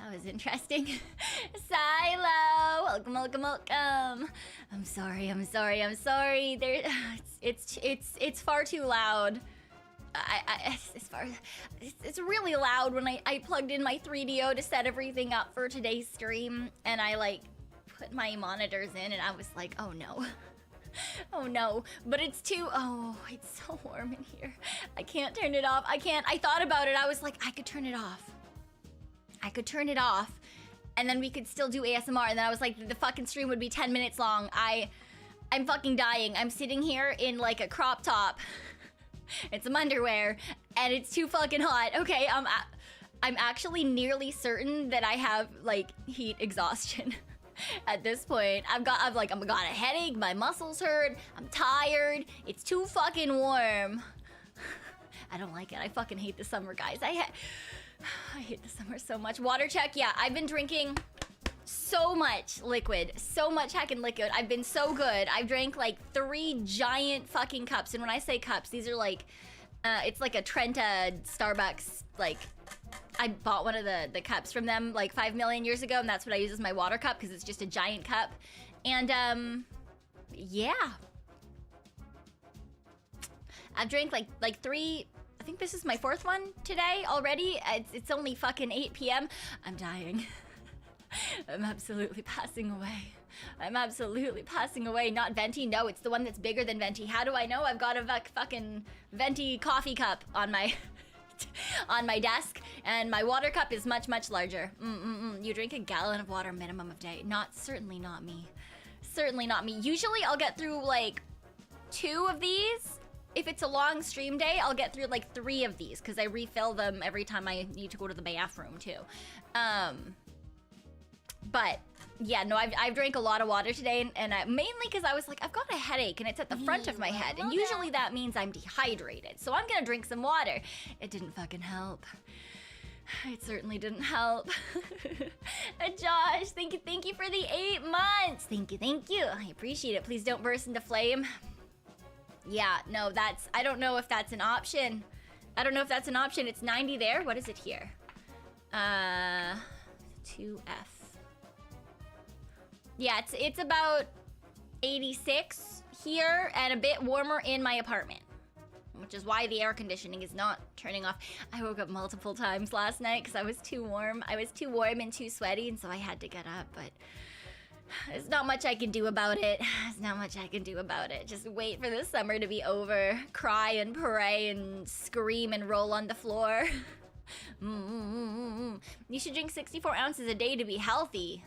That was interesting. Silo! Welcome, welcome, welcome. I'm sorry. It's far too loud. It's really loud when I plugged in my 3DO to set everything up for today's stream, and I like put my monitors in, and I was like, oh no. Oh no, but it's too, oh, it's so warm in here. I can't turn it off. I thought about it. I was like, I could turn it off. And then we could still do ASMR. And then I was like, the fucking stream would be 10 minutes long. I'm fucking dying. I'm sitting here in like a crop top. It's some underwear, and it's too fucking hot. Okay, I'm actually nearly certain that I have like heat exhaustion. At this point, I've got a headache, my muscles hurt, I'm tired, it's too fucking warm. I don't like it. I fucking hate the summer, guys. I hate the summer so much. Water check, yeah, I've been drinking so much liquid, so much heckin' liquid. I've been so good. I've drank like 3 giant fucking cups, and when I say cups, these are like, it's like a Trenta Starbucks, like, I bought one of the cups from them like 5 million years ago, and that's what I use as my water cup because it's just a giant cup. And yeah. I've drank like 3, I think this is my 4th one today already. It's only fucking 8 p.m. I'm dying. I'm absolutely passing away. Not Venti, no, it's the one that's bigger than Venti. How do I know? I've got a fucking Venti coffee cup on my on my desk, and my water cup is much, much larger. You drink a gallon of water minimum of day. Certainly not me. Usually I'll get through like 2 of these. If it's a long stream day, I'll get through like 3 of these because I refill them every time I need to go to the bathroom too. But yeah, no, I've drank a lot of water today, and mainly because I was like, I've got a headache and it's at the front of my head, and usually that means I'm dehydrated, so I'm gonna drink some water. It didn't fucking help. It certainly didn't help. Josh, thank you for the 8 months. Thank you. I appreciate it. Please don't burst into flame. Yeah, no, I don't know if that's an option. It's 90 there. What is it here? 2F. Yeah, it's about 86 here and a bit warmer in my apartment, which is why the air conditioning is not turning off. I woke up multiple times last night because I was too warm. I was too warm and too sweaty, and so I had to get up, but there's not much I can do about it. Just wait for the summer to be over. Cry and pray and scream and roll on the floor. You should drink 64 ounces a day to be healthy.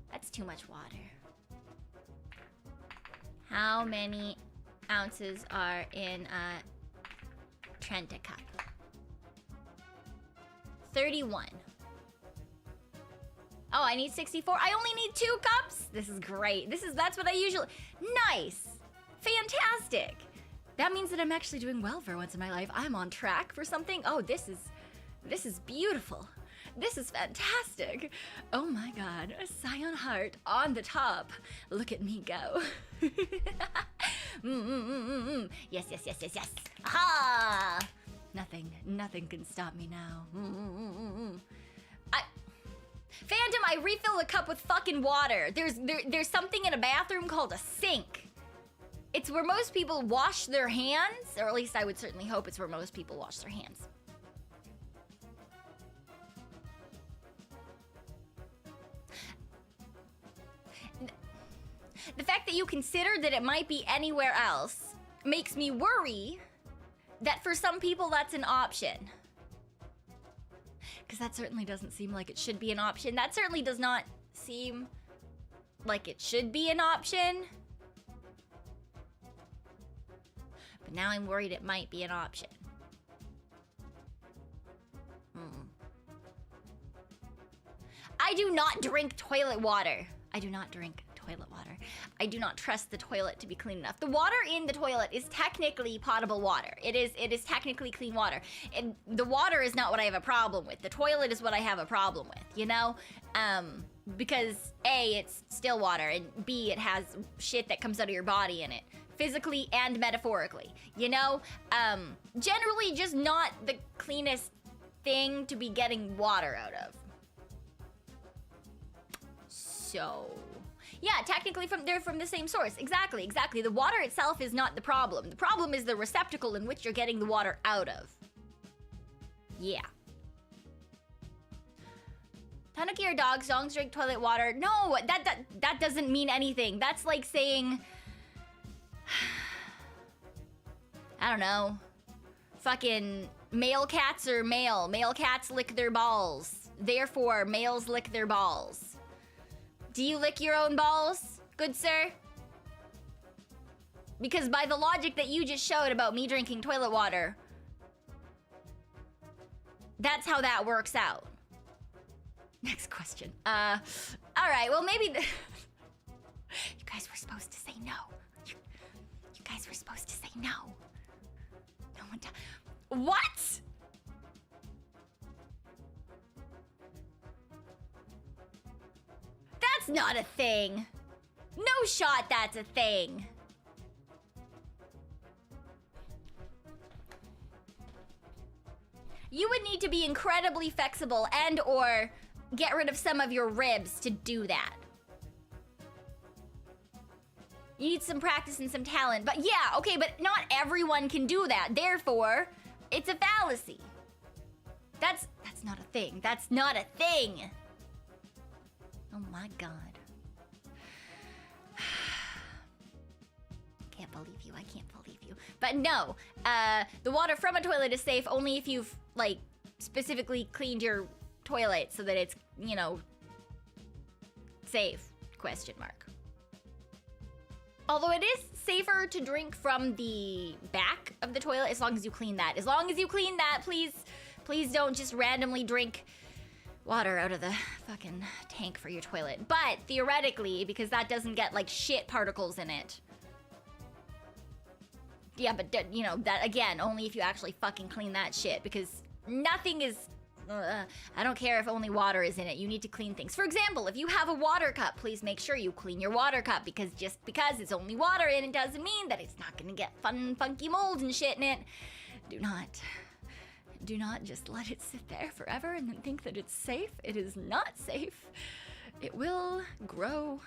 That's too much water. How many ounces are in a Trenta cup? 31. Oh, I need 64. I only need 2 cups? This is great. That's what I usually... Nice. Fantastic. That means that I'm actually doing well for once in my life. I'm on track for something. Oh, this is beautiful. This is fantastic. Oh my god. Cyon Hart on the top. Look at me go. Yes. Aha! Nothing can stop me now. Phantom, I refill a cup with fucking water. There's something in a bathroom called a sink. It's where most people wash their hands, or at least I would certainly hope it's where most people wash their hands. The fact that you consider that it might be anywhere else makes me worry that for some people that's an option. Because that certainly doesn't seem like it should be an option. That certainly does not seem like it should be an option. But now I'm worried it might be an option. I do not drink toilet water. I do not trust the toilet to be clean enough. The water in the toilet is technically potable water. It is technically clean water. And the water is not what I have a problem with. The toilet is what I have a problem with, you know? Because A, it's still water, and B, it has shit that comes out of your body in it. Physically and metaphorically, you know? Generally just not the cleanest thing to be getting water out of. so... Yeah, technically they're from the same source. Exactly, exactly. The water itself is not the problem. The problem is the receptacle in which you're getting the water out of. Yeah. Tanuki or dogs drink toilet water. No, that doesn't mean anything. That's like saying... I don't know. Fucking male cats are male. Male cats lick their balls. Therefore, males lick their balls. Do you lick your own balls, good sir? Because by the logic that you just showed about me drinking toilet water, that's how that works out. Next question. All right, well maybe you guys were supposed to say no. You guys were supposed to say no. No one What? That's not a thing. No shot that's a thing. You would need to be incredibly flexible and or get rid of some of your ribs to do that. You need some practice and some talent. But yeah, okay, but not everyone can do that. Therefore, it's a fallacy. That's not a thing. That's not a thing. Oh my god. Can't believe you. I can't believe you. But no, the water from a toilet is safe only if you've, like, specifically cleaned your toilet so that it's, you know, safe, question mark. Although it is safer to drink from the back of the toilet as long as you clean that. As long as you clean that, please don't just randomly drink water out of the fucking tank for your toilet. But theoretically, because that doesn't get like shit particles in it. Yeah, but you know, that again, only if you actually fucking clean that shit, because nothing is, I don't care if only water is in it, you need to clean things. For example, if you have a water cup, please make sure you clean your water cup, because just because it's only water in it doesn't mean that it's not gonna get fun, funky mold and shit in it. Do not just let it sit there forever and then think that it's safe. It is not safe. It will grow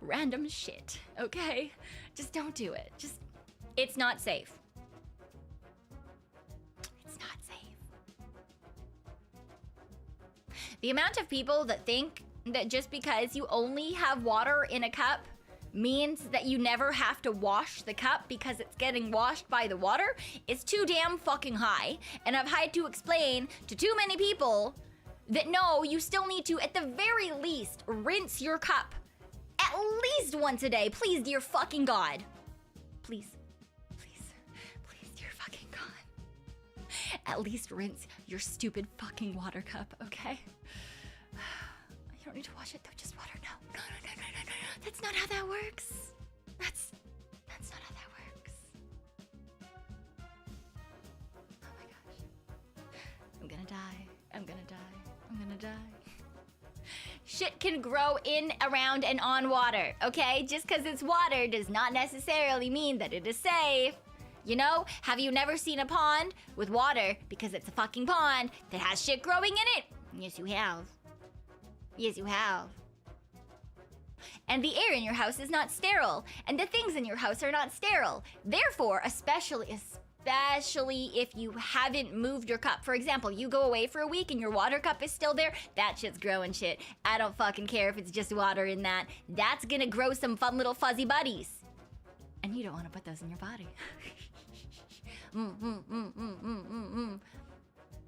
random shit, okay? Just don't do it. It's not safe. It's not safe. The amount of people that think that just because you only have water in a cup means that you never have to wash the cup because it's getting washed by the water is too damn fucking high. And I've had to explain to too many people that no, you still need to, at the very least, rinse your cup at least once a day. Please, dear fucking God. Please, dear fucking God. At least rinse your stupid fucking water cup, okay? You don't need to wash it, though, just water. No. That's not how that works. That's not how that works. Oh my gosh. I'm gonna die. Shit can grow in, around, and on water, okay? Just because it's water does not necessarily mean that it is safe. You know? Have you never seen a pond with water because it's a fucking pond that has shit growing in it? Yes, you have. Yes, you have. And the air in your house is not sterile, and the things in your house are not sterile. Therefore, especially if you haven't moved your cup. For example, you go away for a week and your water cup is still there, that shit's growing shit. I don't fucking care if it's just water in that. That's gonna grow some fun little fuzzy buddies. And you don't want to put those in your body.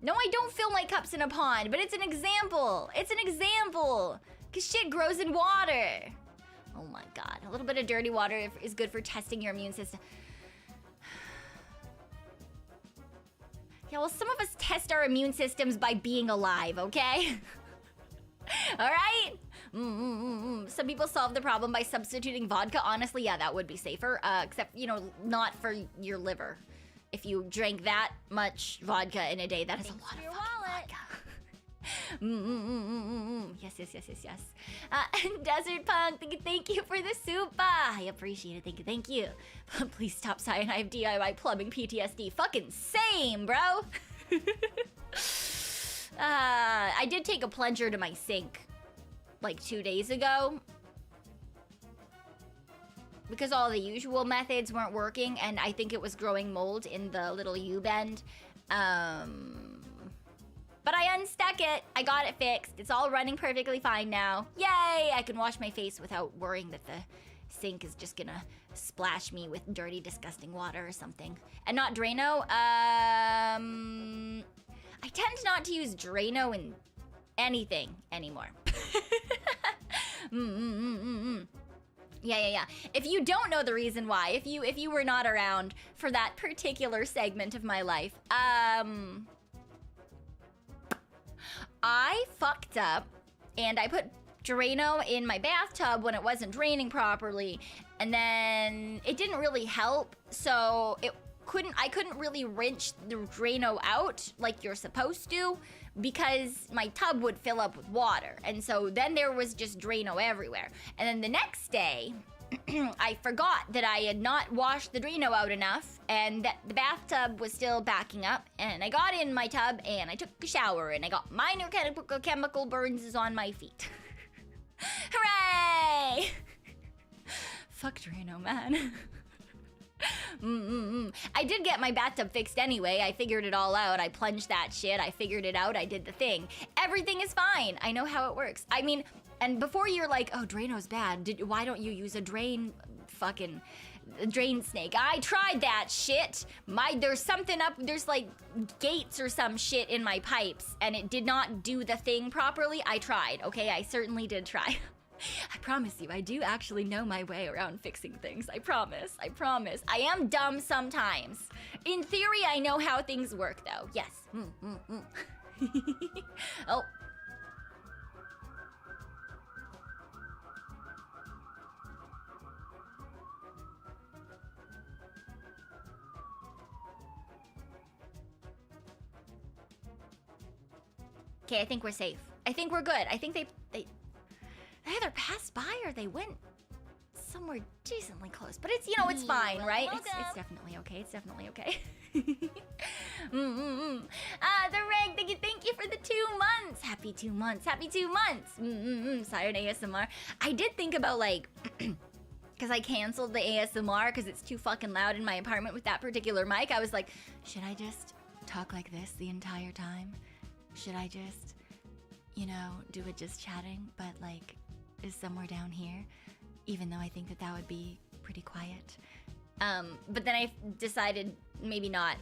No, I don't fill my cups in a pond, but it's an example. It's an example. Because shit grows in water. Oh my god. A little bit of dirty water is good for testing your immune system. Yeah, well, some of us test our immune systems by being alive, okay? All right? Some people solve the problem by substituting vodka. Honestly, yeah, that would be safer. Except, you know, not for your liver. If you drank that much vodka in a day, that is a lot of fucking vodka. Yes. Desert Punk, thank you for the soup. I appreciate it. Thank you. Please stop sighing. I have DIY plumbing PTSD. Fucking same, bro. I did take a plunger to my sink like 2 days ago. Because all the usual methods weren't working, and I think it was growing mold in the little U-bend. But I unstuck it. I got it fixed. It's all running perfectly fine now. Yay! I can wash my face without worrying that the sink is just gonna splash me with dirty, disgusting water or something. And not Drano. I tend not to use Drano in anything anymore. Yeah. If you don't know the reason why, if you were not around for that particular segment of my life, I fucked up and I put Drano in my bathtub when it wasn't draining properly, and then it didn't really help, so I couldn't really rinse the Drano out like you're supposed to, because my tub would fill up with water, and so then there was just Drano everywhere. And then the next day, I forgot that I had not washed the Drano out enough, and that the bathtub was still backing up, and I got in my tub, and I took a shower, and I got minor chemical burns on my feet. Hooray! Fuck Drano, man. I did get my bathtub fixed anyway. I figured it all out. I plunged that shit. I figured it out. I did the thing. Everything is fine. I know how it works. I mean, and before you're like, oh, Drano's bad, why don't you use a drain snake? I tried that shit. There's something up, there's like gates or some shit in my pipes, and it did not do the thing properly. I tried, okay? I certainly did try. I promise you, I do actually know my way around fixing things. I promise. I am dumb sometimes. In theory, I know how things work, though. Yes. Oh. Okay, I think we're safe. I think we're good. I think they either passed by or they went somewhere decently close. But it's, it's fine, right? It's definitely okay. It's definitely okay. The Reg, thank you for the 2 months. Happy 2 months. Happy 2 months. Siren ASMR. I did think about, like, because I canceled the ASMR because it's too fucking loud in my apartment with that particular mic. I was like, should I just talk like this the entire time? Should I just, do it just chatting, but like is somewhere down here, even though I think that would be pretty quiet. But then I decided maybe not,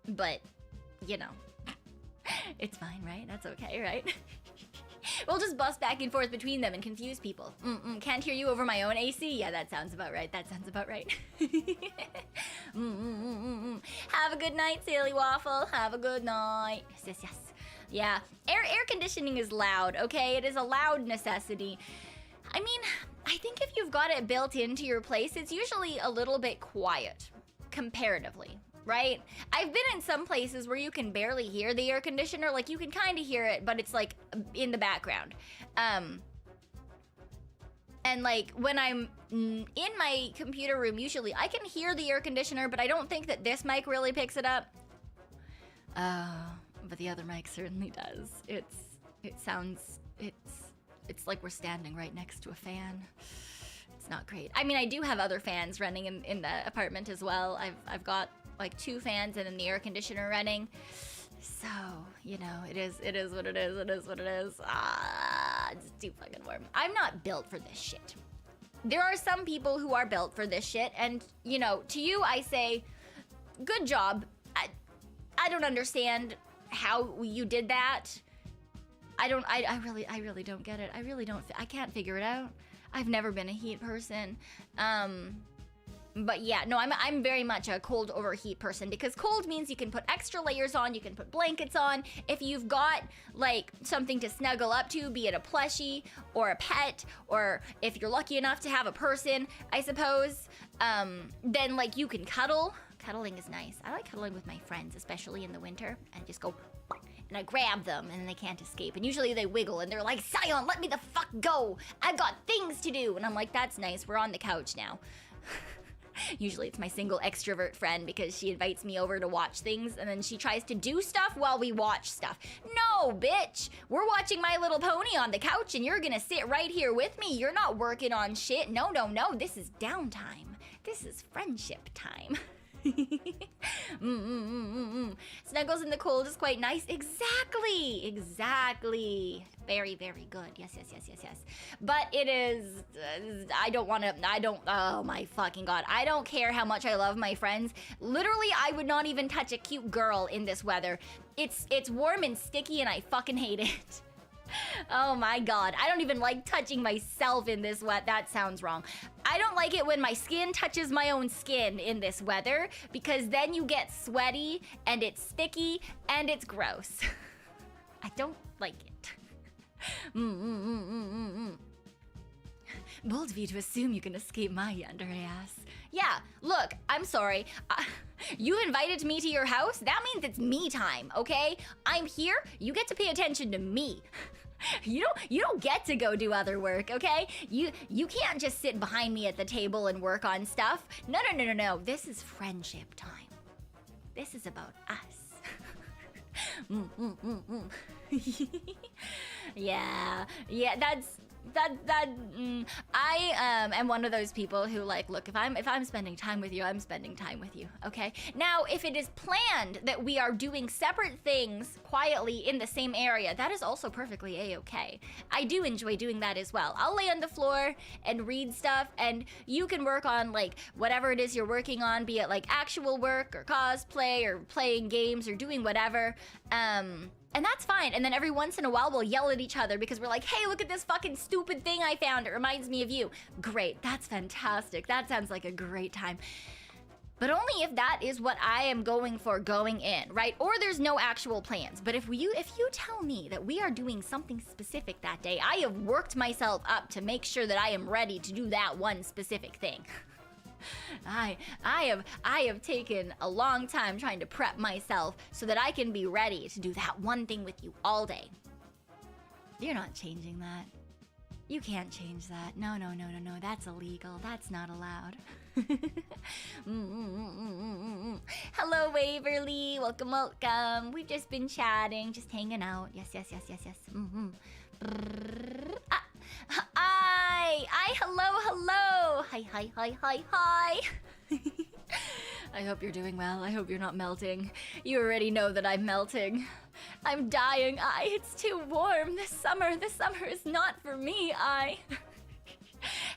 but it's fine, right? That's okay, right? We'll just bust back and forth between them and confuse people. Can't hear you over my own AC? Yeah, that sounds about right. Have a good night, Silly Waffle. Have a good night. Yes. Yeah, air conditioning is loud, okay? It is a loud necessity. I mean, I think if you've got it built into your place, it's usually a little bit quiet, comparatively, right? I've been in some places where you can barely hear the air conditioner, like you can kind of hear it, but it's like in the background. And like when I'm in my computer room, usually I can hear the air conditioner, but I don't think that this mic really picks it up. But the other mic certainly does. It's like we're standing right next to a fan. It's not great. I mean, I do have other fans running in the apartment as well. I've got like 2 fans and then the air conditioner running. So, it is what it is. It's too fucking warm. I'm not built for this shit. There are some people who are built for this shit, and to you I say, good job. I don't understand how you did that. I really don't get it. I can't figure it out. I've never been a heat person. But yeah, no, I'm very much a cold over heat person, because cold means you can put extra layers on, you can put blankets on. If you've got like something to snuggle up to, be it a plushie or a pet, or if you're lucky enough to have a person, I suppose, then like you can cuddle. Cuddling is nice. I like cuddling with my friends, especially in the winter. I just go and I grab them and they can't escape. And usually they wiggle and they're like, Sion, let me the fuck go. I've got things to do. And I'm like, that's nice. We're on the couch now. Usually it's my single extrovert friend because she invites me over to watch things and then she tries to do stuff while we watch stuff. No, bitch! We're watching My Little Pony on the couch and you're gonna sit right here with me. You're not working on shit. No, no, no. This is downtime. This is friendship time. Snuggles in the cold is quite nice. Exactly, exactly. Very, very good. Yes, yes, yes, yes, yes. But it is, oh my fucking god. I don't care how much I love my friends. Literally, I would not even touch a cute girl in this weather. It's warm and sticky and I fucking hate it. Oh my god, I don't even like touching myself in this wet. That sounds wrong. I don't like it when my skin touches my own skin in this weather because then you get sweaty and it's sticky and it's gross. I don't like it. Bold of you to assume you can escape my yonder ass. Yeah, look, I'm sorry. You invited me to your house? That means it's me time, okay? I'm here, you get to pay attention to me. You don't get to go do other work, okay? You can't just sit behind me at the table and work on stuff. No, no, no, no, no. This is friendship time. This is about us. Yeah, I am one of those people who like, look, if I'm spending time with you, I'm spending time with you, okay? Now, if it is planned that we are doing separate things quietly in the same area, that is also perfectly a-okay. I do enjoy doing that as well. I'll lay on the floor and read stuff, and you can work on like whatever it is you're working on, be it like actual work or cosplay or playing games or doing whatever. And that's fine. And then every once in a while, we'll yell at each other because we're like, hey, look at this fucking stupid thing I found. It reminds me of you. Great. That's fantastic. That sounds like a great time. But only if that is what I am going for going in, right? Or there's no actual plans. But if you tell me that we are doing something specific that day, I have worked myself up to make sure that I am ready to do that one specific thing. I have taken a long time trying to prep myself so that I can be ready to do that one thing with you all day. You're not changing that. You can't change that. No, no, no, no, no. That's illegal. That's not allowed. Hello, Waverly. Welcome, welcome. We've just been chatting, just hanging out. Yes, yes, yes, yes, yes. Hello, hello. Hi. I hope you're doing well. I hope you're not melting. You already know that I'm melting. I'm dying. It's too warm. This summer is not for me.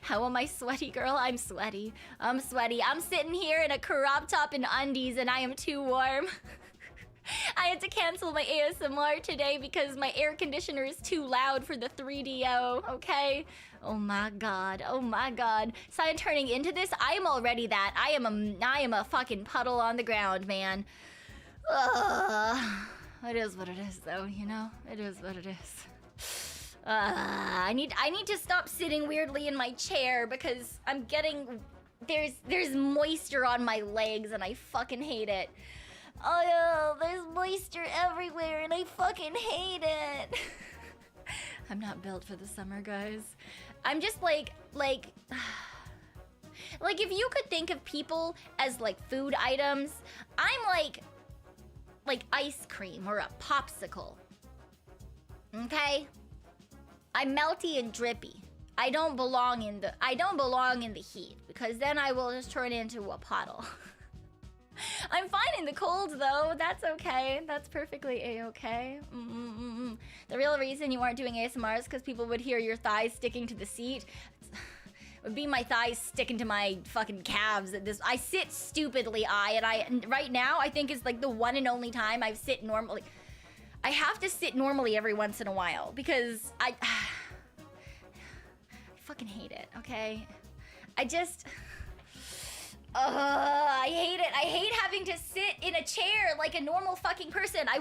How am I sweaty, girl? I'm sweaty. I'm sweaty. I'm sitting here in a crop top and undies and I am too warm. I had to cancel my ASMR today because my air conditioner is too loud for the 3DO, okay? Oh my god, oh my god. So I'm turning into this? I am already that. I am a fucking puddle on the ground, man. It is what it is though, you know? It is what it is. I need to stop sitting weirdly in my chair because I'm getting... There's moisture on my legs and I fucking hate it. Oh yeah, there's moisture everywhere and I fucking hate it. I'm not built for the summer, guys. I'm just like if you could think of people as like food items, I'm like ice cream or a popsicle. Okay? I'm melty and drippy. I don't belong in the heat because then I will just turn into a puddle. I'm fine in the cold though. That's okay. That's perfectly a-okay. The real reason you aren't doing ASMR is because people would hear your thighs sticking to the seat. It would be my thighs sticking to my fucking calves at this. I sit stupidly, and right now I think is like the one and only time I sit normally. I have to sit normally every once in a while because I fucking hate it, okay? I hate it. I hate having to sit in a chair like a normal fucking person. I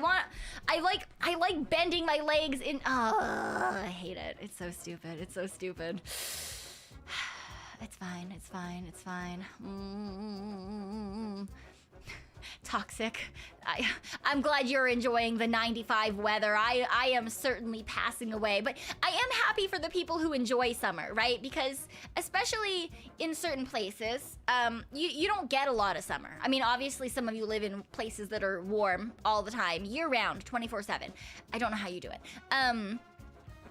like bending my legs in. I hate it. It's so stupid. It's so stupid. It's fine. It's fine. It's fine. Toxic. I'm glad you're enjoying the 95 weather. I am certainly passing away, but I am happy for the people who enjoy summer, right? Because especially in certain places, you don't get a lot of summer. I mean, obviously some of you live in places that are warm all the time, year round, 24/7. I don't know how you do it.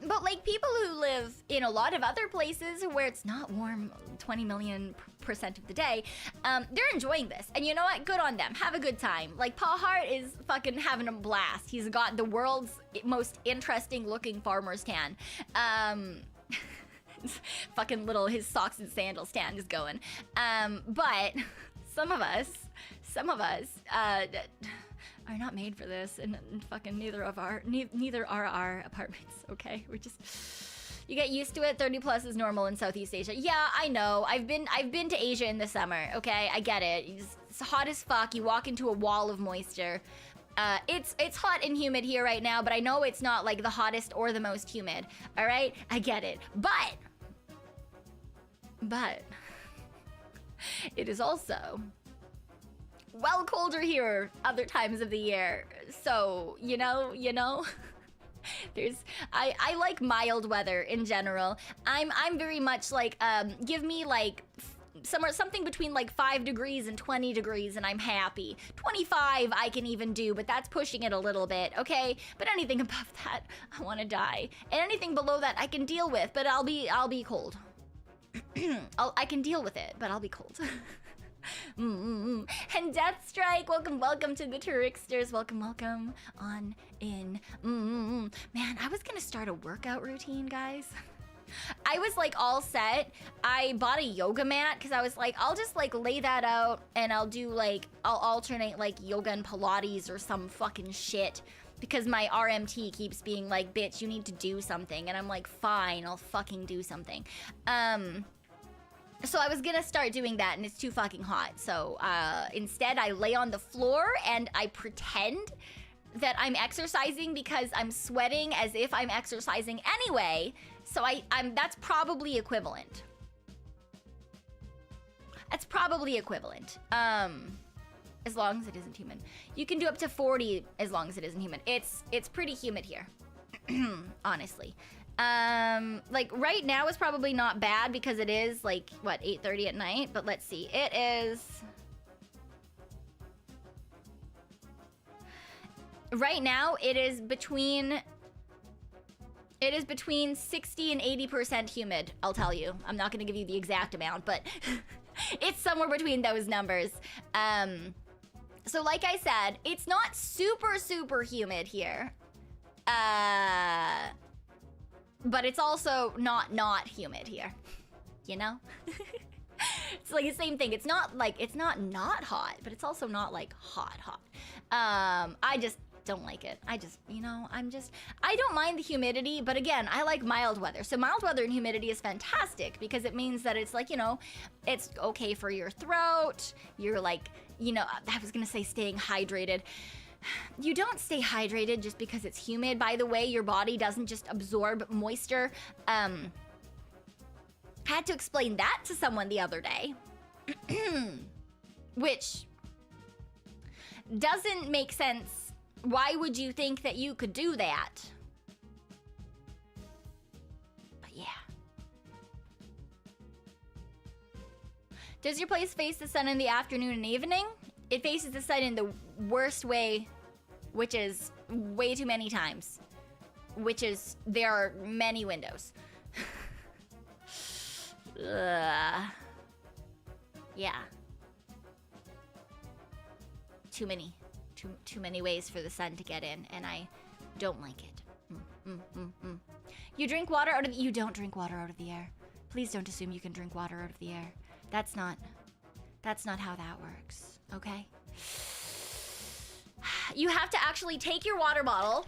But like people who live in a lot of other places where it's not warm 20 million % of the day, they're enjoying this. And you know what? Good on them. Have a good time. Like Paul Hart is fucking having a blast. He's got the world's most interesting looking farmer's tan. Fucking little, his socks and sandals stand is going. But some of us are not made for this, and fucking neither are our apartments. Okay, we're just, you get used to it. 30 plus is normal in Southeast Asia. Yeah, I know. I've been to Asia in the summer. Okay, I get it. It's hot as fuck. You walk into a wall of moisture. It's hot and humid here right now, but I know it's not like the hottest or the most humid. All right, I get it. But it is also well colder here other times of the year. So, you know, there's, I like mild weather in general. I'm very much like, give me like something between like 5 degrees and 20 degrees and I'm happy. 25 I can even do, but that's pushing it a little bit, okay? But anything above that, I want to die. And anything below that I can deal with, but I'll be cold. I can deal with it, but I'll be cold. And Deathstrike, welcome to the Tricksters. Welcome on in. Man, I was gonna start a workout routine, guys. I was like all set. I bought a yoga mat because I was like, I'll just like lay that out and I'll alternate like yoga and Pilates or some fucking shit. Because my RMT keeps being like, bitch, you need to do something. And I'm like, fine, I'll fucking do something. So I was gonna start doing that and it's too fucking hot. So instead I lay on the floor and I pretend that I'm exercising because I'm sweating as if I'm exercising anyway. So that's probably equivalent. That's probably equivalent. As long as it isn't humid. You can do up to 40 as long as it isn't humid. It's pretty humid here, honestly. Like right now is probably not bad because it is like, what, 8:30 at night? But let's see, it is... Right now, it is between 60 and 80% humid, I'll tell you. I'm not gonna give you the exact amount, but it's somewhere between those numbers. So like I said, it's not super humid here. But it's also not humid here, you know? It's like the same thing. It's not hot, but it's also not like hot. I just don't like it. I don't mind the humidity, but again, I like mild weather. So mild weather and humidity is fantastic because it means that it's like, you know, it's okay for your throat. You're like, you know, I was gonna say staying hydrated. You don't stay hydrated just because it's humid. By the way, your body doesn't just absorb moisture. I had to explain that to someone the other day, which doesn't make sense. Why would you think that you could do that? But yeah. Does your place face the sun in the afternoon and evening? It faces the sun in the worst way, which is way too many times. Which is, there are many windows. Yeah. Too many ways for the sun to get in, and I don't like it. You drink water out of the... You don't drink water out of the air. Please don't assume you can drink water out of the air. That's not how that works, okay? You have to actually take your water bottle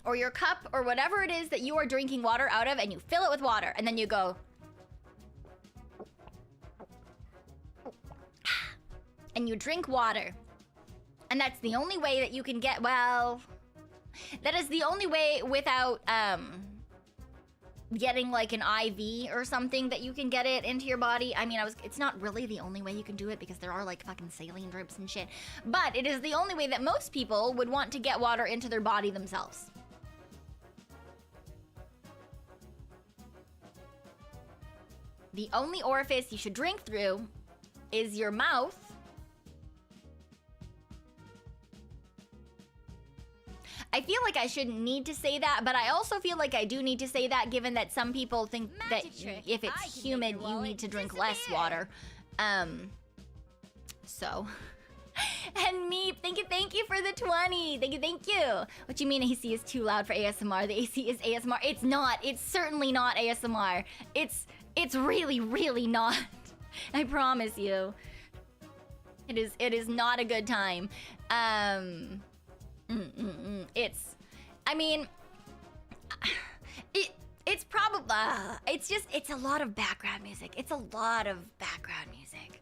or your cup or whatever it is that you are drinking water out of, and you fill it with water, and then you go... and you drink water. And that's the only way that you can get, well... That is the only way without, getting like an IV or something that you can get it into your body. I mean, it's not really the only way you can do it because there are like fucking saline drips and shit. But it is the only way that most people would want to get water into their body themselves. The only orifice you should drink through is your mouth. I feel like I shouldn't need to say that, but I also feel like I do need to say that given that some people think that if it's humid, you need to drink less water. So. And Meep, thank you for the 20. Thank you. What you mean AC is too loud for ASMR? The AC is ASMR. It's not. It's certainly not ASMR. It's really, really not. I promise you. It is not a good time. It's, I mean, it's probably, it's a lot of background music. It's a lot of background music.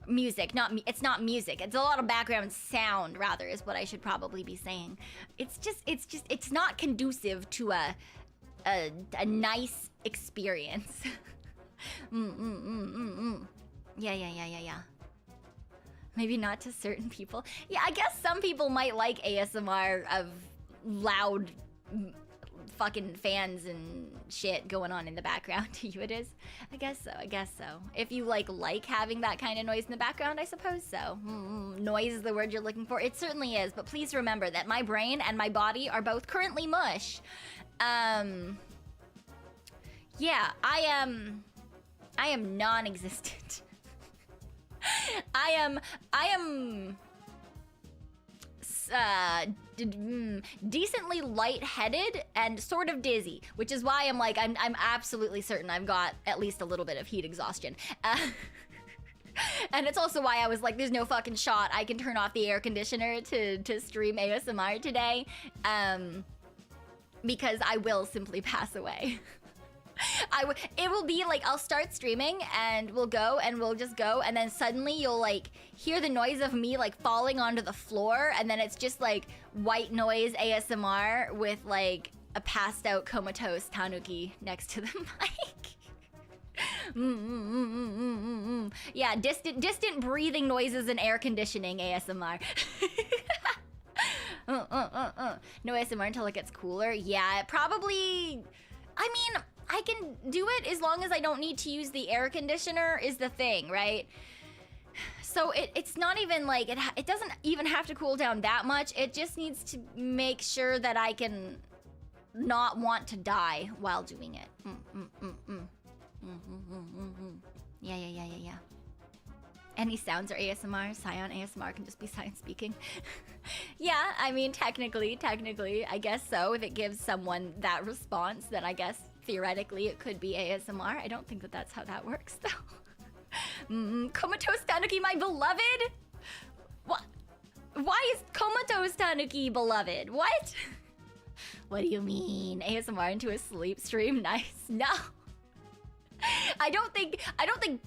It's not music. It's a lot of background sound, rather, is what I should probably be saying. It's not conducive to a nice experience. Yeah. Maybe not to certain people. Yeah, I guess some people might like ASMR of loud fucking fans and shit going on in the background. To you it is? I guess so. If you like having that kind of noise in the background, I suppose so. Noise is the word you're looking for. It certainly is, but please remember that my brain and my body are both currently mush. Yeah, I am non-existent. I am decently lightheaded and sort of dizzy, which is why I'm absolutely certain I've got at least a little bit of heat exhaustion. And it's also why I was like, there's no fucking shot I can turn off the air conditioner to stream ASMR today, because I will simply pass away. It will be like, I'll start streaming and we'll just go, and then suddenly you'll like hear the noise of me like falling onto the floor, and then it's just like white noise ASMR with like a passed out comatose Tanuki next to the mic. Yeah, distant breathing noises and air conditioning ASMR. No ASMR until it gets cooler. Yeah, probably. I mean, I can do it as long as I don't need to use the air conditioner is the thing, right? So it's not even like, it doesn't even have to cool down that much. It just needs to make sure that I can not want to die while doing it. Yeah. Any sounds are ASMR. Scion ASMR can just be Scion speaking. Yeah, I mean, technically, I guess so. If it gives someone that response, then I guess theoretically it could be ASMR. I don't think that that's how that works, though. Comatose Tanuki, my beloved? What? Why is Comatose Tanuki beloved? What? What do you mean? ASMR into a sleep stream? Nice. No. I don't think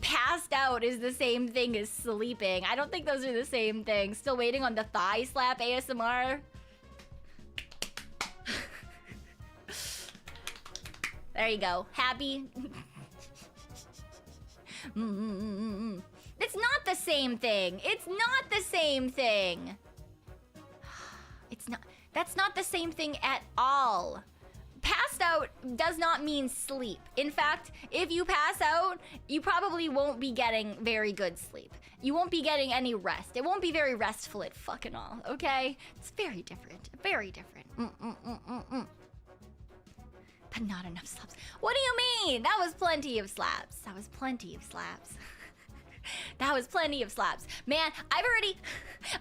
passed out is the same thing as sleeping. I don't think those are the same thing. Still waiting on the thigh slap ASMR. There you go. Happy? It's not the same thing. It's not the same thing. It's not. That's not the same thing at all. Passed out does not mean sleep. In fact, if you pass out, you probably won't be getting very good sleep. You won't be getting any rest. It won't be very restful at fucking all, okay? It's very different. Very different. But not enough slaps. What do you mean? That was plenty of slaps. That was plenty of slaps. That was plenty of slaps. Man,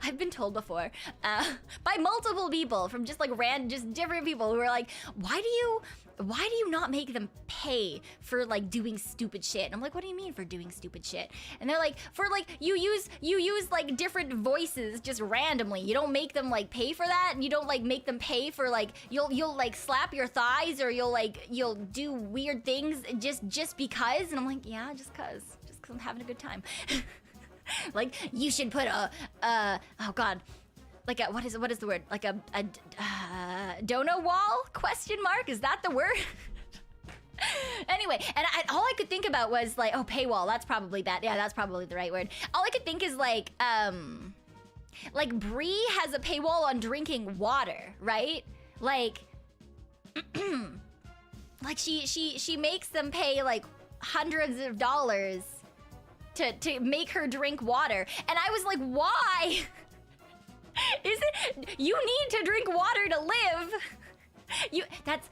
I've been told before by multiple people from just like just different people who are like, why do you not make them pay for like doing stupid shit? And I'm like, what do you mean for doing stupid shit? And they're like, for like, you use like different voices just randomly. You don't make them like pay for that, and you don't like make them pay for like, you'll like slap your thighs, or you'll do weird things just because. And I'm like, yeah, just cause I'm having a good time. Like, you should put oh god, like a, what is the word? Like a dono wall? Question mark? Is that the word? Anyway, and all I could think about was like, oh, paywall, that's probably bad. Yeah, that's probably the right word. All I could think is like Bree has a paywall on drinking water, right? Like, like she makes them pay like hundreds of dollars to make her drink water. And I was like, why? Is it, you need to drink water to live. That's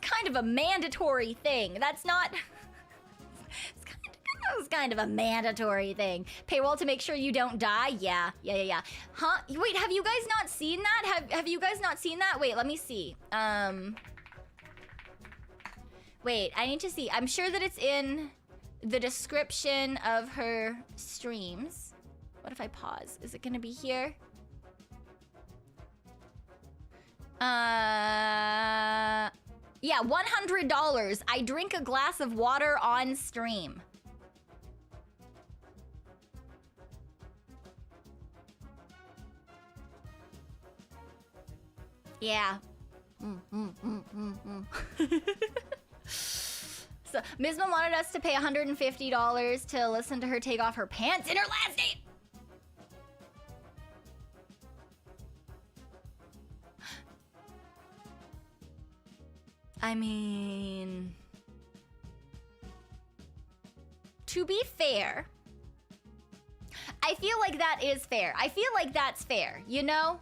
kind of a mandatory thing. That's not, it's kind of a mandatory thing. Paywall to make sure you don't die? Yeah. Huh? Wait, have you guys not seen that? Have you guys not seen that? Wait, let me see. Wait, I need to see. I'm sure that it's in the description of her streams. What if I pause? Is it gonna be here? Yeah, $100. I drink a glass of water on stream. Yeah. So, Ms. Mom wanted us to pay $150 to listen to her take off her pants in her last date. I mean, to be fair, I feel like that is fair. I feel like that's fair, you know?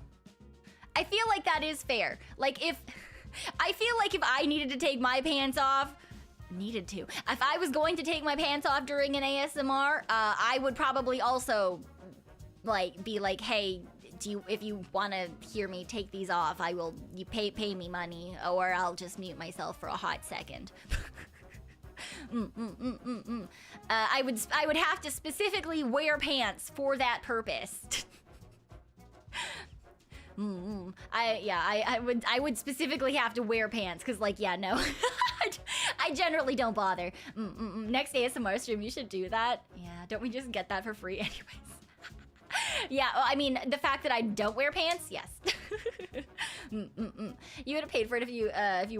I feel like that is fair. Like I feel like if I needed to take my pants off, if I was going to take my pants off during an ASMR, I would probably also like be like, hey, if you want to hear me take these off, you pay me money, or I'll just mute myself for a hot second. I would have to specifically wear pants for that purpose. I would specifically have to wear pants, because like, yeah, no. I generally don't bother. Next ASMR stream, you should do that. Yeah, don't we just get that for free anyways? Yeah, well, I mean, the fact that I don't wear pants, yes. You would have paid for it if you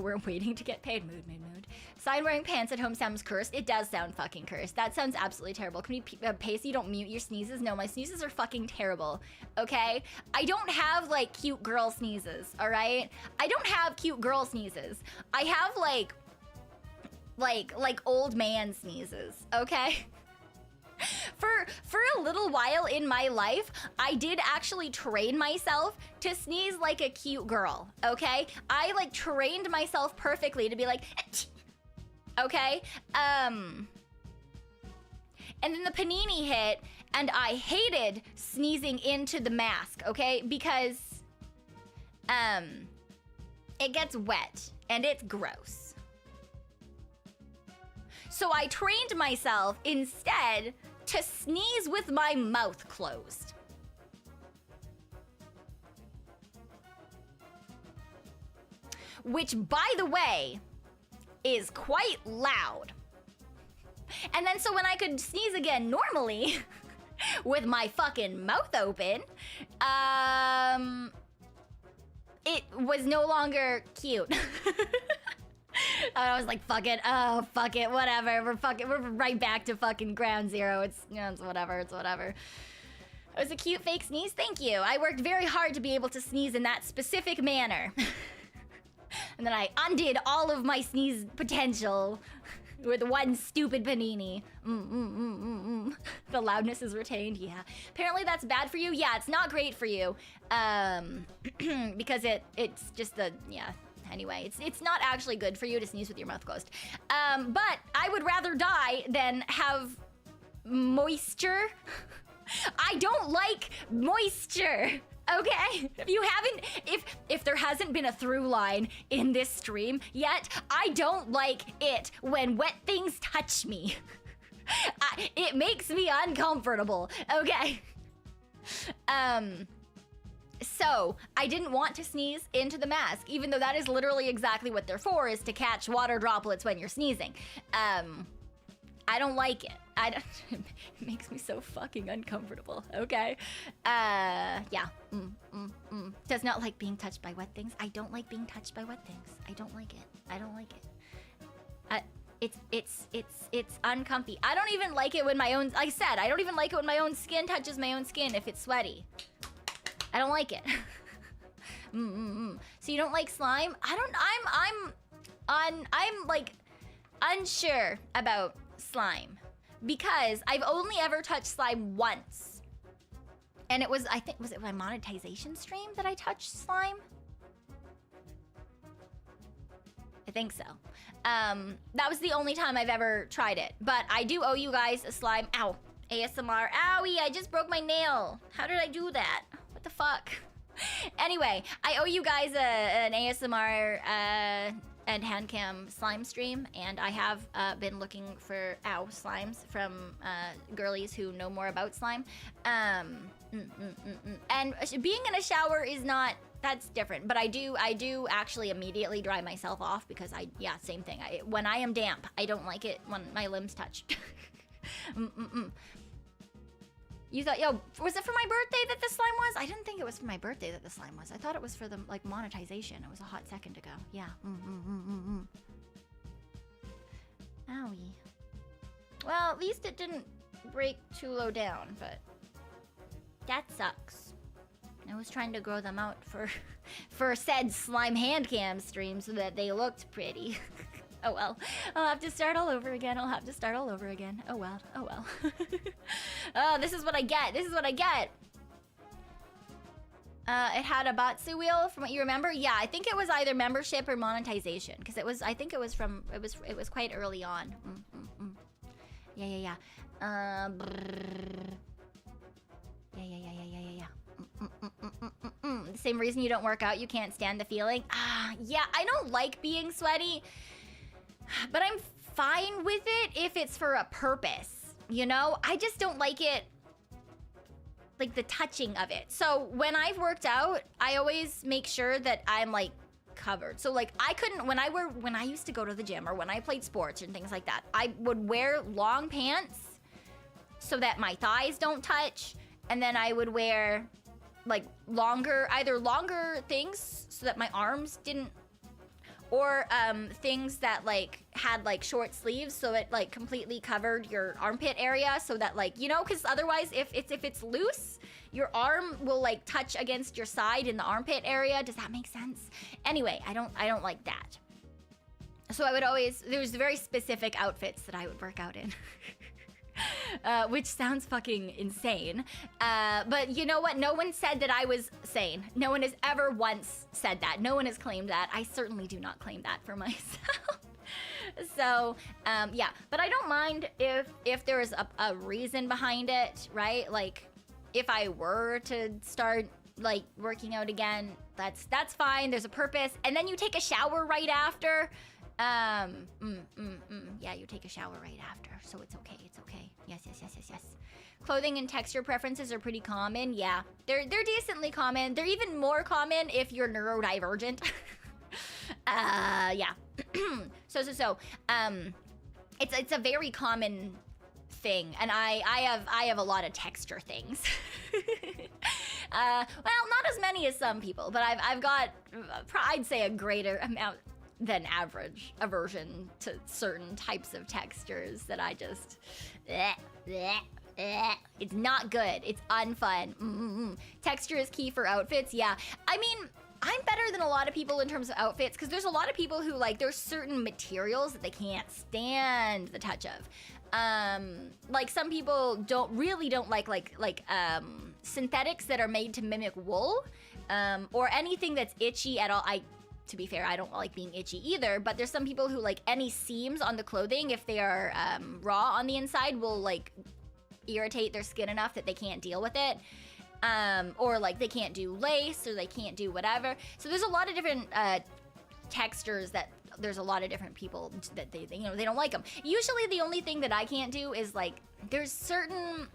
weren't waiting to get paid. Mood. Sign wearing pants at home sounds cursed. It does sound fucking cursed. That sounds absolutely terrible. Can we pay so you don't mute your sneezes? No, my sneezes are fucking terrible, okay? I don't have, like, cute girl sneezes, all right? I don't have cute girl sneezes. I have, like old man sneezes, okay? For a little while in my life, I did actually train myself to sneeze like a cute girl, okay? I like trained myself perfectly to be like, okay? And then the panini hit, and I hated sneezing into the mask, okay? Because, it gets wet, and it's gross. So I trained myself instead to sneeze with my mouth closed. Which, by the way, is quite loud. And then so when I could sneeze again normally, with my fucking mouth open, it was no longer cute. I was like, fuck it, whatever. We're right back to fucking ground zero. It's whatever. It was a cute fake sneeze, thank you. I worked very hard to be able to sneeze in that specific manner. And then I undid all of my sneeze potential with one stupid panini. The loudness is retained, yeah. Apparently that's bad for you. Yeah, it's not great for you. Because it's just yeah. Anyway, it's not actually good for you to sneeze with your mouth closed. But I would rather die than have moisture. I don't like moisture, okay? If there hasn't been a through line in this stream yet, I don't like it when wet things touch me. It makes me uncomfortable, okay? So, I didn't want to sneeze into the mask, even though that is literally exactly what they're for, is to catch water droplets when you're sneezing. I don't like it. It makes me so fucking uncomfortable, okay? Yeah. Does not like being touched by wet things. I don't like being touched by wet things. I don't like it. It's uncomfy. I don't even like it when my own, like I said, I don't even like it when my own skin touches my own skin if it's sweaty. I don't like it. So you don't like slime? I'm like unsure about slime because I've only ever touched slime once. And it was, I think, was it my monetization stream that I touched slime? I think so. That was the only time I've ever tried it. But I do owe you guys a slime. Ow. ASMR. Owie, I just broke my nail. How did I do that? What the fuck? Anyway, I owe you guys an ASMR and handcam slime stream. And I have been looking for, slimes from girlies who know more about slime. And being in a shower is not... That's different, but I do actually immediately dry myself off because same thing. When I am damp, I don't like it when my limbs touch. You thought, was it for my birthday that the slime was? I didn't think it was for my birthday that the slime was. I thought it was for the, like, monetization. It was a hot second ago. Yeah. Owie. Well, at least it didn't break too low down, but that sucks. I was trying to grow them out for said slime hand cam stream so that they looked pretty. Oh well. I'll have to start all over again. Oh well. Oh, this is what I get. It had a Batsu wheel from what you remember. Yeah, I think it was either membership or monetization because it was quite early on. Yeah. The same reason you don't work out, you can't stand the feeling. Yeah, I don't like being sweaty, but I'm fine with it if it's for a purpose, you know? I just don't like it, like the touching of it. So when I've worked out, I always make sure that I'm like covered. So like I couldn't, when I used to go to the gym or when I played sports and things like that, I would wear long pants so that my thighs don't touch. And then I would wear like either longer things so that my arms didn't, or things that like had like short sleeves so it like completely covered your armpit area so that like, you know, because otherwise if it's loose, your arm will like touch against your side in the armpit area. Does that make sense? Anyway, I don't like that. So I would always, there's very specific outfits that I would work out in. Which sounds fucking insane. But you know what? No one said that I was sane. No one has ever once said that. No one has claimed that. I certainly do not claim that for myself. So, yeah. But I don't mind if there is a reason behind it, right? Like, if I were to start, like, working out again, that's fine. There's a purpose. And then you take a shower right after. Yeah, you take a shower right after, so it's okay. Yes. Clothing and texture preferences are pretty common. Yeah, they're decently common. They're even more common if you're neurodivergent. Yeah. So. It's a very common thing, and I have a lot of texture things. Well, not as many as some people, but I've got, I'd say, a greater amount than average aversion to certain types of textures that I just, it's not good. It's unfun. Texture is key for outfits. Yeah, I mean, I'm better than a lot of people in terms of outfits because there's a lot of people who like, there's certain materials that they can't stand the touch of. Like some people don't like synthetics that are made to mimic wool, or anything that's itchy at all. To be fair, I don't like being itchy either, but there's some people who like any seams on the clothing, if they are raw on the inside, will like irritate their skin enough that they can't deal with it. Or like they can't do lace or they can't do whatever. So there's a lot of different textures that there's a lot of different people that they don't like them. Usually the only thing that I can't do is like, there's certain,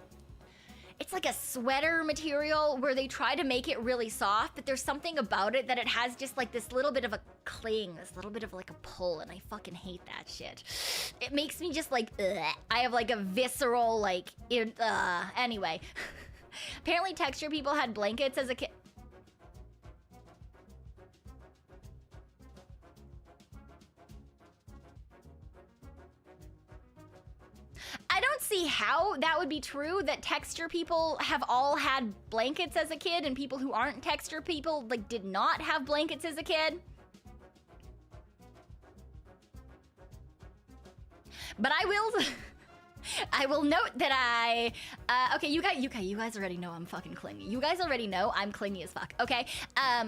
it's like a sweater material where they try to make it really soft, but there's something about it that it has just like this little bit of a cling, this little bit of like a pull, and I fucking hate that shit. It makes me just like, ugh. I have like a visceral like, anyway. Apparently texture people had blankets as a kid. see how that would be true, that texture people have all had blankets as a kid and people who aren't texture people, like, did not have blankets as a kid. But I will note that okay, you guys already know I'm fucking clingy. You guys already know I'm clingy as fuck, okay? I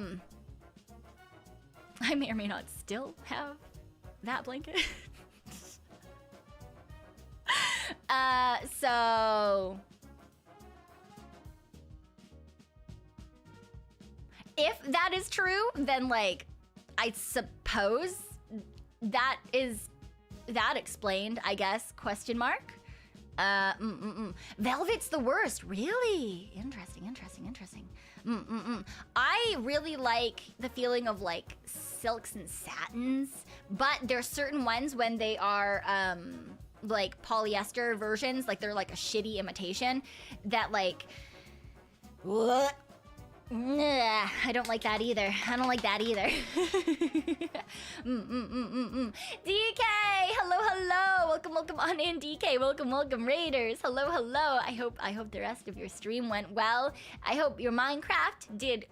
may or may not still have that blanket. So if that is true, then like, I suppose that explained, I guess, question mark. Velvet's the worst, really? Interesting. I really like the feeling of like silks and satins, but there's certain ones when they are, like polyester versions, like they're like a shitty imitation that like, I don't like that either. DK, hello. Welcome on in, DK. Welcome, Raiders. Hello. I hope the rest of your stream went well. I hope your Minecraft did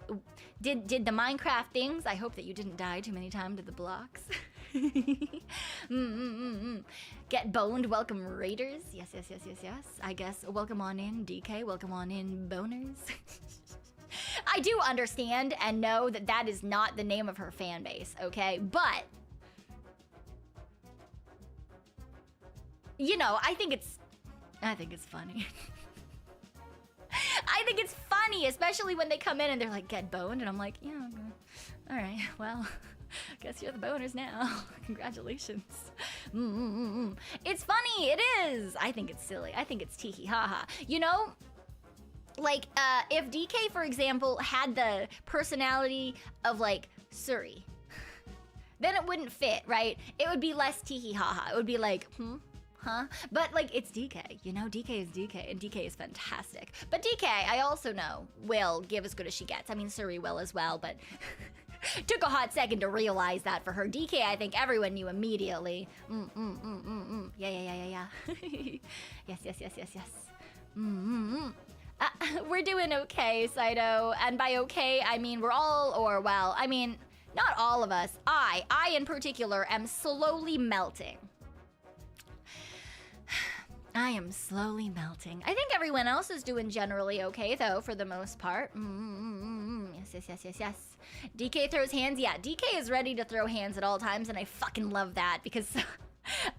the Minecraft things. I hope that you didn't die too many times to the blocks. Get boned. Welcome, Raiders. Yes. I guess welcome on in, DK. Welcome on in, boners. I do understand and know that that is not the name of her fan base, okay? But, you know, I think it's funny. I think it's funny, especially when they come in and they're like, get boned, and I'm like, yeah, all right, well, guess you're the boners now. Congratulations. It's funny, it is. I think it's silly. I think it's tee-hee ha-ha. You know, like, if DK, for example, had the personality of, like, Suri, then it wouldn't fit, right? It would be less tee-hee ha-ha. It would be like, huh? But, like, it's DK, you know? DK is DK, and DK is fantastic. But DK, I also know, will give as good as she gets. I mean, Suri will as well, but took a hot second to realize that for her. DK, I think everyone knew immediately. Yeah. Yes. We're doing okay, Saito. And by okay, I mean we're all, or well, I mean, not all of us. I in particular am slowly melting. I am slowly melting. I think everyone else is doing generally okay, though, for the most part. Yes. DK throws hands. Yeah, DK is ready to throw hands at all times, and I fucking love that because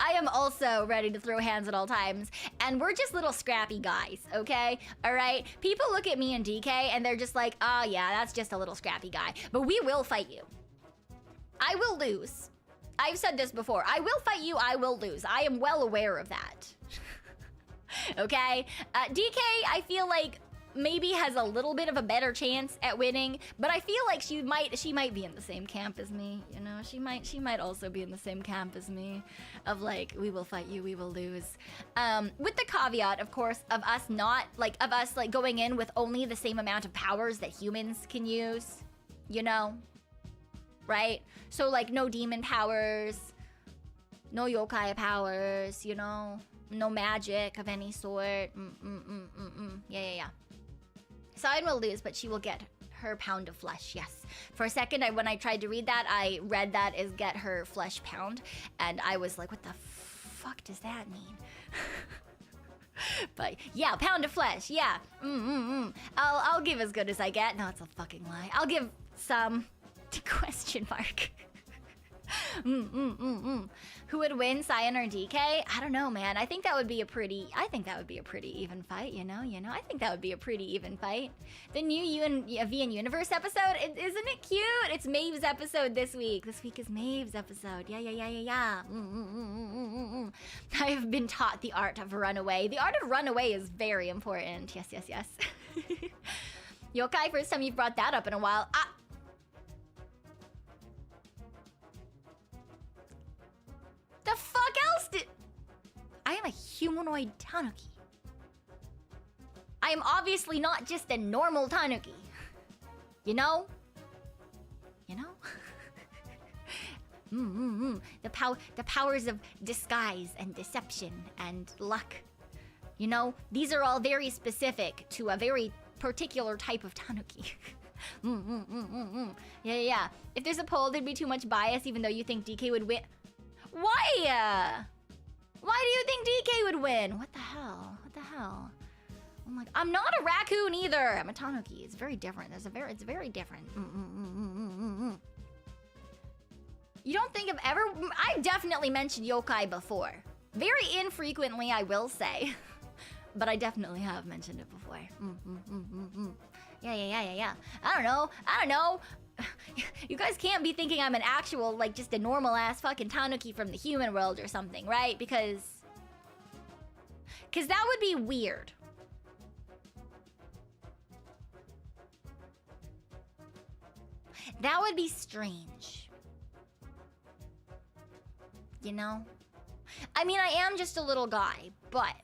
I am also ready to throw hands at all times, and we're just little scrappy guys, okay? All right? People look at me and DK, and they're just like, oh, yeah, that's just a little scrappy guy. But we will fight you. I will lose. I've said this before. I will fight you. I will lose. I am well aware of that. Okay? DK, I feel like maybe has a little bit of a better chance at winning, but I feel like she might be in the same camp as me, you know? She might also be in the same camp as me of like, we will fight you, we will lose. With the caveat, of course, of us going in with only the same amount of powers that humans can use, you know? Right? So like no demon powers, no yokai powers, you know? No magic of any sort. Yeah. Cyan will lose, but she will get her pound of flesh, yes. For a second, when I tried to read that, I read that as get her flesh pound, and I was like, what the fuck does that mean? But yeah, pound of flesh, yeah. I'll give as good as I get. No, it's a fucking lie. I'll give some question mark. Who would win, Cyan or DK? I don't know, man. I think that would be a pretty even fight, you know? I think that would be a pretty even fight. The new V&U Universe episode, isn't it cute? It's Maeve's episode this week. This week is Maeve's episode. Yeah. I have been taught the art of runaway. The art of runaway is very important. Yes. Yokai, first time you've brought that up in a while. The fuck else did... I am a humanoid Tanuki. I am obviously not just a normal Tanuki. You know? The powers of disguise and deception and luck. You know, these are all very specific to a very particular type of Tanuki. Yeah. If there's a poll, there'd be too much bias, even though you think DK would win. Why? Why do you think DK would win? What the hell? What the hell? I'm like, I'm not a raccoon either. I'm a Tanuki. It's very different. It's very different. You don't think I've definitely mentioned yokai before. Very infrequently, I will say. But I definitely have mentioned it before. Yeah. I don't know. You guys can't be thinking I'm an actual, like, just a normal ass fucking Tanuki from the human world or something, right? Because that would be weird. That would be strange. You know? I mean, I am just a little guy, but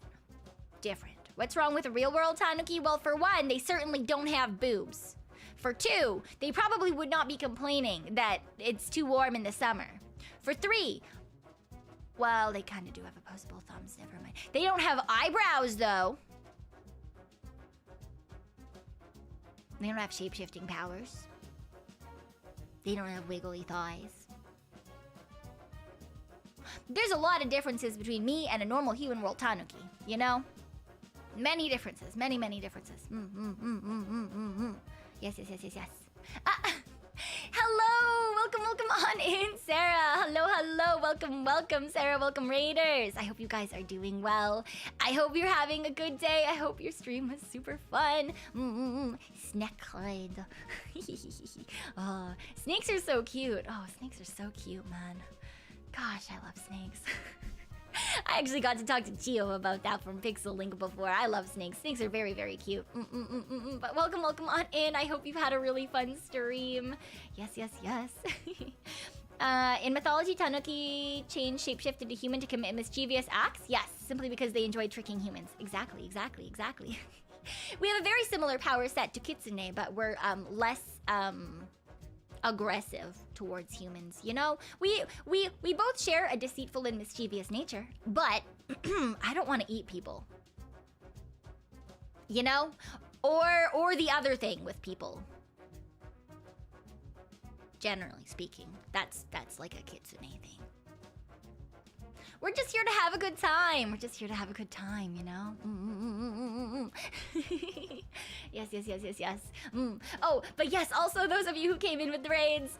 different. What's wrong with a real world Tanuki? Well, for one, they certainly don't have boobs. For two, they probably would not be complaining that it's too warm in the summer. For three, well, they kind of do have opposable thumbs, never mind. They don't have eyebrows, though. They don't have shape-shifting powers. They don't have wiggly thighs. There's a lot of differences between me and a normal human world Tanuki, you know? Many differences, many differences. Yes. Hello, welcome on in, Sarah. Hello, welcome, Sarah, welcome, Raiders. I hope you guys are doing well. I hope you're having a good day. I hope your stream was super fun. Snack Clyde. Oh, snakes are so cute. Oh, snakes are so cute, man. Gosh, I love snakes. I actually got to talk to Chio about that from Pixel Link before. I love snakes. Snakes are very cute. But welcome on in. I hope you've had a really fun stream. Yes. In mythology, Tanuki change shapeshifted to human to commit mischievous acts? Yes, simply because they enjoy tricking humans. Exactly. We have a very similar power set to Kitsune, but we're less aggressive towards humans, you know? We both share a deceitful and mischievous nature, but I don't want to eat people. You know? Or the other thing with people. Generally speaking, that's like a Kitsune thing. We're just here to have a good time. You know? Yes. Oh, but yes, also those of you who came in with the raids,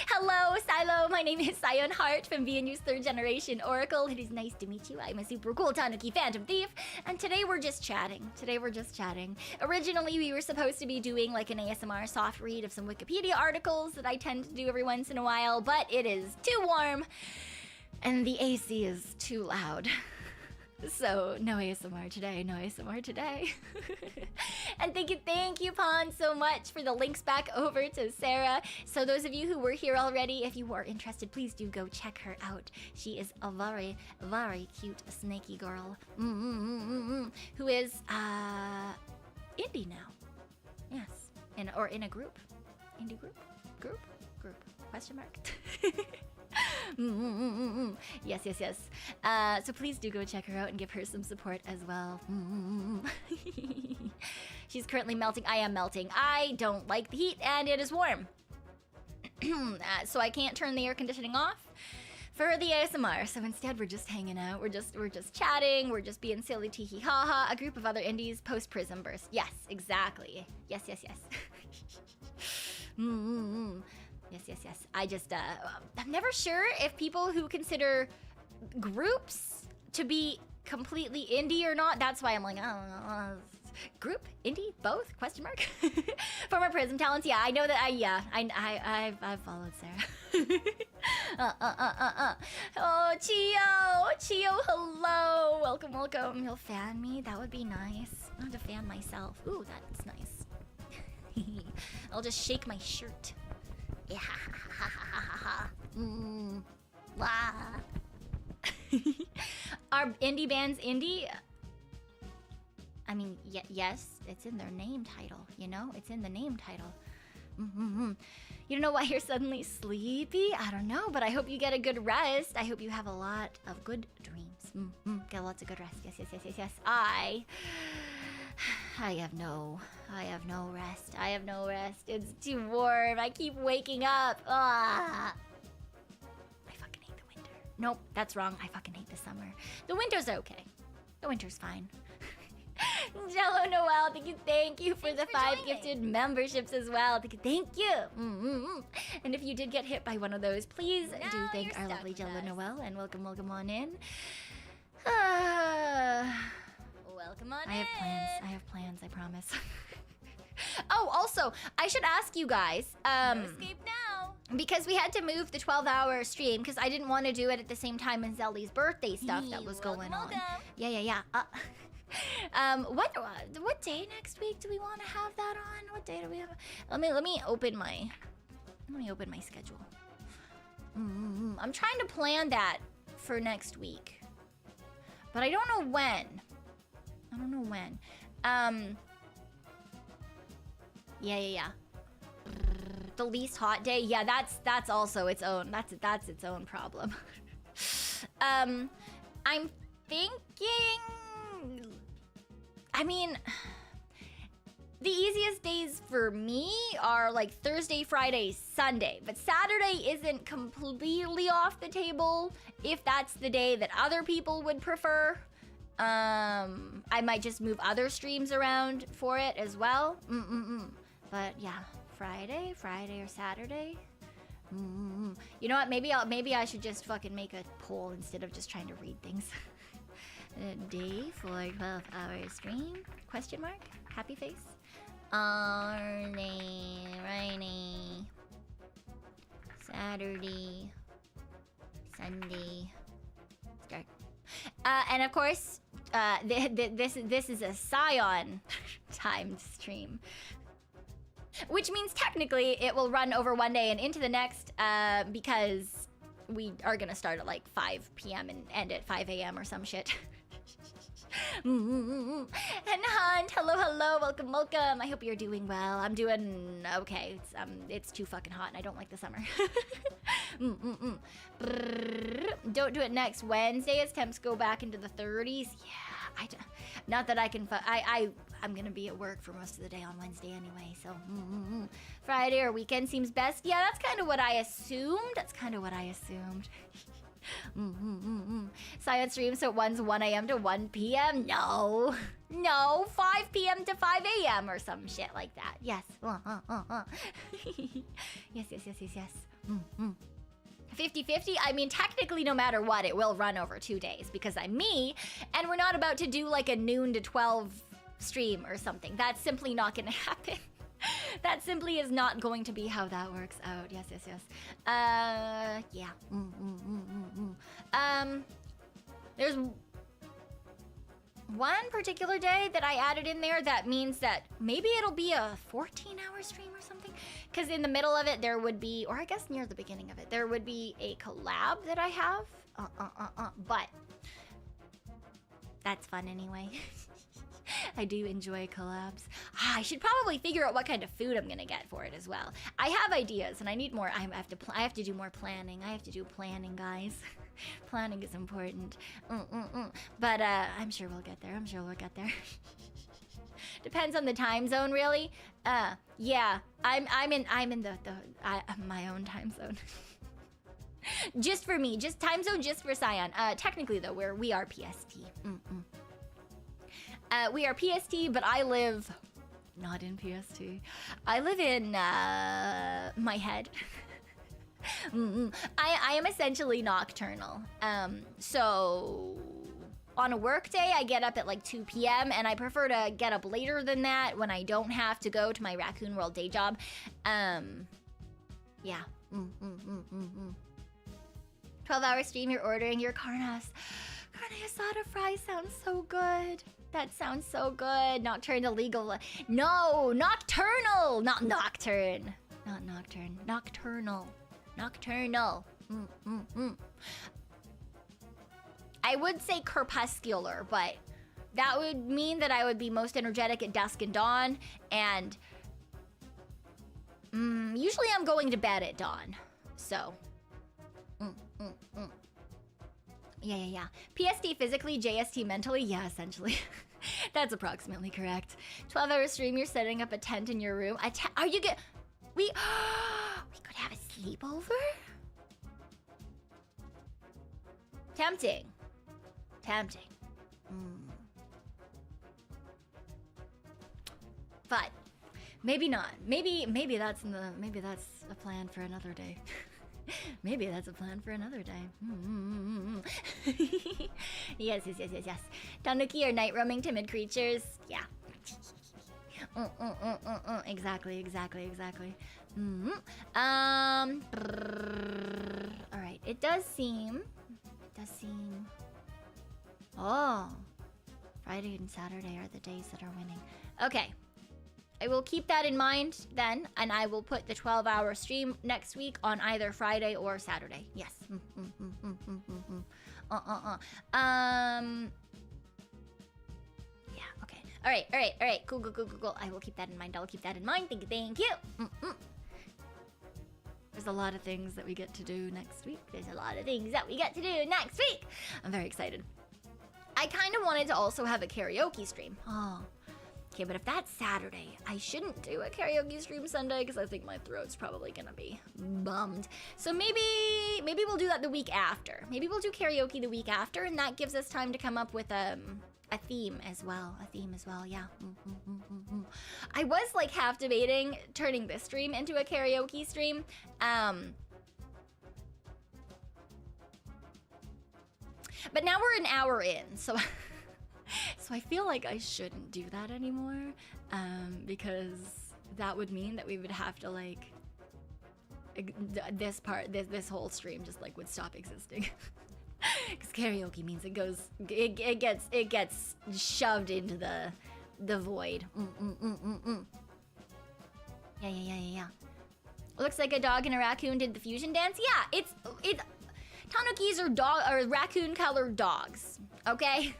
hello, Silo. My name is Sion Hart from V&U's 3rd generation Oracle. It is nice to meet you. I'm a super cool Tanuki Phantom Thief, and today we're just chatting. Originally, we were supposed to be doing like an ASMR soft read of some Wikipedia articles that I tend to do every once in a while, but it is too warm, and the AC is too loud. So, no ASMR today. And thank you, Pon, so much for the links back over to Sarah. So those of you who were here already, if you are interested, please do go check her out. She is a very cute snaky girl. Who is, indie now. Yes. In a group. Indie group? Group? Question mark? Yes. So please do go check her out and give her some support as well. She's currently melting. I am melting. I don't like the heat, and it is warm. So I can't turn the air conditioning off for the ASMR. So instead, we're just hanging out. We're just chatting. We're just being silly, tee hee ha ha. A group of other indies post Prism Burst. Yes, exactly. Yes. Yes. I just, I'm never sure if people who consider groups to be completely indie or not. That's why I'm like, I don't know. Group? Indie? Both? Question mark? Former Prism talents? Yeah, I know that. I've followed Sarah. Oh, Chio, hello. Welcome. You'll fan me? That would be nice. I have to fan myself. Ooh, that's nice. I'll just shake my shirt. Yeah. Are indie bands indie? I mean, yes, it's in their name title, you know? It's in the name title. You don't know why you're suddenly sleepy? I don't know, but I hope you get a good rest. I hope you have a lot of good dreams. Get lots of good rest. Yes, yes, yes, yes, yes. I have no rest. I have no rest. It's too warm. I keep waking up. Ah. I fucking hate the winter. Nope, that's wrong. I fucking hate the summer. The winters are okay. The winter's fine. Jello Noel, thank you for the 5 gifted memberships as well. Thank you. And if you did get hit by one of those, please do thank our lovely Jello Noel and welcome on in. Welcome on in. I have plans, I promise. Oh, also, I should ask you guys, no escape now. Because we had to move the 12-hour stream because I didn't want to do it at the same time as Zelly's birthday stuff that was going on. Yeah. What day next week do we want to have that on? What day do we have? Let me open my schedule. I'm trying to plan that for next week, but I don't know when. Yeah. The least hot day. Yeah, that's also its own. That's its own problem. I'm thinking. I mean, the easiest days for me are like Thursday, Friday, Sunday, but Saturday isn't completely off the table if that's the day that other people would prefer. I might just move other streams around for it as well. But yeah, Friday or Saturday. You know what? Maybe I should just fucking make a poll instead of just trying to read things. Day for 12-hour stream? Question mark? Happy face? Early, rainy, Saturday, Sunday. Start. And of course, this is a Scion timed stream, which means technically it will run over one day and into the next, because we are gonna start at like 5 p.m. and end at 5 a.m. or some shit. And Hunt, hello, welcome. I hope you're doing well. I'm doing okay. It's too fucking hot and I don't like the summer. Don't do it next Wednesday as temps go back into the 30s. Yeah, not that I can. I'm gonna be at work for most of the day on Wednesday anyway. So Friday or weekend seems best. Yeah, that's kind of what I assumed. Science stream, so one's 1 a.m. to 1 p.m. No, 5 p.m. to 5 a.m. or some shit like that. Yes. Yes. 50-50. I mean, technically, no matter what, it will run over 2 days because I'm me, and we're not about to do like a noon to 12 stream or something. That's simply not going to happen. That simply is not going to be how that works out. Yes. Yeah. There's one particular day that I added in there that means that maybe it'll be a 14-hour stream or something. Because in the middle of it, there would be, or I guess near the beginning of it, there would be a collab that I have. But that's fun anyway. I do enjoy collabs. I should probably figure out what kind of food I'm gonna get for it as well. I have ideas, and I need more. I have to do more planning. I have to do planning, guys. Planning is important. But I'm sure we'll get there. Depends on the time zone, really. Yeah, I'm in my own time zone. Just for me, just time zone, just for Scion. Technically though, we are PST. We are PST, but I live not in PST. I live in my head. I am essentially nocturnal. So on a work day, I get up at like 2 p.m. and I prefer to get up later than that when I don't have to go to my Raccoon World day job. Yeah. 12-hour stream, you're ordering your carne asada fries sounds so good. That sounds so good. Nocturne illegal. No, nocturnal, not nocturne. Not nocturne. Nocturnal. I would say crepuscular, but that would mean that I would be most energetic at dusk and dawn, and Usually I'm going to bed at dawn, so. Yeah. PSD physically, JST mentally? Yeah, essentially. That's approximately correct. 12-hour stream, you're setting up a tent in your room. Are you we could have a sleepover? Tempting. But maybe not. Maybe that's a plan for another day. Maybe that's a plan for another day. Yes. Tanuki are night roaming timid creatures. Yeah. Exactly. All right. It does seem. Oh, Friday and Saturday are the days that are winning. Okay. I will keep that in mind then, and I will put the 12-hour stream next week on either Friday or Saturday. Yes. Yeah, okay. All right. Cool. I will keep that in mind. Thank you. There's a lot of things that we get to do next week. I'm very excited. I kind of wanted to also have a karaoke stream. Oh. Okay, but if that's Saturday, I shouldn't do a karaoke stream Sunday because I think my throat's probably gonna be bummed. So maybe we'll do that the week after. Maybe we'll do karaoke the week after, and that gives us time to come up with a theme as well. Yeah. I was like half debating turning this stream into a karaoke stream. But now we're an hour in, so I feel like I shouldn't do that anymore, because that would mean that we would have to like this whole stream just like would stop existing. Because karaoke means it gets shoved into the void. Yeah. Looks like a dog and a raccoon did the fusion dance. Yeah, it's Tanukis are raccoon colored dogs. Okay.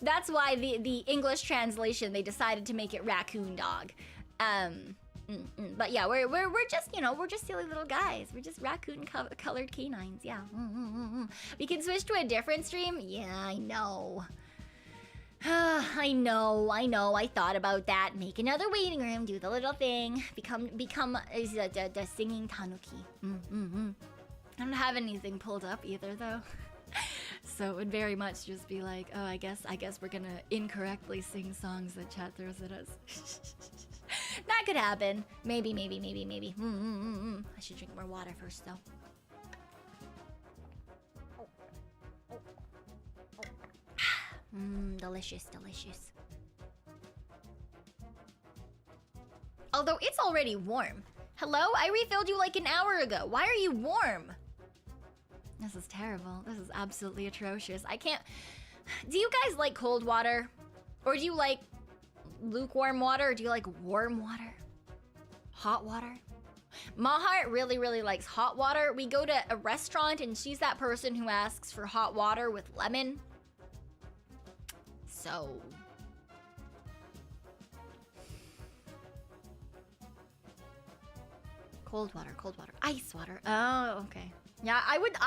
That's why the English translation, they decided to make it raccoon dog. But yeah, we're just, we're just silly little guys. We're just raccoon colored canines. Yeah. We can switch to a different stream. Yeah, I know. I know. I thought about that. Make another waiting room. Do the little thing. Become the singing Tanuki. I don't have anything pulled up either, though. So it would very much just be like, oh, I guess we're gonna incorrectly sing songs that chat throws at us. That could happen. Maybe. I should drink more water first, though. Delicious. Although it's already warm. Hello? I refilled you like an hour ago. Why are you warm? This is terrible. This is absolutely atrocious. I can't... Do you guys like cold water? Or do you like lukewarm water? Or do you like warm water? Hot water? Mahart really likes hot water. We go to a restaurant and she's that person who asks for hot water with lemon. So... Cold water. Ice water. Oh, okay. Yeah, I would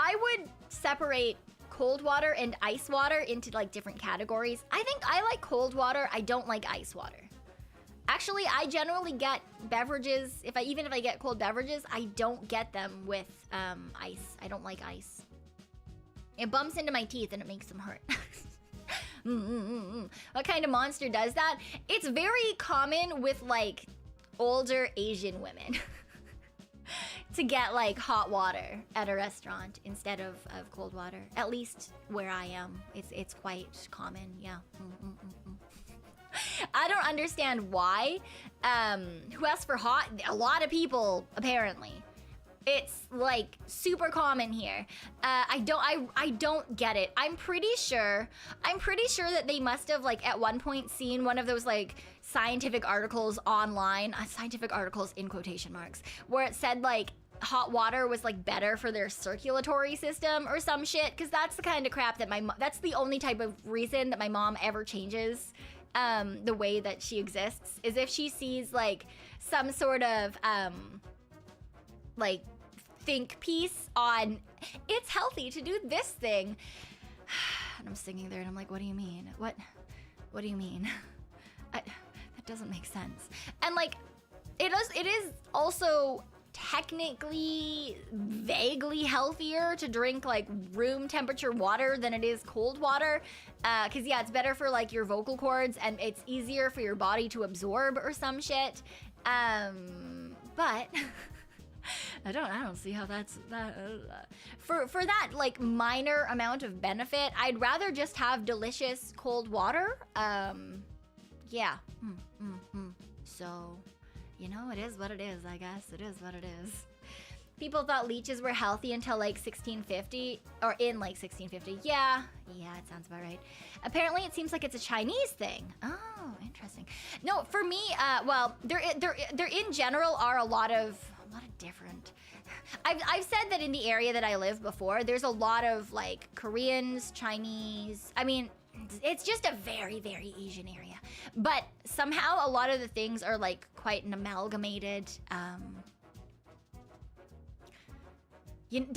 separate cold water and ice water into like different categories. I think I like cold water. I don't like ice water. Actually, I generally get beverages. Even if I get cold beverages, I don't get them with ice. I don't like ice. It bumps into my teeth and it makes them hurt. What kind of monster does that? It's very common with like older Asian women. To get like hot water at a restaurant instead of cold water. At least where I am, it's quite common. Yeah. I don't understand why. Who asked for hot? A lot of people apparently. It's like super common here. I don't get it. I'm pretty sure that they must have like at one point seen one of those like scientific articles online, scientific articles in quotation marks, where it said like hot water was like better for their circulatory system or some shit, because that's the kind of crap that that's the only type of reason that my mom ever changes the way that she exists is if she sees like some sort of like think piece on it's healthy to do this thing. And I'm sitting there and I'm like, what do you mean? What do you mean? That doesn't make sense. And like, it is also technically vaguely healthier to drink like room temperature water than it is cold water. Cause yeah, it's better for like your vocal cords and it's easier for your body to absorb or some shit. But I don't see how that's that for that like minor amount of benefit. I'd rather just have delicious cold water. Yeah. So, you know, it is what it is, I guess. It is what it is. People thought leeches were healthy until like 1650, or in like 1650. Yeah, it sounds about right. Apparently, it seems like it's a Chinese thing. Oh, interesting. No, for me, well, there in general are a lot of different. I've said that in the area that I live before, there's a lot of like Koreans, Chinese. I mean, it's just a very, very Asian area. But somehow a lot of the things are like quite an amalgamated.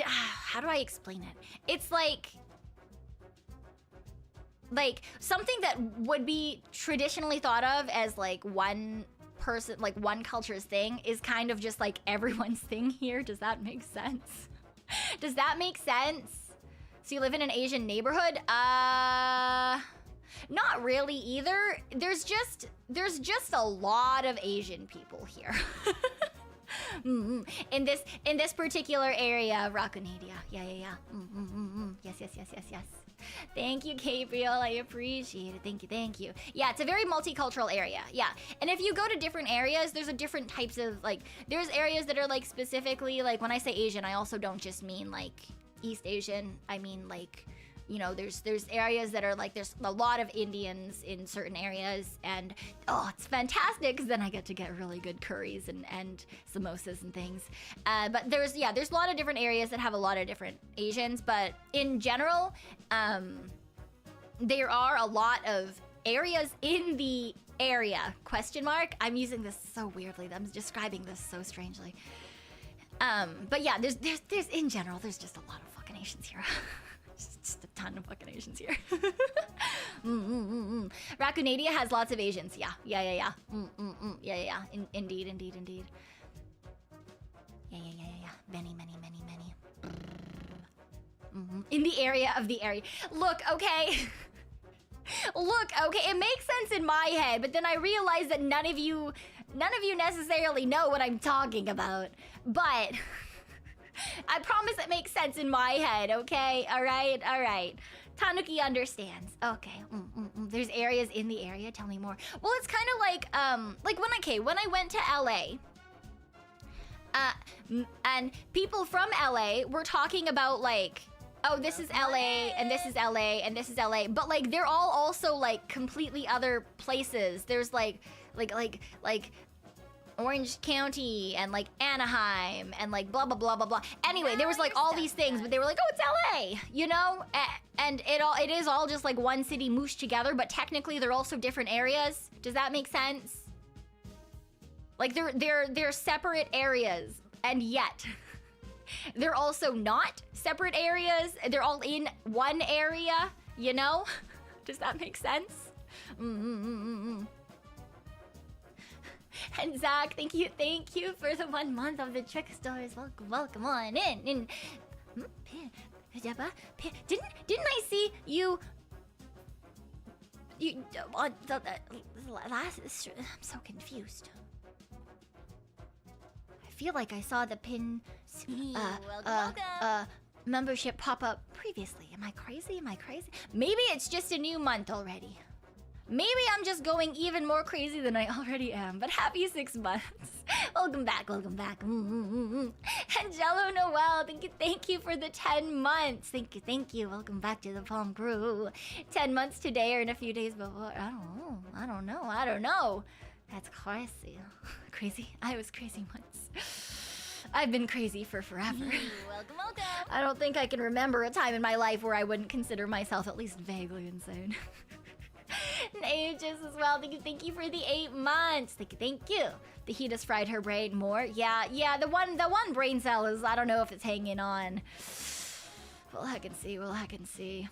How do I explain it? It's like something that would be traditionally thought of as like one person, like one culture's thing, is kind of just like everyone's thing here. Does that make sense? Does that make sense? So you live in an Asian neighborhood? Not really either. There's just a lot of Asian people here. In this particular area of Rockonadia. Yeah. Yes. Thank you, Gabriel. I appreciate it. Thank you. Yeah, it's a very multicultural area. Yeah. And if you go to different areas, there's a different types of like, there's areas that are like specifically like, when I say Asian, I also don't just mean like East Asian. I mean like, you know, there's areas that are like, there's a lot of Indians in certain areas, and oh, it's fantastic because then I get to get really good curries and samosas and things. But there's a lot of different areas that have a lot of different Asians, but in general, there are a lot of areas in the area, ? I'm using this so weirdly. I'm describing this so strangely. But yeah, there's in general, there's just a lot of fucking Asians here. Just a ton of fucking Asians here. Racconadia has lots of Asians. Yeah. Yeah. Indeed. Yeah. Many. In the area of the area. Look, okay. It makes sense in my head, but then I realize that none of you necessarily know what I'm talking about. But I promise it makes sense in my head, okay? All right. Tanuki understands. Okay. There's areas in the area. Tell me more. Well, it's kind of like when I went to LA, and people from LA were talking about like, oh, this is LA, and this is LA, and this is LA, but like they're all also like completely other places. There's like Orange County and like Anaheim and like blah blah blah. Anyway, there was like all these things, but they were like, oh, it's LA, you know? And it is all just like one city mooshed together, but technically they're also different areas. Does that make sense? Like they're separate areas, and yet they're also not separate areas. They're all in one area, you know? Does that make sense? And Zach, thank you for the 1 month of the trick stores. Welcome on in. Didn't I see you? The last. I'm so confused. I feel like I saw the pin. Membership pop up previously. Am I crazy? Maybe it's just a new month already. Maybe I'm just going even more crazy than I already am, but happy 6 months. Welcome back. And Jello Noel, thank you for the 10 months. Thank you. Welcome back to the Palm Crew. 10 months today or in a few days before. I don't know. That's crazy. Crazy? I was crazy once. I've been crazy for forever. Welcome. I don't think I can remember a time in my life where I wouldn't consider myself at least vaguely insane. And Aegis as well. Thank you for the 8 months. Thank you. The heat has fried her brain more. Yeah, the one brain cell is, I don't know if it's hanging on. We'll heck and see.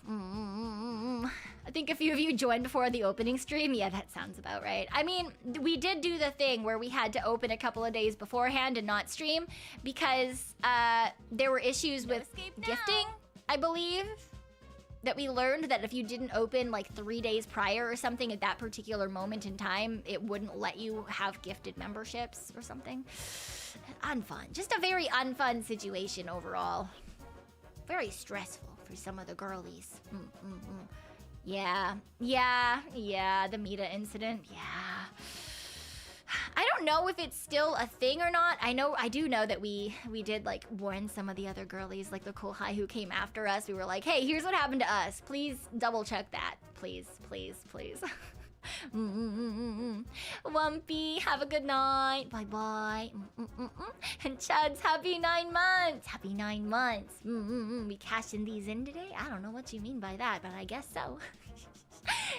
I think a few of you joined before the opening stream. Yeah, that sounds about right. I mean, we did do the thing where we had to open a couple of days beforehand and not stream because there were issues with gifting, I believe. That we learned that if you didn't open like 3 days prior or something at that particular moment in time, it wouldn't let you have gifted memberships or something. Unfun. Just a very unfun situation overall. Very stressful for some of the girlies. Yeah, the Meeta incident, yeah. I don't know if it's still a thing or not. I do know that we did like warn some of the other girlies, like the Kohai who came after us. We were like, hey, here's what happened to us. Please double check that. Please. Wumpy, have a good night. Bye. And Chud's happy 9 months. Happy 9 months. We cashing these in today? I don't know what you mean by that, but I guess so.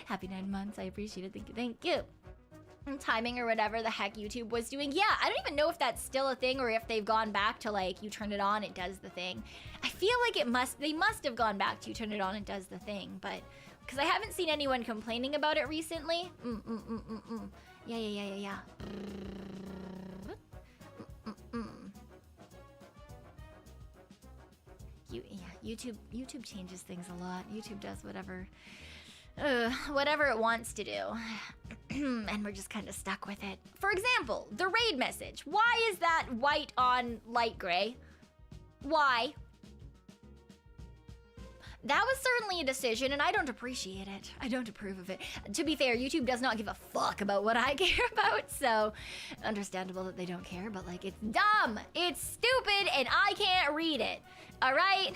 Happy 9 months. I appreciate it. Thank you. Timing or whatever the heck YouTube was doing. Yeah, I don't even know if that's still a thing or if they've gone back to like, you turn it on, it does the thing. I feel like they must have gone back to you turn it on, it does the thing, but because I haven't seen anyone complaining about it recently. Yeah. YouTube changes things a lot. YouTube does whatever it wants to do. And we're just kind of stuck with it. For example, the raid message. Why is that white on light gray? Why? That was certainly a decision, and I don't appreciate it. I don't approve of it. To be fair, YouTube does not give a fuck about what I care about, so understandable that they don't care, but like, it's dumb, it's stupid, and I can't read it. All right?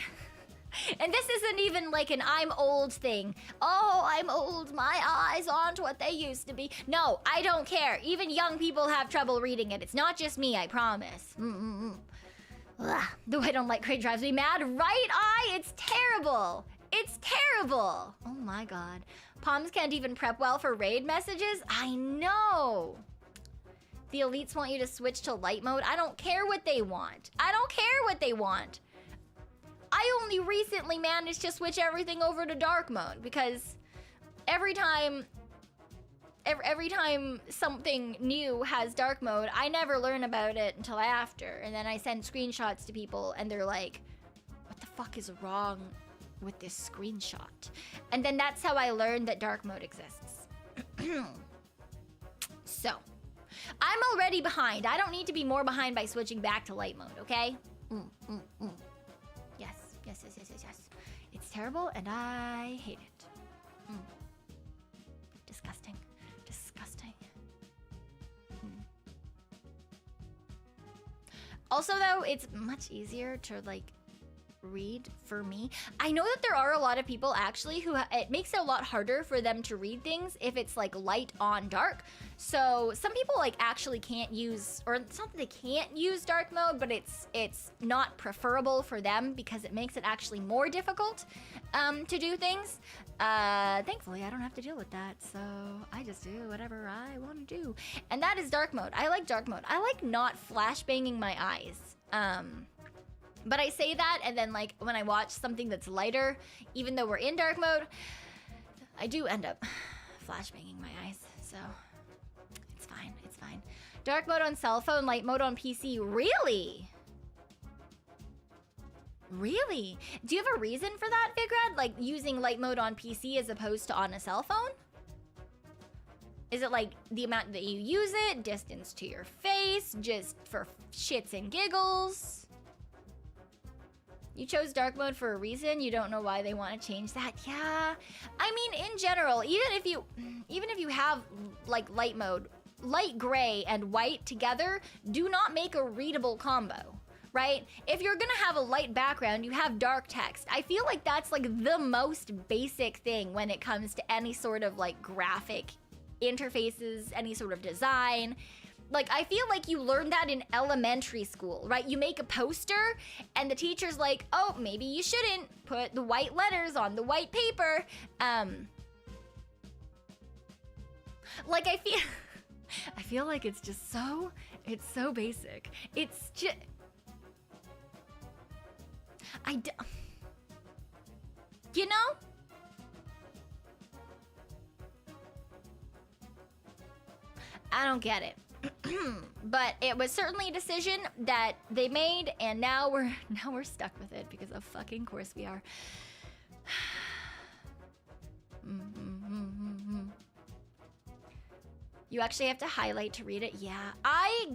And this isn't even like an I'm old thing. Oh, I'm old, my eyes aren't what they used to be. No, I don't care. Even young people have trouble reading it. It's not just me, I promise. Though I don't like crate drives me mad, right eye? It's terrible. It's terrible. Oh my god. Poms can't even prep well for raid messages? I know. The elites want you to switch to light mode. I don't care what they want. I only recently managed to switch everything over to dark mode because every time something new has dark mode, I never learn about it until after. And then I send screenshots to people and they're like, what the fuck is wrong with this screenshot? And then that's how I learned that dark mode exists. So, I'm already behind. I don't need to be more behind by switching back to light mode, okay? Yes. It's terrible and I hate it. Disgusting. Also though, it's much easier to like read for me. I know that there are a lot of people actually who it makes it a lot harder for them to read things if it's like light on dark. So some people like actually can't use, or it's not that they can't use dark mode, but it's not preferable for them because it makes it actually more difficult to do things. Thankfully I don't have to deal with that, so I just do whatever I want to do. And that is dark mode. I like dark mode. I like not flashbanging my eyes. But I say that, and then like when I watch something that's lighter, even though we're in dark mode, I do end up flashbanging my eyes, so it's fine. Dark mode on cell phone, light mode on PC, really? Really? Do you have a reason for that, Vigrad? Like using light mode on PC as opposed to on a cell phone? Is it like the amount that you use it, distance to your face, just for shits and giggles? You chose dark mode for a reason. You don't know why they want to change that. Yeah, I mean, in general, even if you have like light mode, light gray and white together do not make a readable combo, right? If you're gonna have a light background, you have dark text. I feel like that's like the most basic thing when it comes to any sort of like graphic interfaces, any sort of design. Like, I feel like you learned that in elementary school, right? You make a poster, and the teacher's like, oh, maybe you shouldn't put the white letters on the white paper. Like, I feel like it's just so, it's so basic. It's just, you know? I don't get it. But it was certainly a decision that they made, and now we're stuck with it because of fucking course we are. You actually have to highlight to read it. Yeah, I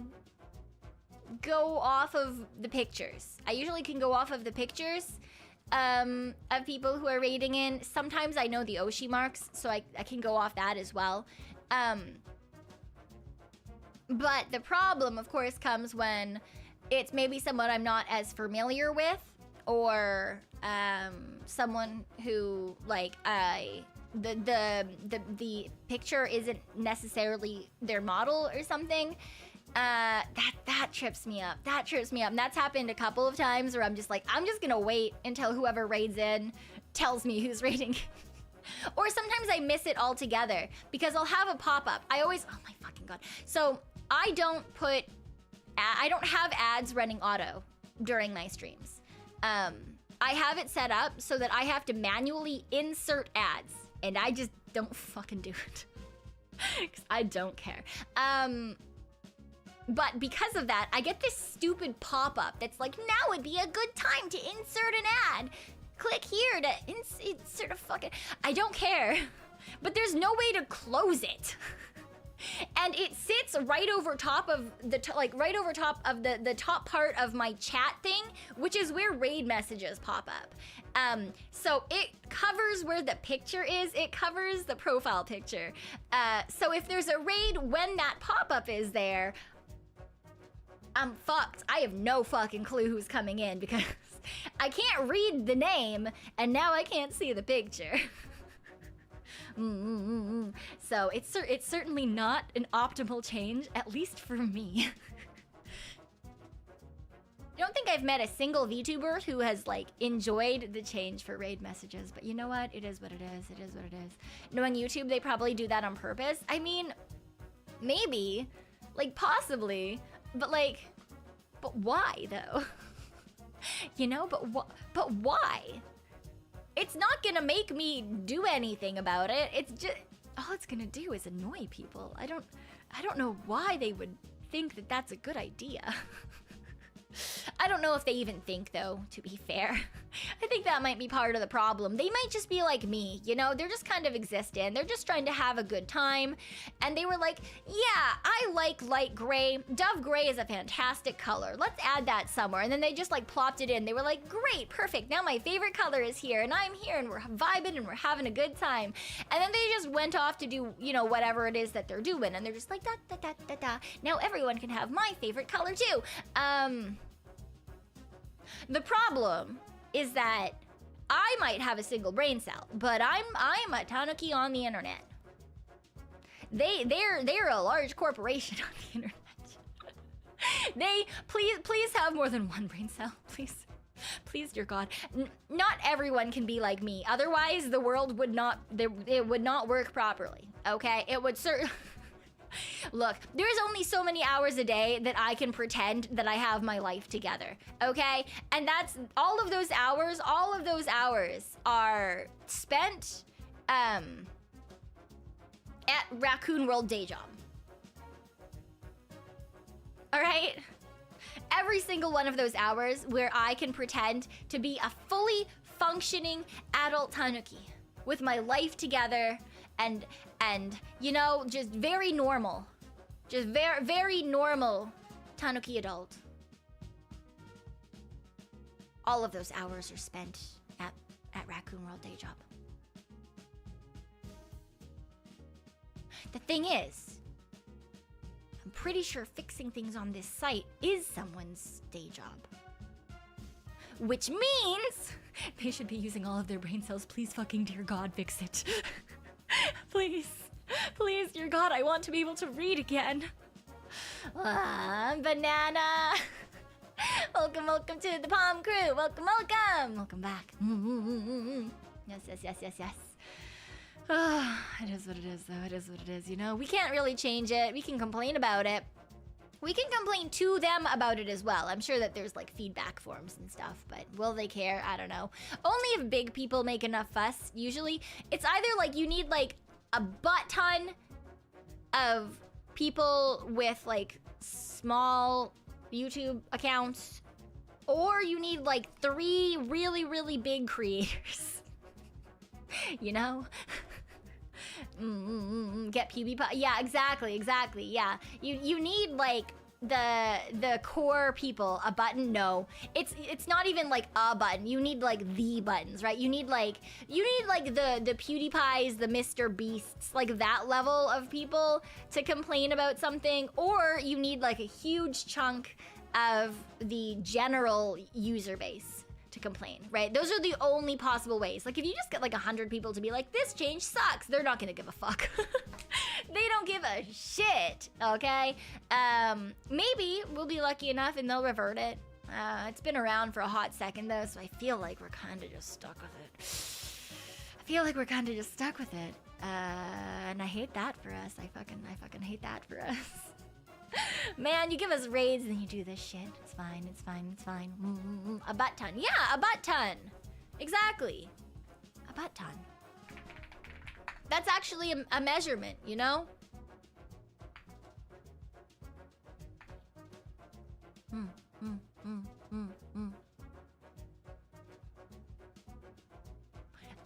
go off of the pictures. I usually can go off of the pictures of people who are rating in. Sometimes I know the Oshi marks, so I can go off that as well. But the problem, of course, comes when it's maybe someone I'm not as familiar with, or someone who, like, the picture isn't necessarily their model or something. That trips me up. That trips me up. And that's happened a couple of times where I'm just like, I'm just gonna wait until whoever raids in tells me who's raiding. Or sometimes I miss it altogether because I'll have a pop-up. I always, oh my fucking god. So I don't have ads running auto during my streams. I have it set up so that I have to manually insert ads, and I just don't fucking do it. Because I don't care. But because of that, I get this stupid pop-up that's like, now would be a good time to insert an ad. Click here to insert a fucking... I don't care. But there's no way to close it. And it sits right over top of the the top part of my chat thing, which is where raid messages pop up. So it covers where the picture is. It covers the profile picture. So if there's a raid when that pop-up is there, I'm fucked. I have no fucking clue who's coming in because I can't read the name and now I can't see the picture. So it's certainly not an optimal change, at least for me. I don't think I've met a single VTuber who has, like, enjoyed the change for raid messages, but you know what? It is what it is. It is what it is. Knowing YouTube, they probably do that on purpose. I mean, maybe, like, possibly, but, like, but why though? You know, but why? It's not gonna make me do anything about it. It's just, all it's gonna do is annoy people. I don't know why they would think that that's a good idea. I don't know if they even think, though, to be fair. I think that might be part of the problem. They might just be like me, you know? They're just kind of existing. They're just trying to have a good time. And they were like, yeah, I like light gray. Dove gray is a fantastic color. Let's add that somewhere. And then they just, like, plopped it in. They were like, great, perfect. Now my favorite color is here. And I'm here. And we're vibing. And we're having a good time. And then they just went off to do, you know, whatever it is that they're doing. And they're just like, da, da, da, da, da. Now everyone can have my favorite color, too. The problem is that I might have a single brain cell, but I'm a Tanuki on the internet. They're a large corporation on the internet. They please have more than one brain cell, please, dear God. Not everyone can be like me. Otherwise, the world would not work properly. Okay, it would certainly. Look, there's only so many hours a day that I can pretend that I have my life together, okay? And that's, all of those hours are spent at Raccoon World Day Job. All right? Every single one of those hours where I can pretend to be a fully functioning adult Tanuki with my life together and you know, just very normal. Just very normal Tanuki adult. All of those hours are spent at Raccoon World Day Job. The thing is, I'm pretty sure fixing things on this site is someone's day job. Which means they should be using all of their brain cells. Please fucking dear God, fix it. Please, dear God, I want to be able to read again. Banana. Welcome to the Palm Crew. Welcome back. Yes. It is what it is, though. It is what it is, you know? We can't really change it. We can complain about it. We can complain to them about it as well. I'm sure that there's like feedback forms and stuff, but will they care? I don't know. Only if big people make enough fuss, usually. It's either like you need like a butt ton of people with like small YouTube accounts, or you need like 3 really, really big creators. You know? Get PewDiePie. Yeah, exactly, yeah. You need like the core people. A button? No. It's not even like a button. You need like the buttons, right? You need like the PewDiePies, the Mr. Beasts, like that level of people to complain about something, or you need like a huge chunk of the general user base to complain, right? Those are the only possible ways. Like if you just get like 100 people to be like, this change sucks, they're not gonna give a fuck. They don't give a shit, okay? Maybe we'll be lucky enough and they'll revert it. It's been around for a hot second though, so I feel like we're kind of just stuck with it. And I hate that for us. I fucking hate that for us. Man, you give us raids and then you do this shit. It's fine. A butt ton. Yeah, a butt ton. Exactly. A butt ton. That's actually a measurement, you know?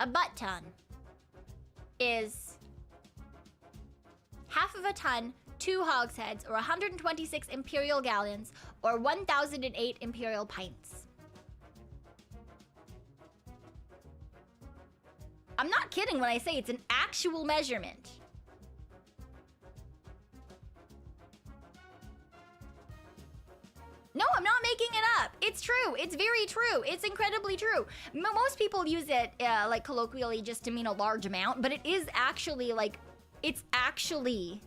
A butt ton is half of a ton, 2 hogsheads, or 126 imperial gallons, or 1,008 imperial pints. I'm not kidding when I say it's an actual measurement. No, I'm not making it up. It's true. It's very true. It's incredibly true. Most people use it like colloquially just to mean a large amount, but it is actually like, it's actually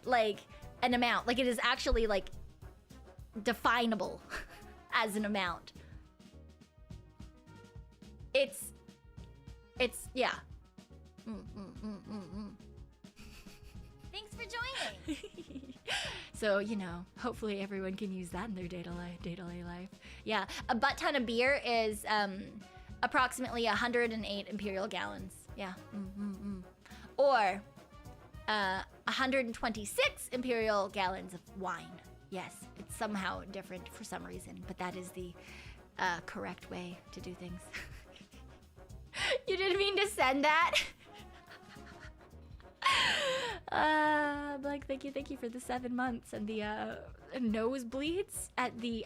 like an amount. Like it is actually like definable as an amount. It's yeah. Thanks for joining. So, you know, hopefully everyone can use that in their day-to-day life. Yeah, a butt ton of beer is approximately 108 imperial gallons. Yeah. Or 126 imperial gallons of wine. Yes, it's somehow different for some reason, but that is the correct way to do things. You didn't mean to send that? Like, thank you for the 7 months and the nosebleeds at the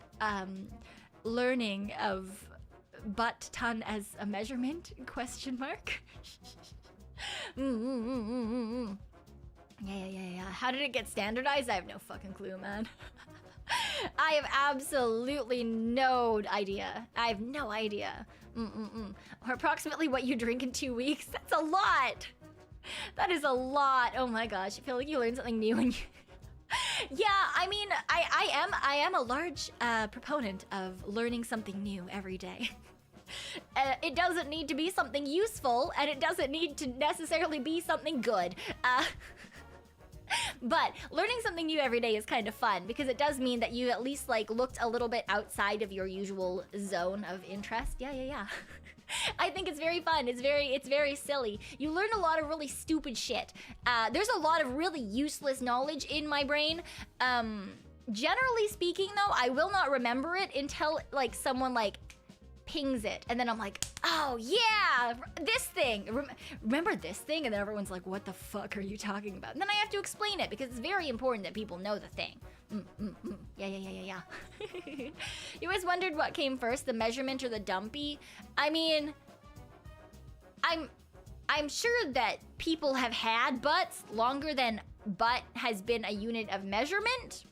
learning of butt ton as a measurement, question mark. Yeah. How did it get standardized? I have no fucking clue, man. I have absolutely no idea. I have no idea. Or approximately what you drink in 2 weeks. That's a lot. That is a lot. Oh my gosh. I feel like you learn something new when you... Yeah, I mean, I am a large proponent of learning something new every day. It doesn't need to be something useful, and it doesn't need to necessarily be something good. But learning something new every day is kind of fun because it does mean that you at least like looked a little bit outside of your usual zone of interest. Yeah. I think it's very fun. It's very silly. You learn a lot of really stupid shit. There's a lot of really useless knowledge in my brain. Generally speaking though, I will not remember it until like someone like pings it, and then I'm like, oh yeah, this thing. Remember this thing? And then everyone's like, what the fuck are you talking about? And then I have to explain it because it's very important that people know the thing. Yeah. You always wondered what came first, the measurement or the dumpy? I mean, I'm sure that people have had butts longer than butt has been a unit of measurement.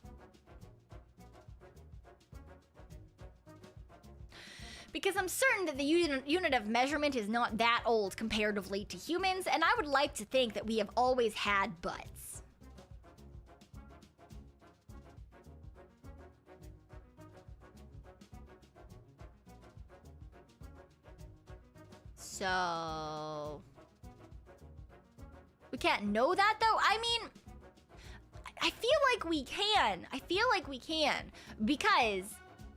Because I'm certain that the unit of measurement is not that old comparatively to humans, and I would like to think that we have always had butts. So... can't know that though. I mean, I feel like we can. I feel like we can because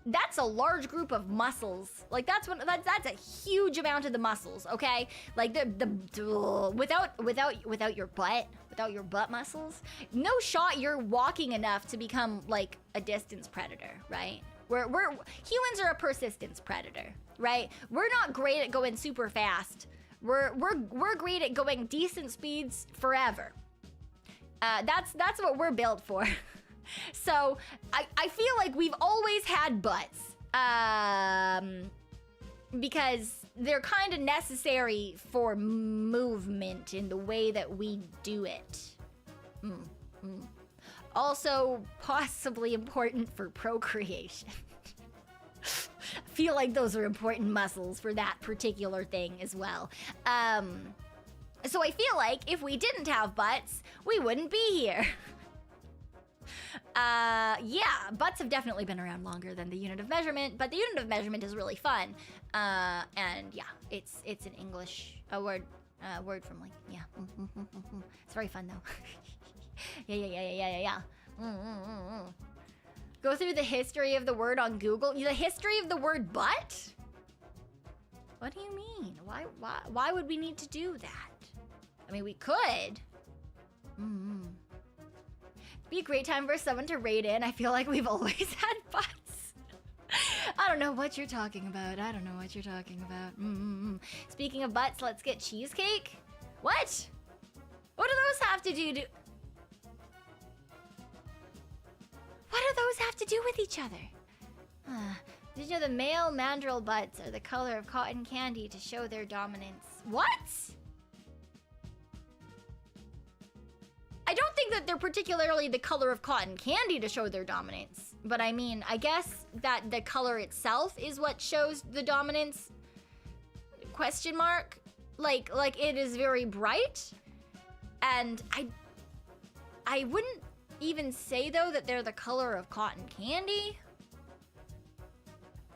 that's a large group of muscles. Like that's a huge amount of the muscles. Okay, like without your butt muscles, no shot you're walking enough to become like a distance predator, right? We're humans are a persistence predator, right? We're not great at going super fast. We're great at going decent speeds forever. That's what we're built for. So I feel like we've always had butts, because they're kind of necessary for movement in the way that we do it. Also, possibly important for procreation. I feel like those are important muscles for that particular thing as well. So I feel like if we didn't have butts, we wouldn't be here. Yeah, butts have definitely been around longer than the unit of measurement, but the unit of measurement is really fun. And yeah, it's an English word from like, yeah. It's very fun though. Yeah. Go through the history of the word on Google. The history of the word butt? What do you mean? Why would we need to do that? I mean, we could. It'd be a great time for someone to raid in. I feel like we've always had butts. I don't know what you're talking about. Speaking of butts, let's get cheesecake. What? What do those have to do? What do those have to do with each other? Did you know the male mandrill butts are the color of cotton candy to show their dominance? What? I don't think that they're particularly the color of cotton candy to show their dominance. But I mean, I guess that the color itself is what shows the dominance? Question mark? Like it is very bright. And I wouldn't even say though that they're the color of cotton candy.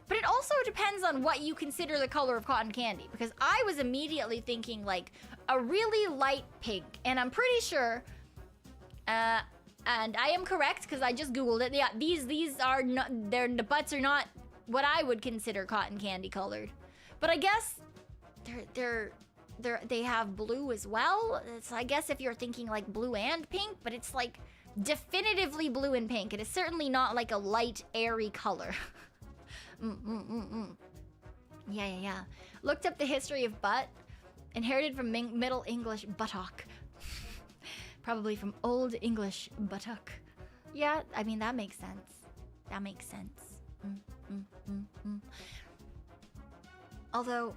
But it also depends on what you consider the color of cotton candy, because I was immediately thinking like a really light pink, and I'm pretty sure, and I am correct because I just Googled it. Yeah, these are not, the butts are not what I would consider cotton candy colored, but I guess they have blue as well. So I guess if you're thinking like blue and pink, but it's like definitively blue and pink. It is certainly not like a light airy color. Yeah. Looked up the history of butt. Inherited from Middle English buttock. Probably from Old English buttock. Yeah, I mean, that makes sense. Although,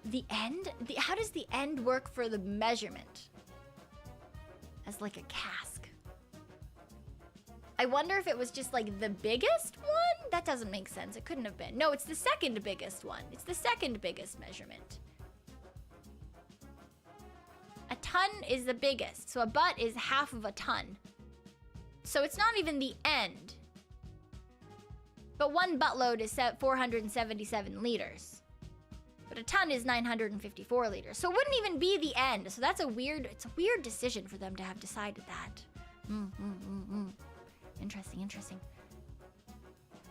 the end? How does the end work for the measurement? As like a cask. I wonder if it was just like the biggest one? That doesn't make sense. It couldn't have been. No, it's the second biggest one. It's the second biggest measurement. A ton is the biggest. So a butt is half of a ton. So it's not even the end. But one butt load is 477 liters. But a ton is 954 liters. So it wouldn't even be the end. So that's it's a weird decision for them to have decided that. Interesting.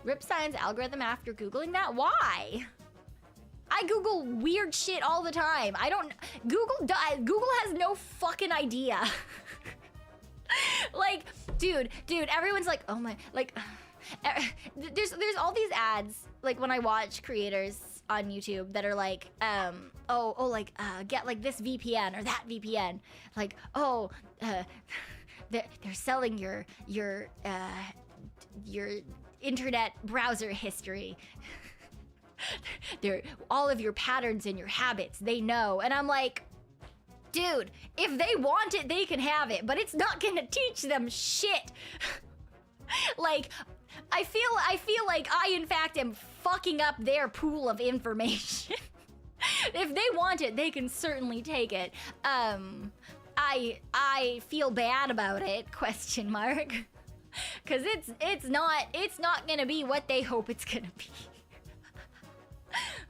Rip Science algorithm after Googling that? Why? I Google weird shit all the time. Google has no fucking idea. Like, dude, everyone's like, oh my, like, there's all these ads, like when I watch creators on YouTube that are like, get like this VPN or that VPN. Like, they're selling your internet browser history. They're all of your patterns and your habits, they know. And I'm like, dude, if they want it, they can have it, but it's not gonna teach them shit. Like, I feel like I in fact am fucking up their pool of information. If they want it, they can certainly take it. I feel bad about it, question mark. Cause it's not gonna be what they hope it's gonna be.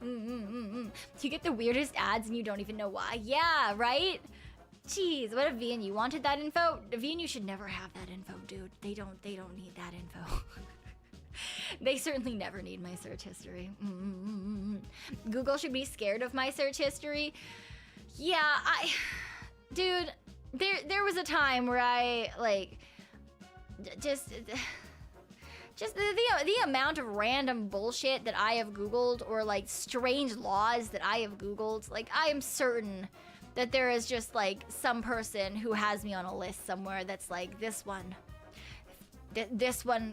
You get the weirdest ads and you don't even know why. Yeah, right? Jeez, what if V&U wanted that info? V&U should never have that info, dude. They don't need that info. They certainly never need my search history. Google should be scared of my search history. Yeah, dude, there was a time where I, like, just the amount of random bullshit that I have Googled, or, like, strange laws that I have Googled, like, I am certain that there is just, like, some person who has me on a list somewhere that's like, this one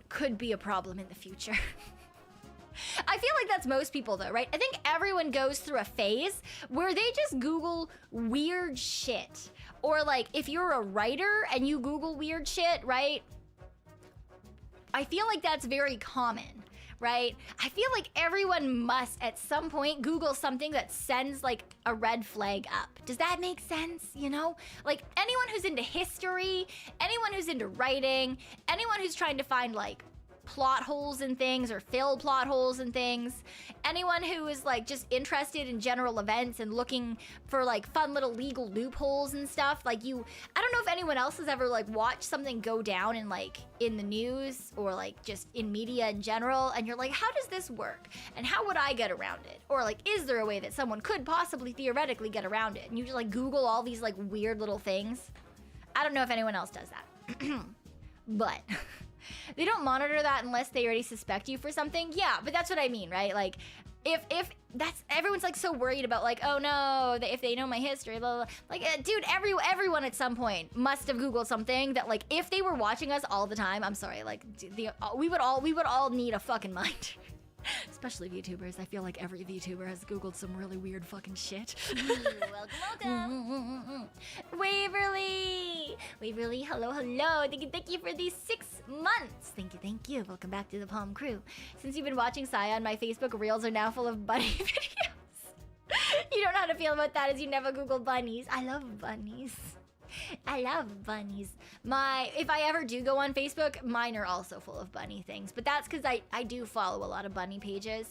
could be a problem in the future. I feel like that's most people though, right? I think everyone goes through a phase where they just Google weird shit. Or like, if you're a writer and you Google weird shit, right? I feel like that's very common, right? I feel like everyone must at some point Google something that sends like a red flag up. Does that make sense? You know? Like anyone who's into history, anyone who's into writing, anyone who's trying to find like plot holes in things or fill plot holes in things, anyone who is like just interested in general events and looking for like fun little legal loopholes and stuff, like I don't know if anyone else has ever like watched something go down in like in the news or like just in media in general, and you're like, how does this work and how would I get around it, or like is there a way that someone could possibly theoretically get around it, and you just like Google all these like weird little things. I don't know if anyone else does that. But they don't monitor that unless they already suspect you for something. Yeah, but that's what I mean, right? Like, if that's, everyone's like so worried about like, oh no, if they know my history, blah, blah, blah. Like, dude, everyone at some point must have Googled something that like, if they were watching us all the time, I'm sorry, like, we would all need a fucking mind. Especially VTubers. I feel like every VTuber has Googled some really weird fucking shit. Welcome. Waverly, hello. Thank you for these 6 months. Thank you. Welcome back to the Palm Crew. Since you've been watching Scion, my Facebook reels are now full of bunny videos. You don't know how to feel about that as you never Googled bunnies. I love bunnies. If I ever do go on Facebook, mine are also full of bunny things. But that's because I do follow a lot of bunny pages.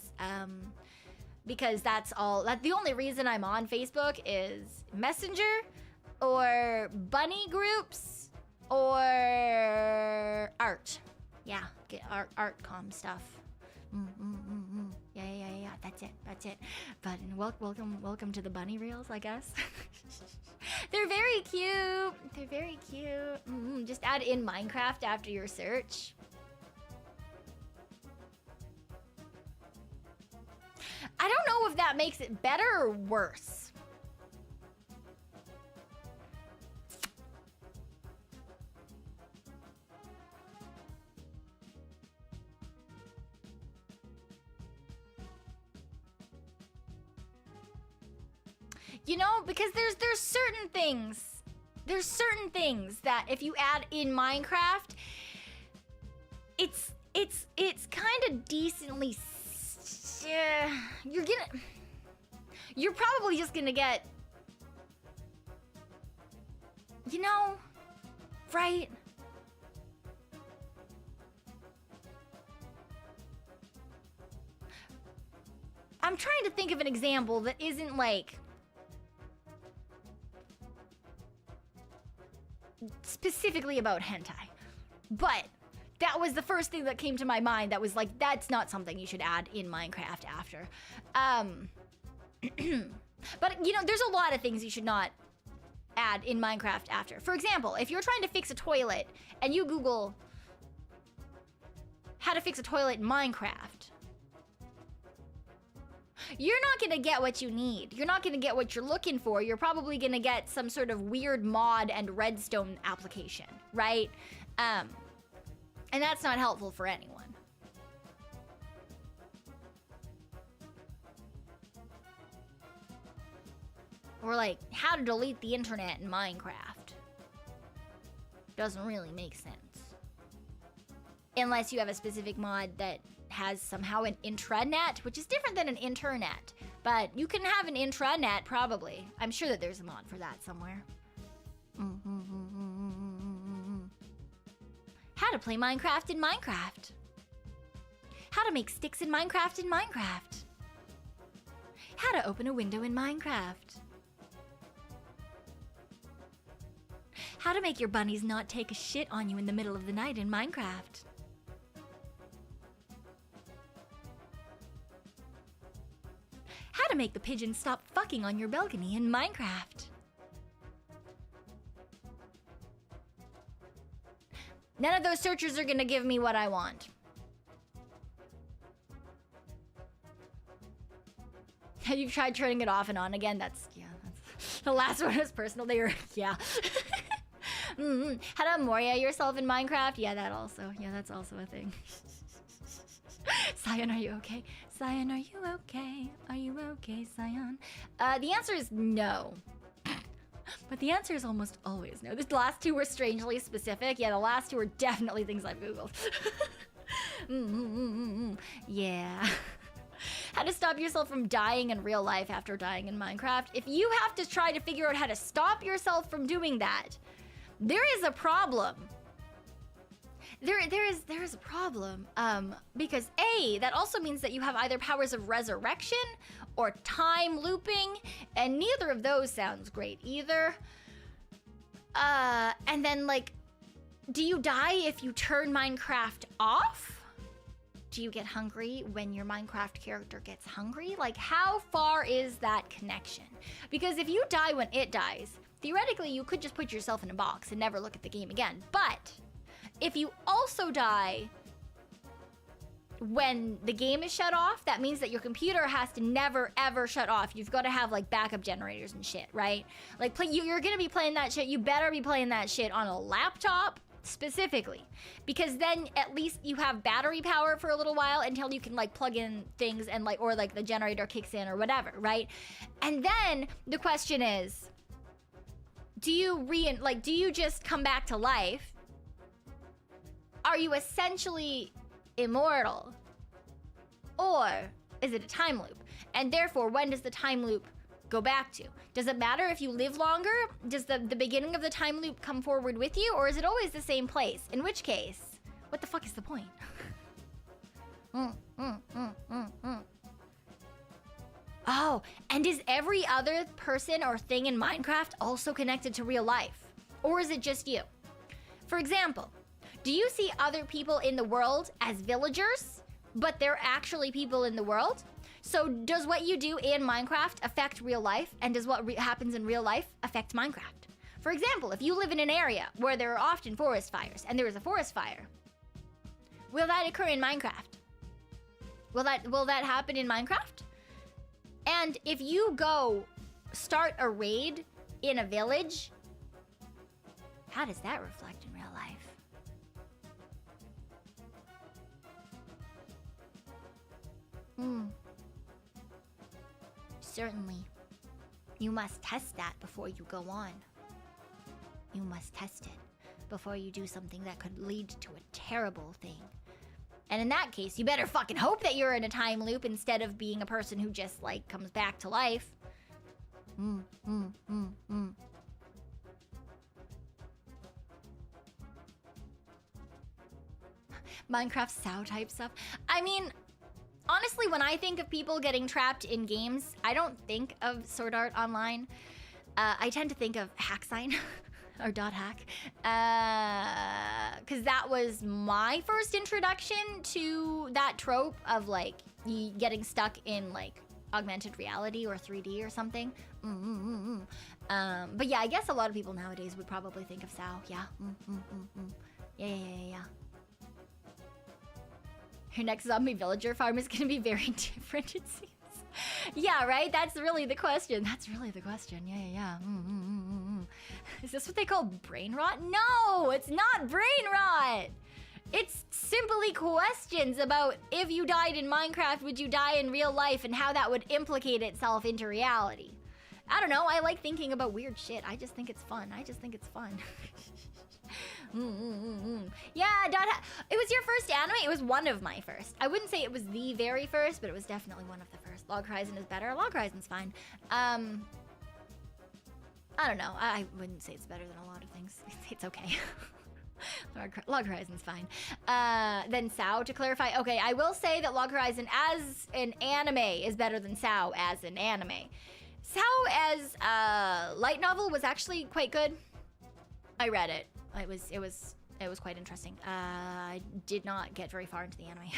Because that's the only reason I'm on Facebook is Messenger or bunny groups or art. Yeah, get art com stuff. Yeah, that's it. But welcome to the bunny reels, I guess. They're very cute. Just add in Minecraft after your search. I don't know if that makes it better or worse. You know, because there's certain things that if you add in Minecraft, it's kind of decently. You're probably just gonna get, you know, right? I'm trying to think of an example that isn't like specifically about hentai, but that was the first thing that came to my mind that was like, that's not something you should add in Minecraft after. But you know, there's a lot of things you should not add in Minecraft after. For example, if you're trying to fix a toilet and you Google how to fix a toilet in Minecraft, you're not gonna get what you need. You're not gonna get what you're looking for. You're probably gonna get some sort of weird mod and redstone application, right? And that's not helpful for anyone. Or like, how to delete the internet in Minecraft. Doesn't really make sense. Unless you have a specific mod that has somehow an intranet, which is different than an internet. But you can have an intranet, probably. I'm sure that there's a mod for that somewhere. How to play Minecraft in Minecraft. How to make sticks in Minecraft in Minecraft. How to open a window in Minecraft. How to make your bunnies not take a shit on you in the middle of the night in Minecraft. How to make the pigeons stop fucking on your balcony in Minecraft. None of those searchers are gonna give me what I want. Have you tried turning it off and on again? That's the last one was personal. They were, yeah. How to Moria yourself in Minecraft? Yeah, that also. Yeah, that's also a thing. Cyan, are you okay? Cyan, are you okay? Are you okay, Cyan? The answer is no. But the answer is almost always no. The last two were strangely specific. Yeah, the last two were definitely things I've Googled. Yeah. How to stop yourself from dying in real life after dying in Minecraft. If you have to try to figure out how to stop yourself from doing that, there is a problem. There is a problem. Because A, that also means that you have either powers of resurrection or time looping, and neither of those sounds great either. And then, like, do you die if you turn Minecraft off? Do you get hungry when your Minecraft character gets hungry? Like, how far is that connection? Because if you die when it dies, theoretically you could just put yourself in a box and never look at the game again. But if you also die when the game is shut off, that means that your computer has to never ever shut off. You've got to have like backup generators and shit, right? Like you're gonna be playing that shit. You better be playing that shit on a laptop specifically, because then at least you have battery power for a little while until you can like plug in things and like, or like the generator kicks in or whatever, right? And then the question is, do you just come back to life? Are you essentially immortal? Or is it a time loop? And therefore, when does the time loop go back to? Does it matter if you live longer? Does the beginning of the time loop come forward with you? Or is it always the same place? In which case, what the fuck is the point? Oh, and is every other person or thing in Minecraft also connected to real life? Or is it just you? For example, do you see other people in the world as villagers, but they're actually people in the world? So does what you do in Minecraft affect real life? And does what happens in real life affect Minecraft? For example, if you live in an area where there are often forest fires, and there is a forest fire, will that occur in Minecraft? Will that happen in Minecraft? And if you go start a raid in a village, how does that reflect in real life? Certainly. You must test that before you go on. You must test it before you do something that could lead to a terrible thing. And in that case, you better fucking hope that you're in a time loop instead of being a person who just, like, comes back to life. Minecraft SAO type stuff. I mean, honestly, when I think of people getting trapped in games, I don't think of Sword Art Online. I tend to think of HackSign or .hack, because that was my first introduction to that trope of like getting stuck in like augmented reality or 3D or something. But yeah, I guess a lot of people nowadays would probably think of SAO. Yeah. Yeah. Your next zombie villager farm is gonna be very different, it seems. Yeah, right? That's really the question. Yeah. Is this what they call brain rot? No, it's not brain rot. It's simply questions about if you died in Minecraft, would you die in real life, and how that would implicate itself into reality. I don't know, I like thinking about weird shit. I just think it's fun. Yeah, it was your first anime? It was one of my first. I wouldn't say it was the very first, but it was definitely one of the first. Log Horizon is better. Log Horizon's fine. I don't know. I wouldn't say it's better than a lot of things. It's okay. Log Horizon's fine. Then SAO, to clarify. Okay, I will say that Log Horizon as an anime is better than SAO as an anime. SAO as a light novel was actually quite good. I read it. It was quite interesting. I did not get very far into the anime.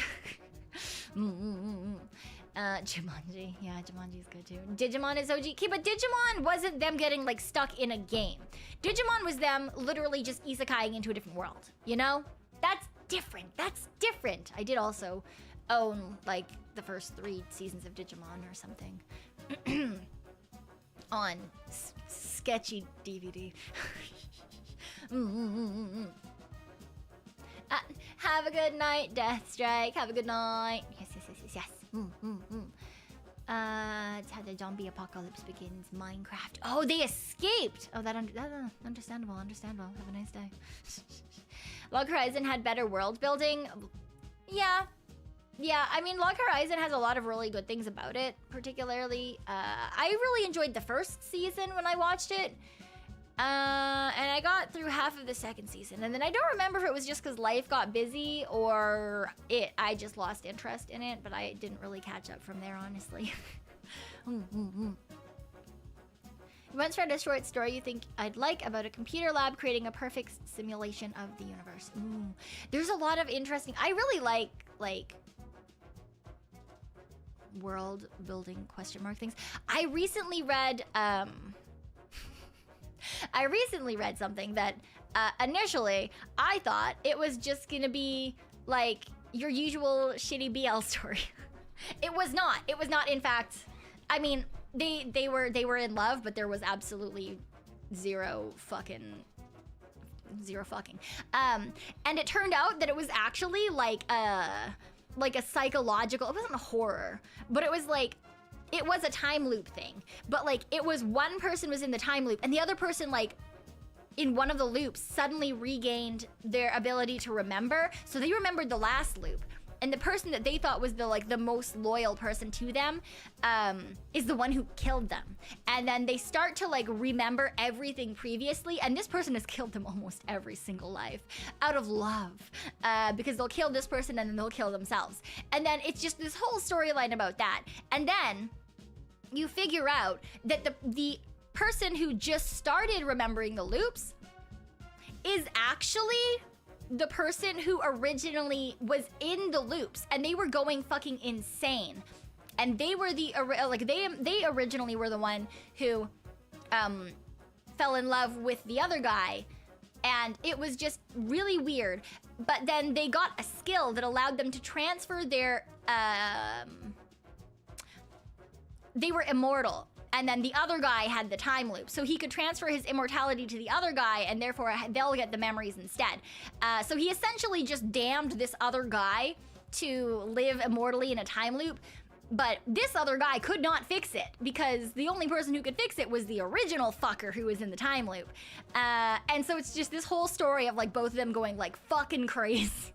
Jumanji. Yeah, Jumanji's good too. Digimon is OG. Okay, but Digimon wasn't them getting like stuck in a game. Digimon was them literally just isekaiing into a different world. You know? That's different. That's different. I did also own like the first 3 seasons of Digimon or something on sketchy DVD. Have a good night, Deathstrike. Have a good night. Yes, yes, yes, yes, yes. It's how the zombie apocalypse begins. Minecraft. Oh, they escaped. Oh, that's understandable. Understandable. Have a nice day. Log Horizon had better world building. Yeah. Yeah, I mean, Log Horizon has a lot of really good things about it. Particularly, I really enjoyed the first season when I watched it. And I got through half of the second season, and then I don't remember if it was just because life got busy or I just lost interest in it, but I didn't really catch up from there, honestly. You once read a short story you think I'd like about a computer lab creating a perfect simulation of the universe. Ooh. There's a lot of interesting... I really like world building question mark things. I recently read something that initially I thought it was just gonna be like your usual shitty BL story. It was not. It was not, in fact. I mean, they were in love, but there was absolutely zero fucking. And it turned out that it was actually like a psychological. It wasn't a horror, but it was like. It was a time loop thing, but like it was one person was in the time loop and the other person like in one of the loops suddenly regained their ability to remember. So they remembered the last loop, and the person that they thought was the most loyal person to them is the one who killed them. And then they start to like remember everything previously, and this person has killed them almost every single life out of love, because they'll kill this person and then they'll kill themselves. And then it's just this whole storyline about that. And then you figure out that the person who just started remembering the loops is actually the person who originally was in the loops, and they were going fucking insane. And they were they originally were the one who fell in love with the other guy, and it was just really weird. But then they got a skill that allowed them to transfer their they were immortal, and then the other guy had the time loop, so he could transfer his immortality to the other guy, and therefore they'll get the memories instead. So he essentially just damned this other guy to live immortally in a time loop, but this other guy could not fix it because the only person who could fix it was the original fucker who was in the time loop. And so it's just this whole story of like both of them going like fucking crazy.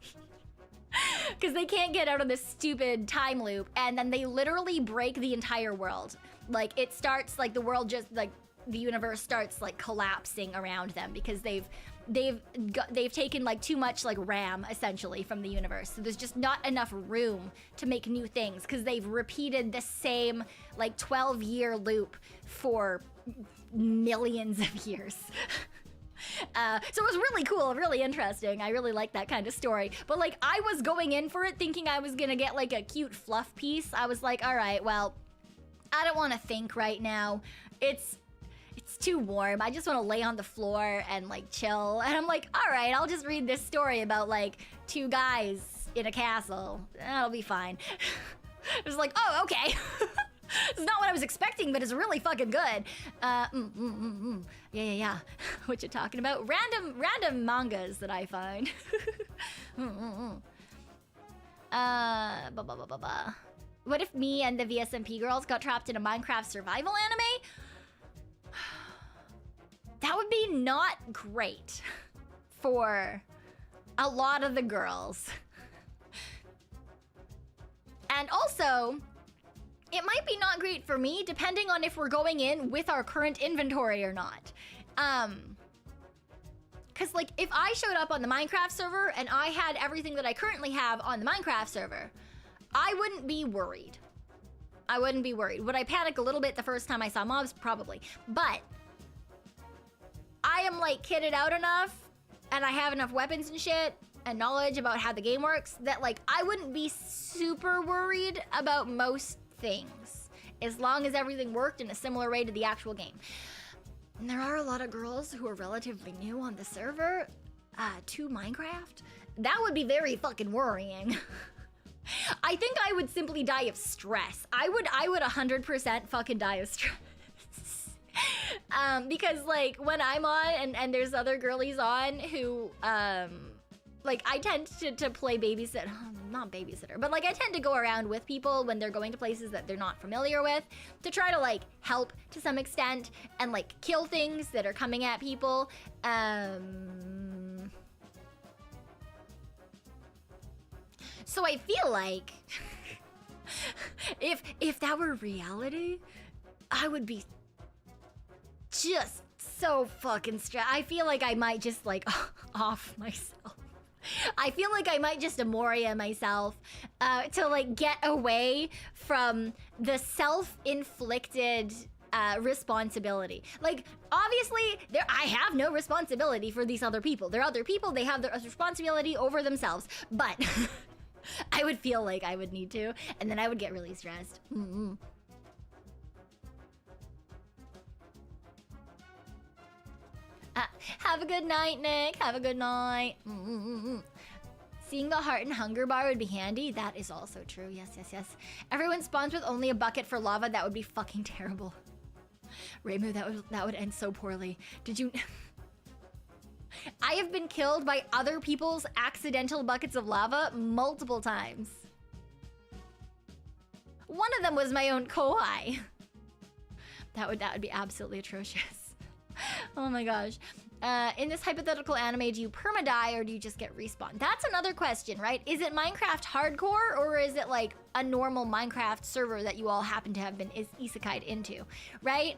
Because they can't get out of this stupid time loop, and then they literally break the entire world. Like it starts like the world just like the universe starts like collapsing around them because they've taken like too much like RAM essentially from the universe. So there's just not enough room to make new things because they've repeated the same like 12-year loop for millions of years. So it was really cool, really interesting. I really like that kind of story. But like I was going in for it thinking I was gonna get like a cute fluff piece. I was like, all right, well, I don't want to think right now. It's too warm. I just want to lay on the floor and like chill. And I'm like, all right, I'll just read this story about like 2 guys in a castle. That'll be fine. It was like, oh, okay. It's not what I was expecting, but it's really fucking good. Yeah. What you talking about? Random mangas that I find. What if me and the VSMP girls got trapped in a Minecraft survival anime? That would be not great for a lot of the girls. And also, it might be not great for me, depending on if we're going in with our current inventory or not. Cause like, if I showed up on the Minecraft server and I had everything that I currently have on the Minecraft server, I wouldn't be worried. I wouldn't be worried. Would I panic a little bit the first time I saw mobs? Probably. But I am like kitted out enough and I have enough weapons and shit and knowledge about how the game works that like I wouldn't be super worried about most things as long as everything worked in a similar way to the actual game. And there are a lot of girls who are relatively new on the server to Minecraft. That would be very fucking worrying. I think I would simply die of stress. I would 100% fucking die of stress. Because like when I'm on and there's other girlies on who like I tend to play babysitter, not babysitter, but like I tend to go around with people when they're going to places that they're not familiar with to try to like help to some extent and like kill things that are coming at people. So I feel like if that were reality, I would be just so fucking stressed. I feel like I might just like off myself. I feel like I might just Amoria myself to like get away from the self-inflicted responsibility. Like obviously I have no responsibility for these other people. They're other people, they have their responsibility over themselves. But I would feel like I would need to, and then I would get really stressed. Have a good night, Nick. Have a good night. Seeing the heart and hunger bar would be handy. That is also true. Yes, yes, yes. Everyone spawns with only a bucket for lava. That would be fucking terrible. Reimu, that would end so poorly. Did you... I have been killed by other people's accidental buckets of lava multiple times. One of them was my own Kohai. That would be absolutely atrocious. Oh my gosh. In this hypothetical anime, do you perma-die or do you just get respawned? That's another question, right? Is it Minecraft hardcore or is it like a normal Minecraft server that you all happen to have been isekai'd into, right?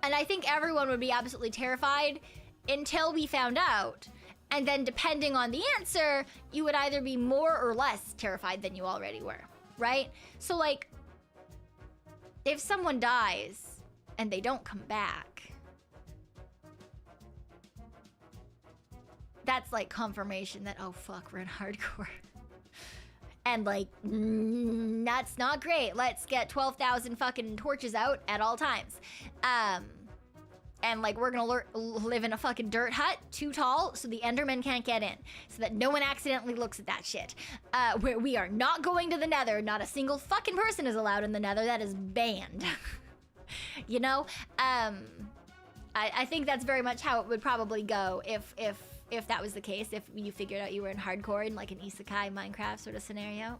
And I think everyone would be absolutely terrified until we found out. And then depending on the answer, you would either be more or less terrified than you already were, right? So like, if someone dies and they don't come back, that's like confirmation that, oh fuck, we're in hardcore. And like, that's not great. Let's get 12,000 fucking torches out at all times. And like, we're gonna live in a fucking dirt hut, too tall, so the Enderman can't get in. So that no one accidentally looks at that shit. We are not going to the Nether. Not a single fucking person is allowed in the Nether. That is banned. You know? I think that's very much how it would probably go if that was the case, if you figured out you were in hardcore in like an isekai Minecraft sort of scenario.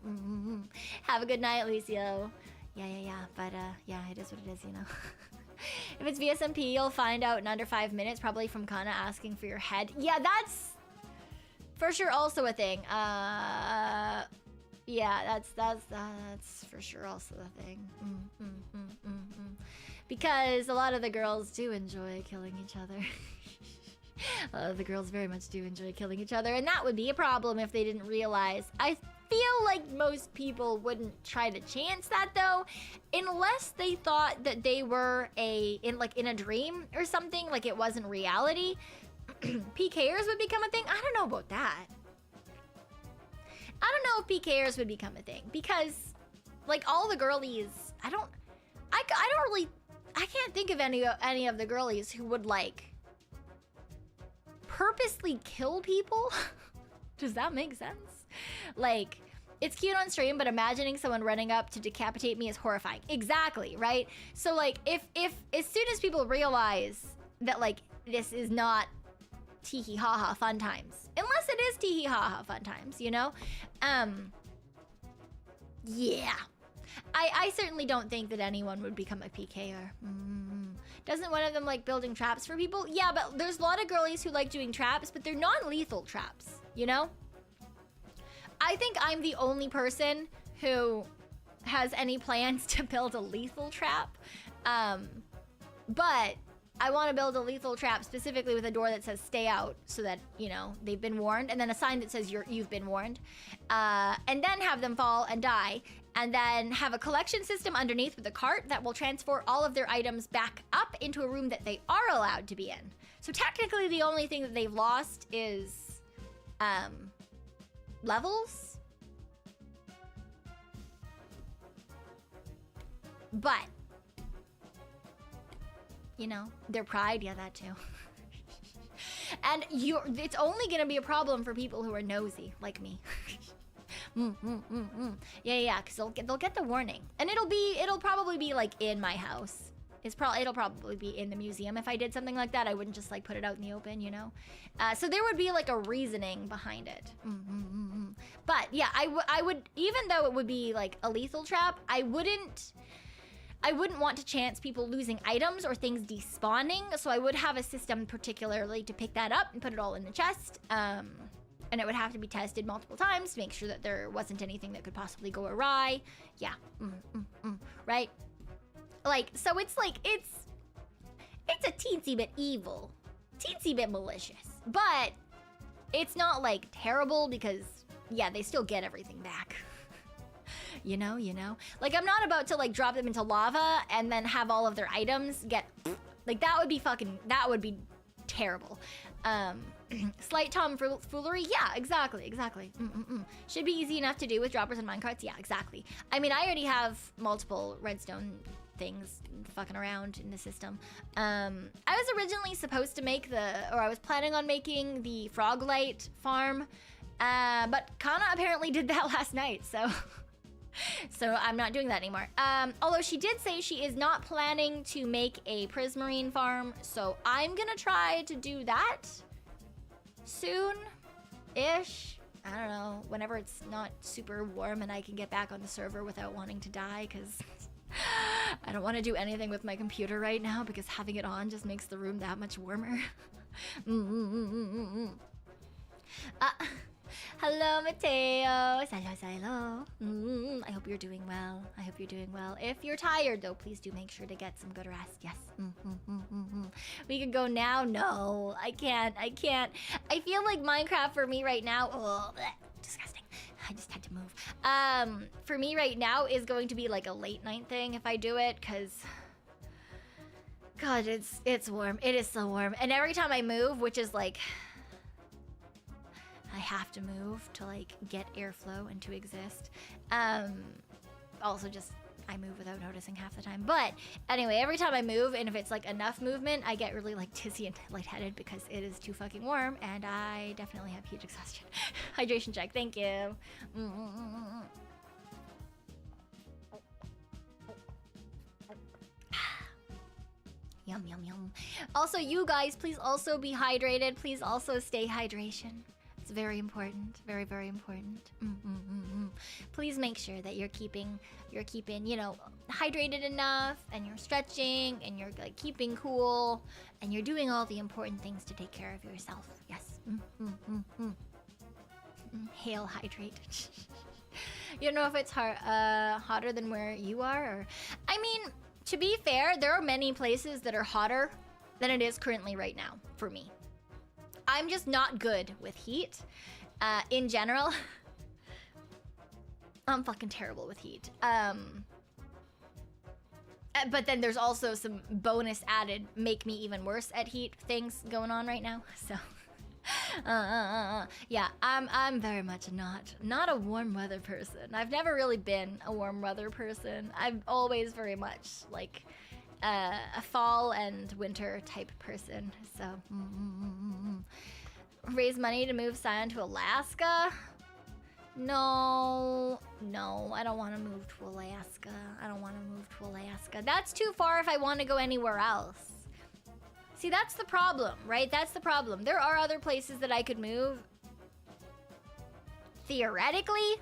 Have a good night, Lucio. Yeah. But yeah, it is what it is, you know. If it's VSMP, you'll find out in under 5 minutes, probably from Kana asking for your head. Yeah, that's for sure also a thing. Yeah, that's for sure also a thing. Because a lot of the girls do enjoy killing each other. A lot of the girls very much do enjoy killing each other, and that would be a problem if they didn't realize. I feel like most people wouldn't try to chance that though, unless they thought that they were in a dream or something, like it wasn't reality. PKers would become a thing. I don't know about that. I don't know if PKers would become a thing because, like, all the girlies, I can't think of any of the girlies who would like purposely kill people. Does that make sense? Like, it's cute on stream, but imagining someone running up to decapitate me is horrifying. Exactly, right? So like, if as soon as people realize that like this is not tee-hee ha-ha fun times, unless it is tee-hee ha-ha fun times, you know? Yeah. I certainly don't think that anyone would become a PKer. Doesn't one of them like building traps for people? Yeah, but there's a lot of girlies who like doing traps, but they're non-lethal traps, you know? I think I'm the only person who has any plans to build a lethal trap. But I want to build a lethal trap specifically with a door that says stay out so that, you know, they've been warned, and then a sign that says you've been warned. And then have them fall and die. and then have a collection system underneath with a cart that will transfer all of their items back up into a room that they are allowed to be in. So technically the only thing that they've lost is levels. But, you know, their pride, yeah, that too. And it's only gonna be a problem for people who are nosy, like me. Yeah, because they'll get the warning, and it'll probably be like in my house. It'll probably be in the museum. If I did something like that, I wouldn't just like put it out in the open, you know. So there would be like a reasoning behind it. But yeah, I would, even though it would be like a lethal trap, I wouldn't want to chance people losing items or things despawning, so I would have a system particularly to pick that up and put it all in the chest. And it would have to be tested multiple times to make sure that there wasn't anything that could possibly go awry. Yeah, right? Like, so it's like, it's a teensy bit evil, teensy bit malicious, but it's not like terrible because, yeah, they still get everything back. You know? Like, I'm not about to like drop them into lava and then have all of their items get, like, that would be terrible. Slight tomfoolery? Yeah, exactly. Should be easy enough to do with droppers and minecarts? Yeah, exactly. I mean, I already have multiple redstone things fucking around in the system. I was originally supposed to make I was planning on making the Froglight farm, but Kana apparently did that last night, so... So I'm not doing that anymore. Although she did say she is not planning to make a prismarine farm, so I'm gonna try to do that soon-ish. I don't know, whenever it's not super warm and I can get back on the server without wanting to die, because I don't want to do anything with my computer right now because having it on just makes the room that much warmer. Hello, Mateo. Hello. I hope you're doing well. If you're tired, though, please do make sure to get some good rest. Yes. We can go now? No, I can't. I feel like Minecraft for me right now... Oh, disgusting. I just had to move. For me right now is going to be like a late night thing if I do it, because... God, it's warm. It is so warm. And every time I move, which is like... I have to move to like get airflow and to exist. Also just I move without noticing half the time. But anyway, every time I move, and if it's like enough movement, I get really like dizzy and lightheaded because it is too fucking warm, and I definitely have heat exhaustion. Hydration check, thank you. Yum. Also, you guys, please also be hydrated. Please also stay hydration. It's very important, very, very important. Please make sure that you're keeping, you know, hydrated enough, and you're stretching, and you're like keeping cool, and you're doing all the important things to take care of yourself. Yes. Hail hydrate. You know if it's hotter than where you are, or I mean, to be fair, there are many places that are hotter than it is currently right now for me. I'm just not good with heat, in general. I'm fucking terrible with heat. But then there's also some bonus added, make me even worse at heat things going on right now. So, yeah, I'm very much not a warm weather person. I've never really been a warm weather person. I'm always very much like a fall and winter type person. So, raise money to move Cyan to Alaska? No, I don't want to move to Alaska. That's too far if I want to go anywhere else. See, that's the problem, right? That's the problem. There are other places that I could move, theoretically,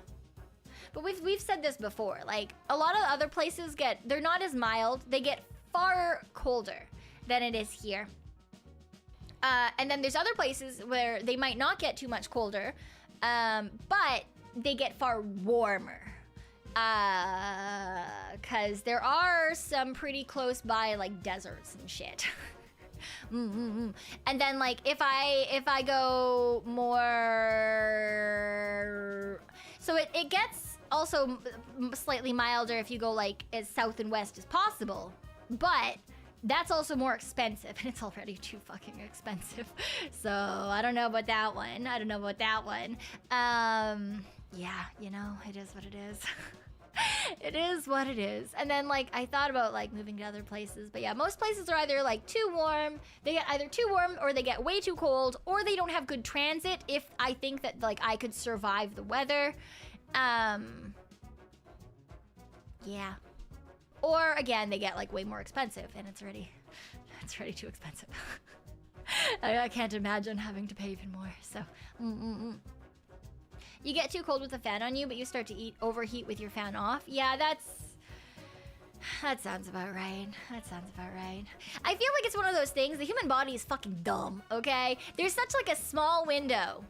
but we've said this before. Like, a lot of other places they're not as mild. They get far colder than it is here. And then there's other places where they might not get too much colder, but they get far warmer. Cause there are some pretty close by like deserts and shit. And then like if I go more, so it gets also slightly milder if you go like as south and west as possible. But that's also more expensive, and it's already too fucking expensive. So I don't know about that one. Yeah, you know, it is what it is. It is what it is. And then like I thought about like moving to other places, but yeah, most places are either like too warm, they get either too warm or they get way too cold, or they don't have good transit if I think that like I could survive the weather. Yeah. Or again, they get like way more expensive, and it's already too expensive. I can't imagine having to pay even more. So, You get too cold with the fan on you, but you start to overheat with your fan off. Yeah, that sounds about right. I feel like it's one of those things. The human body is fucking dumb. Okay, there's such like a small window.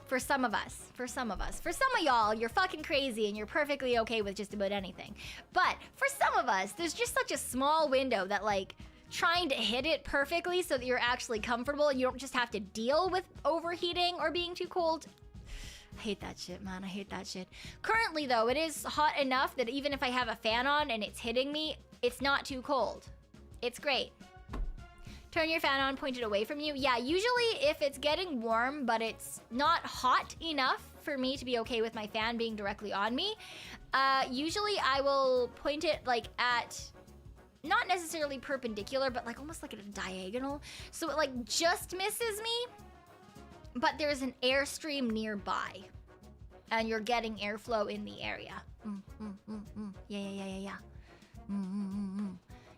For some of us. For some of y'all, you're fucking crazy and you're perfectly okay with just about anything. But for some of us, there's just such a small window that like trying to hit it perfectly so that you're actually comfortable and you don't just have to deal with overheating or being too cold. I hate that shit, man. I hate that shit. Currently though, it is hot enough that even if I have a fan on and it's hitting me, it's not too cold. It's great. Turn your fan on, point it away from you. Yeah, usually if it's getting warm, but it's not hot enough for me to be okay with my fan being directly on me, usually I will point it like at, not necessarily perpendicular, but like almost like at a diagonal. So it like just misses me, but there's an airstream nearby and you're getting airflow in the area. Yeah.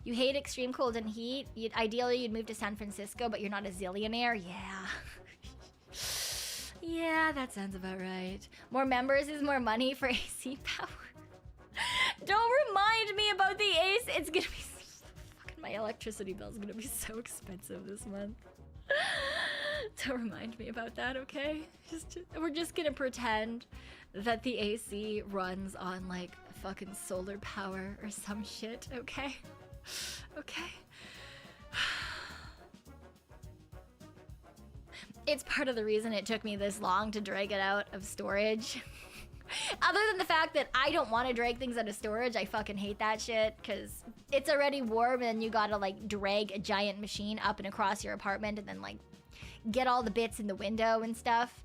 You hate extreme cold and heat. Ideally, you'd move to San Francisco, but you're not a zillionaire. Yeah. Yeah, that sounds about right. More members is more money for AC power. Don't remind me about the AC. It's gonna be... Fucking my electricity bill's gonna be so expensive this month. Don't remind me about that, okay? We're just gonna pretend that the AC runs on, like, fucking solar power or some shit, okay? Okay. It's part of the reason it took me this long to drag it out of storage. Other than the fact that I don't want to drag things out of storage, I fucking hate that shit, because it's already warm and you gotta like drag a giant machine up and across your apartment and then like get all the bits in the window and stuff.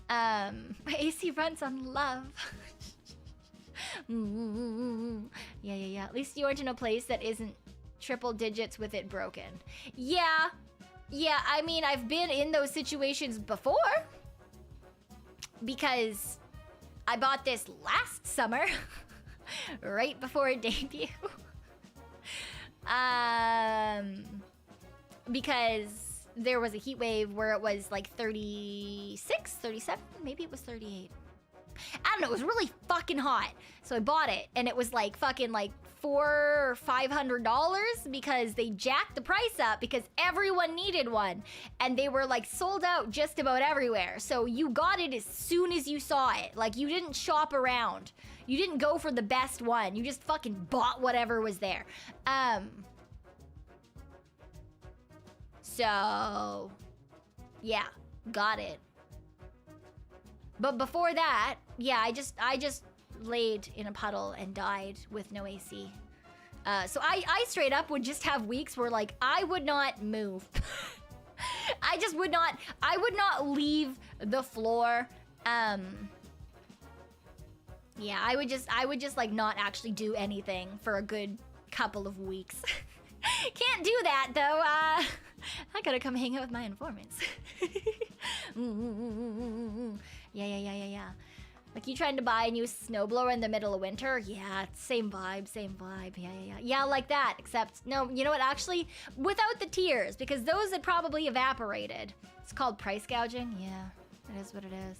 My AC runs on love. Yeah. At least you aren't in a place that isn't triple digits with it broken. Yeah, I mean, I've been in those situations before. Because I bought this last summer. Right before debut. Because there was a heat wave where it was like 36, 37, maybe it was 38. I don't know, it was really fucking hot. So I bought it and it was like fucking like $400 or $500 because they jacked the price up because everyone needed one and they were like sold out just about everywhere. So you got it as soon as you saw it. Like you didn't shop around. You didn't go for the best one. You just fucking bought whatever was there. So yeah, got it. But before that, yeah, I just laid in a puddle and died with no AC. So I straight up would just have weeks where like I would not move. I would not leave the floor. Yeah, I would just like not actually do anything for a good couple of weeks. Can't do that though. I gotta come hang out with my informants. Yeah. Like you trying to buy a new snowblower in the middle of winter? Yeah, same vibe. Yeah. Yeah, like that, except no, you know what, actually, without the tiers, because those had probably evaporated. It's called price gouging. Yeah, it is what it is.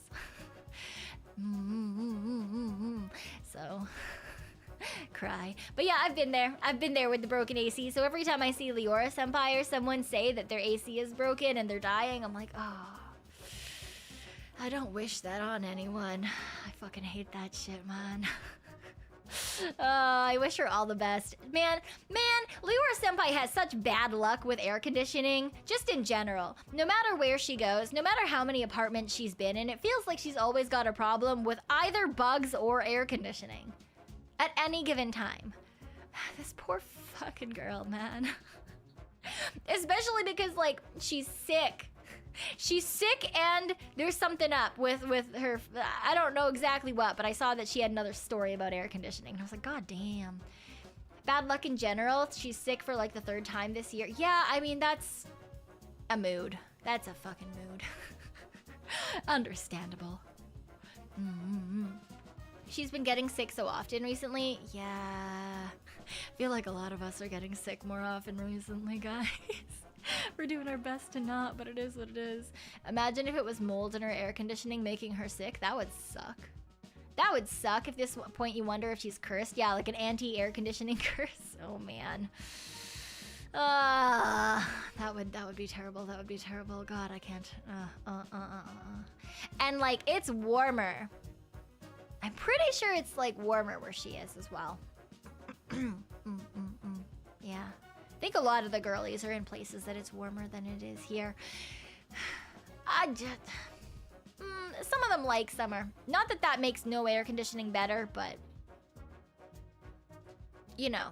So, cry. But yeah, I've been there with the broken AC, so every time I see Leora Senpai or someone say that their AC is broken and they're dying, I'm like, oh, I don't wish that on anyone. I fucking hate that shit, man. I wish her all the best. Man, Liura Senpai has such bad luck with air conditioning, just in general. No matter where she goes, no matter how many apartments she's been in, it feels like she's always got a problem with either bugs or air conditioning. At any given time. This poor fucking girl, man. Especially because, like, she's sick. She's sick and there's something up with her. I don't know exactly what, but I saw that she had another story about air conditioning. And I was like, God damn. Bad luck in general. She's sick for like the 3rd time this year. Yeah, I mean, that's a mood. That's a fucking mood. Understandable. She's been getting sick so often recently. Yeah. I feel like a lot of us are getting sick more often recently, guys. We're doing our best to not, but it is what it is. Imagine if it was mold in her air conditioning making her sick. That would suck. That would suck if this point you wonder if she's cursed. Yeah, like an anti-air conditioning curse. Oh, man. That would be terrible. That would be terrible. God, I can't. And, like, it's warmer. I'm pretty sure it's, like, warmer where she is as well. Yeah. I think a lot of the girlies are in places that it's warmer than it is here. Some of them like summer. Not that that makes no air conditioning better, but you know,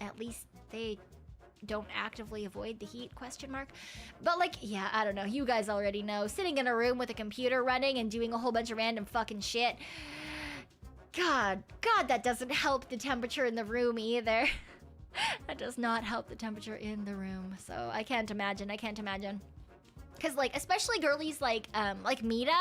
at least they don't actively avoid the heat, question mark. But like, yeah, I don't know. You guys already know. Sitting in a room with a computer running and doing a whole bunch of random fucking shit. God, that doesn't help the temperature in the room either. That does not help the temperature in the room. So I can't imagine. Cause like, especially girlies like Meeta,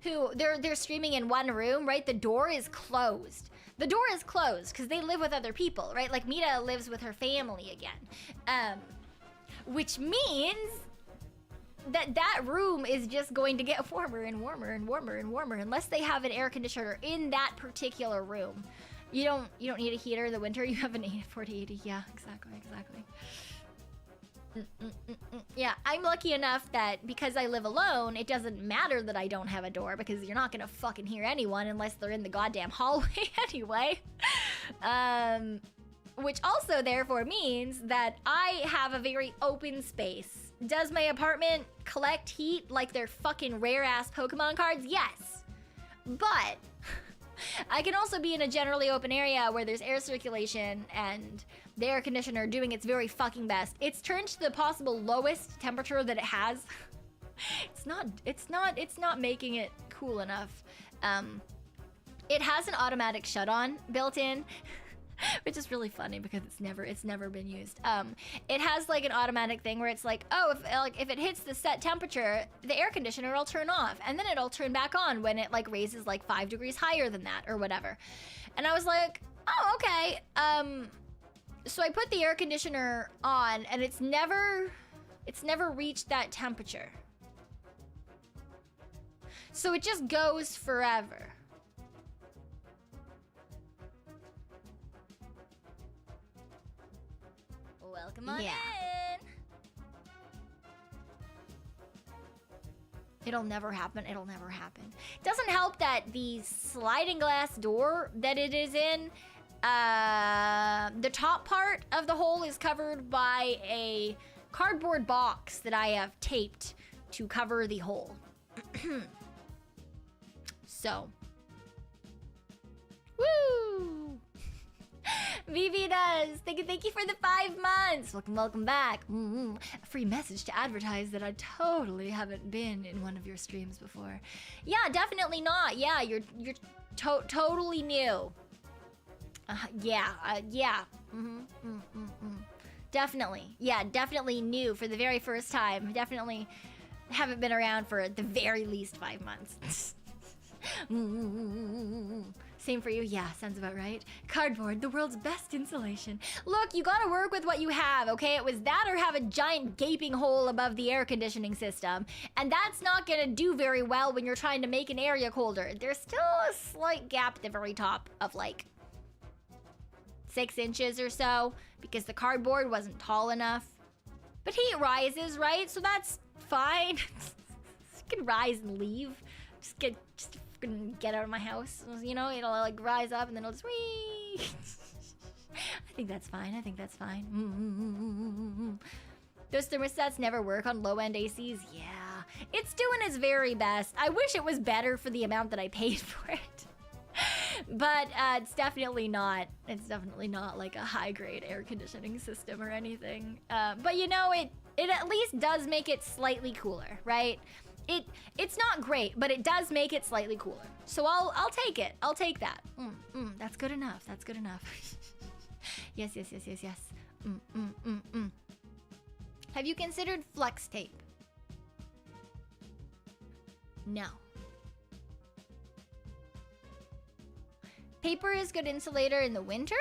who they're streaming in one room, right? The door is closed. The door is closed because they live with other people, right? Like Meeta lives with her family again. Which means that room is just going to get warmer and warmer and warmer and warmer unless they have an air conditioner in that particular room. You don't need a heater in the winter. You have an 4080. Yeah, exactly. Yeah, I'm lucky enough that because I live alone, it doesn't matter that I don't have a door because you're not gonna fucking hear anyone unless they're in the goddamn hallway anyway. Which also therefore means that I have a very open space. Does my apartment collect heat like they're fucking rare-ass Pokemon cards? Yes. But I can also be in a generally open area where there's air circulation and the air conditioner doing its very fucking best. It's turned to the possible lowest temperature that it has. It's not making it cool enough. It has an automatic shut-on built in, which is really funny because it's never been used. It has like an automatic thing where it's like, oh, if it hits the set temperature, the air conditioner will turn off, and then it'll turn back on when it like raises like 5 degrees higher than that or whatever. And I was like, oh, okay. So I put the air conditioner on, and it's never reached that temperature. So it just goes forever. Welcome on in. It'll never happen. Doesn't help that the sliding glass door that it is in, the top part of the hole is covered by a cardboard box that I have taped to cover the hole. So. Woo! VV does. Thank you for the 5 months. Welcome back. A free message to advertise that I totally haven't been in one of your streams before. Yeah, definitely not. Yeah, you're totally new. Yeah. Definitely. Yeah, definitely new for the very first time. Definitely haven't been around for the very least 5 months. Same for you? Yeah, sounds about right. Cardboard, the world's best insulation. Look, you gotta work with what you have, okay? It was that or have a giant gaping hole above the air conditioning system. And that's not gonna do very well when you're trying to make an area colder. There's still a slight gap at the very top of like 6 inches or so because the cardboard wasn't tall enough. But heat rises, right? So that's fine. You can rise and leave. Just fucking get out of my house. You know, it'll like rise up and then it'll just wee. I think that's fine. I think that's fine. Those thermostats never work on low-end ACs. Yeah, it's doing its very best. I wish it was better for the amount that I paid for it. But it's definitely not. It's definitely not like a high-grade air conditioning system or anything. But you know, it at least does make it slightly cooler, right? It's not great, but it does make it slightly cooler. So I'll take it. I'll take that. That's good enough. That's good enough. Yes. Have you considered flex tape? No. Paper is good insulator in the winter?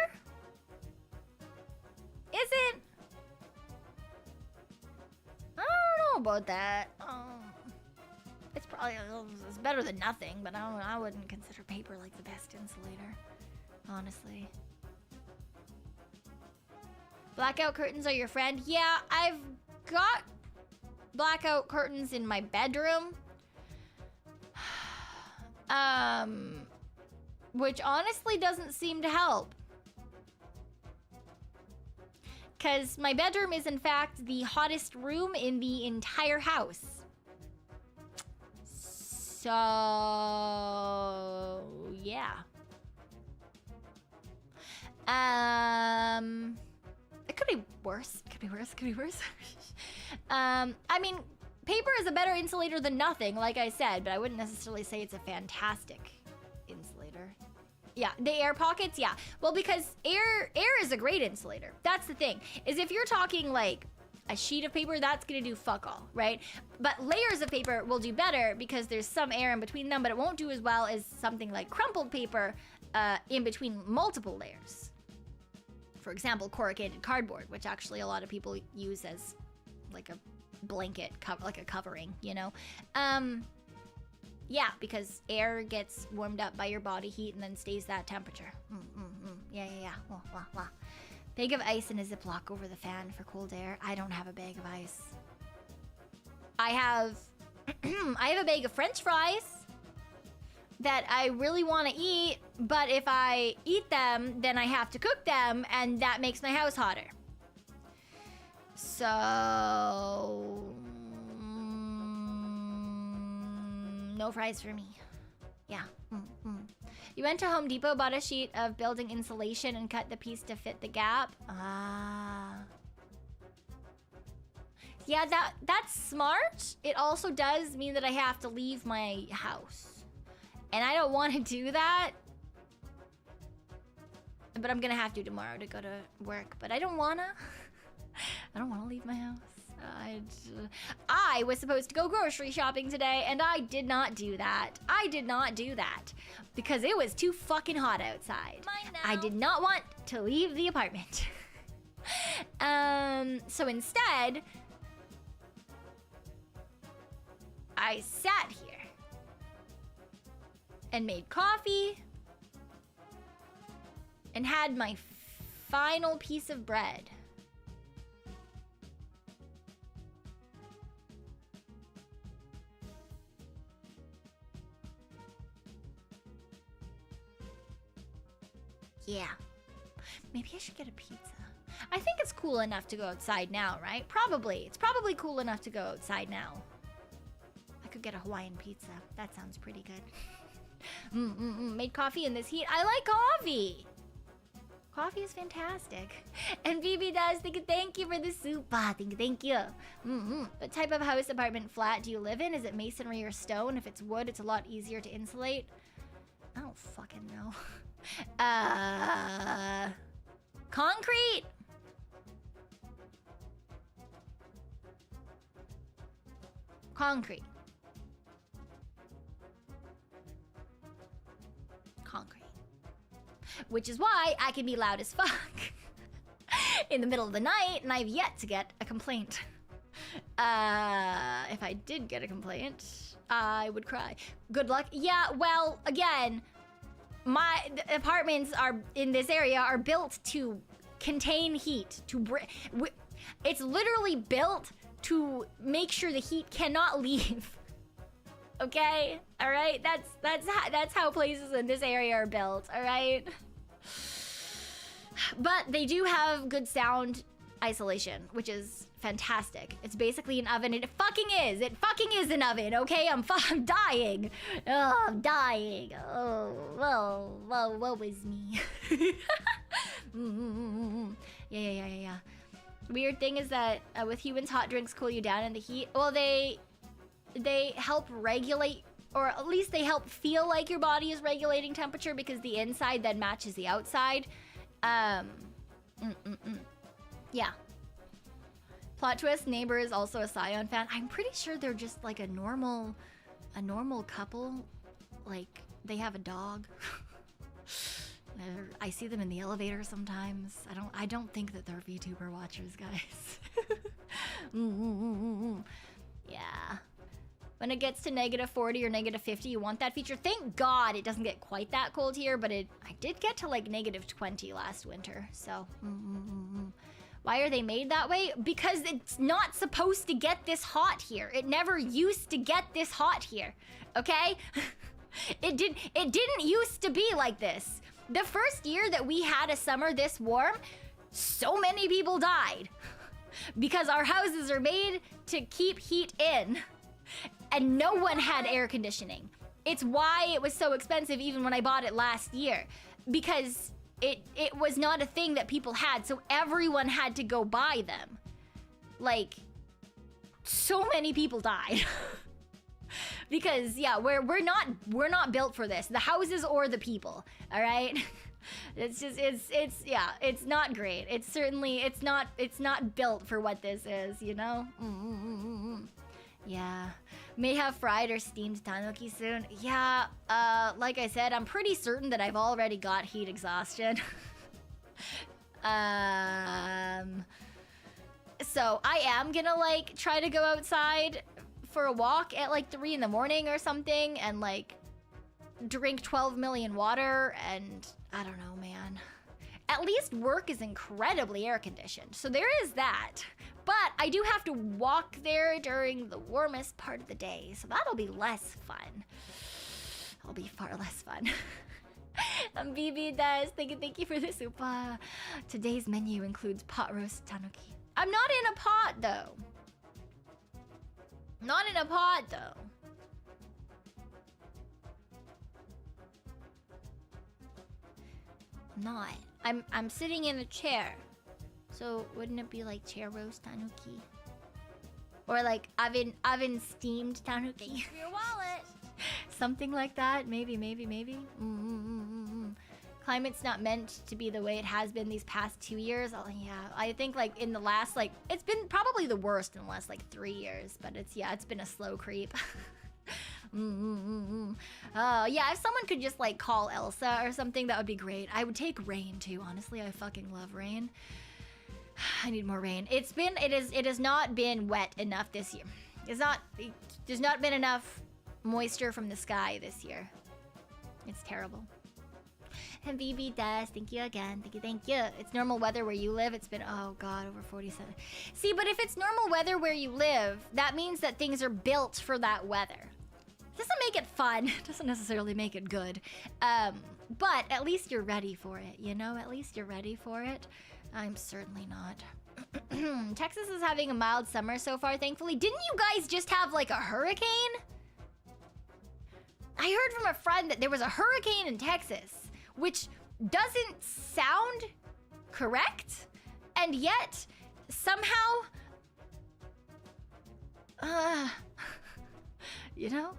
Is it? I don't know about that. It's probably it's better than nothing, but I wouldn't consider paper like the best insulator, honestly. Blackout curtains are your friend? Yeah, I've got blackout curtains in my bedroom. Which honestly doesn't seem to help. Because my bedroom is in fact the hottest room in the entire house. So, yeah. It could be worse. Could be worse. I mean, paper is a better insulator than nothing, like I said, but I wouldn't necessarily say it's a fantastic insulator. Yeah, the air pockets, yeah. Well, because air is a great insulator. That's the thing, is if you're talking like a sheet of paper, that's gonna do fuck all, right? But layers of paper will do better because there's some air in between them, but it won't do as well as something like crumpled paper in between multiple layers. For example, corrugated cardboard, which actually a lot of people use as like a blanket, like a covering, you know? Yeah, because air gets warmed up by your body heat and then stays that temperature. Yeah. Wah. Bag of ice in a Ziploc over the fan for cold air. I don't have a bag of ice. I have a bag of French fries that I really want to eat, but if I eat them, then I have to cook them, and that makes my house hotter. So... no fries for me. Yeah. You went to Home Depot, bought a sheet of building insulation, and cut the piece to fit the gap. Yeah, that's smart. It also does mean that I have to leave my house. And I don't want to do that. But I'm gonna have to tomorrow to go to work. But I don't wanna. I don't want to leave my house. I was supposed to go grocery shopping today, and I did not do that. Because it was too fucking hot outside. I did not want to leave the apartment. So instead, I sat here and made coffee and had my final piece of bread. Yeah. Maybe I should get a pizza. I think it's cool enough to go outside now, right? Probably. It's probably cool enough to go outside now. I could get a Hawaiian pizza. That sounds pretty good. Made coffee in this heat. I like coffee. Coffee is fantastic. And BB does thank you for the soup. Thank you. What type of house, apartment, flat do you live in? Is it masonry or stone? If it's wood, it's a lot easier to insulate. I don't fucking know. Concrete. Concrete. Which is why I can be loud as fuck in the middle of the night, and I've yet to get a complaint. If I did get a complaint, I would cry. Good luck. Yeah, well, again, the apartments in this area are built to contain heat. It's literally built to make sure the heat cannot leave. Okay, all right. That's how places in this area are built. All right. But they do have good sound isolation, which is fantastic. It's basically an oven. It fucking is. It fucking is an oven. Okay, I'm dying. Oh, I'm dying. Oh, whoa, woe is me. Yeah. Weird thing is that with humans, hot drinks cool you down in the heat. Well, they help regulate, or at least they help feel like your body is regulating temperature because the inside then matches the outside. Yeah. Plot twist, neighbor is also a Scion fan. I'm pretty sure they're just like a normal couple. Like, they have a dog. I see them in the elevator sometimes. I don't think that they're VTuber watchers, guys. Yeah. When it gets to -40 or -50, you want that feature. Thank God it doesn't get quite that cold here, but I did get to like -20 last winter, so. Why are they made that way? Because it's not supposed to get this hot here. It never used to get this hot here, okay? It didn't used to be like this. The first year that we had a summer this warm, so many people died because our houses are made to keep heat in. And no one had air conditioning. It's why it was so expensive even when I bought it last year. Because it was not a thing that people had, so everyone had to go buy them. Like, so many people died. Because yeah, we're not built for this. The houses or the people, all right? It's just it's not great. It's not built for what this is, you know? Yeah. May have fried or steamed Tanuki soon. Yeah, like I said, I'm pretty certain that I've already got heat exhaustion. So I am gonna like try to go outside for a walk at like 3 in the morning or something and like drink 12 million water, and I don't know, man. At least work is incredibly air conditioned, so there is that. But I do have to walk there during the warmest part of the day, so that'll be less fun. It'll be far less fun. BB does. Thank you for the super. Today's menu includes pot roast tanuki. I'm not in a pot though. Not in a pot though. Not. I'm sitting in a chair. So wouldn't it be like chair roast tanuki? Or like oven steamed tanuki? For your wallet. Something like that. Maybe. Climate's not meant to be the way it has been these past 2 years. Oh yeah, I think like in the last like it's been probably the worst in the last like 3 years. But it's been a slow creep. Yeah, if someone could just like call Elsa or something, that would be great. I would take rain too, honestly. I fucking love rain. I need more rain. It has not been wet enough this year. There's not been enough moisture from the sky this year. It's terrible. And BB does. Thank you again. Thank you. It's normal weather where you live. It's been, oh god, over 47. See, but if it's normal weather where you live, that means that things are built for that weather. Doesn't make it fun. Doesn't necessarily make it good. But at least you're ready for it, you know? At least you're ready for it. I'm certainly not. Texas is having a mild summer so far, thankfully. Didn't you guys just have like a hurricane? I heard from a friend that there was a hurricane in Texas, which doesn't sound correct, and yet somehow, you know?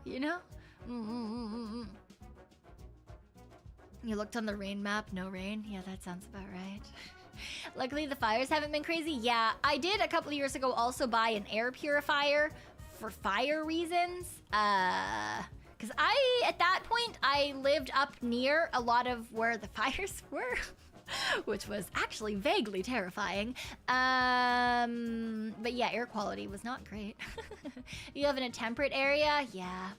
You looked on the rain map, no rain? Yeah, that sounds about right. Luckily, the fires haven't been crazy. Yeah, I did a couple of years ago also buy an air purifier for fire reasons. Because at that point, I lived up near a lot of where the fires were, which was actually vaguely terrifying. But yeah, air quality was not great. You live in a temperate area? Yeah.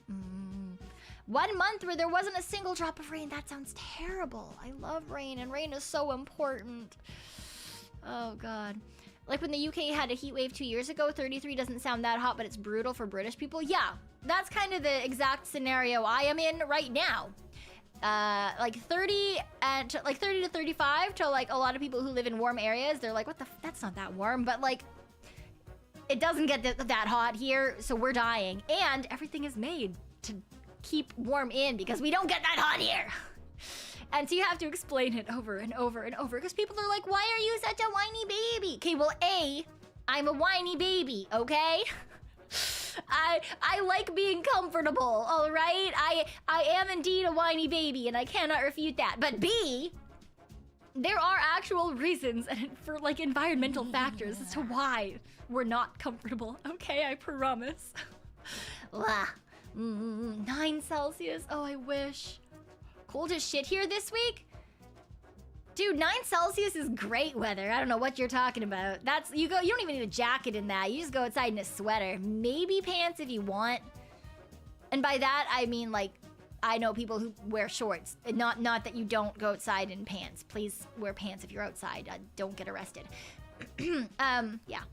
1 month where there wasn't a single drop of rain. That sounds terrible. I love rain, and rain is so important. Oh, God. Like when the UK had a heat wave 2 years ago, 33 doesn't sound that hot, but it's brutal for British people. Yeah, that's kind of the exact scenario I am in right now. Like 30 to 35 to like a lot of people who live in warm areas, they're like, what the that's not that warm, but like it doesn't get that hot here, so we're dying. And everything is made to keep warm in because we don't get that hot here. And so you have to explain it over and over and over because people are like, why are you such a whiny baby? Okay, well, A, I'm a whiny baby, okay? I like being comfortable, all right? I am indeed a whiny baby and I cannot refute that. But B, there are actual reasons for like environmental factors as to why we're not comfortable, okay? I promise. 9 Celsius, oh, I wish. Cold as shit here this week? Dude, 9 Celsius is great weather. I don't know what you're talking about. You don't even need a jacket in that. You just go outside in a sweater. Maybe pants if you want. And by that, I mean, like, I know people who wear shorts. Not that you don't go outside in pants. Please wear pants if you're outside. Don't get arrested. Yeah.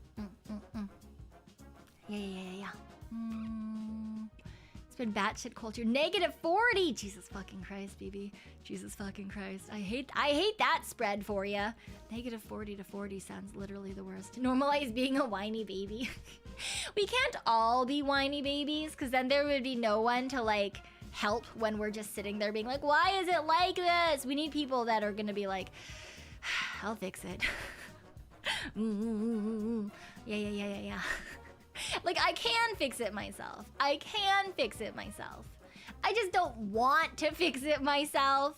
Yeah. It's been batshit culture. -40. Jesus fucking Christ, baby. Jesus fucking Christ. I hate that spread for ya. -40 to 40 sounds literally the worst. Normalize being a whiny baby. We can't all be whiny babies, because then there would be no one to like help when we're just sitting there being like, why is it like this? We need people that are gonna be like, I'll fix it. Yeah. Like, I can fix it myself. I just don't want to fix it myself.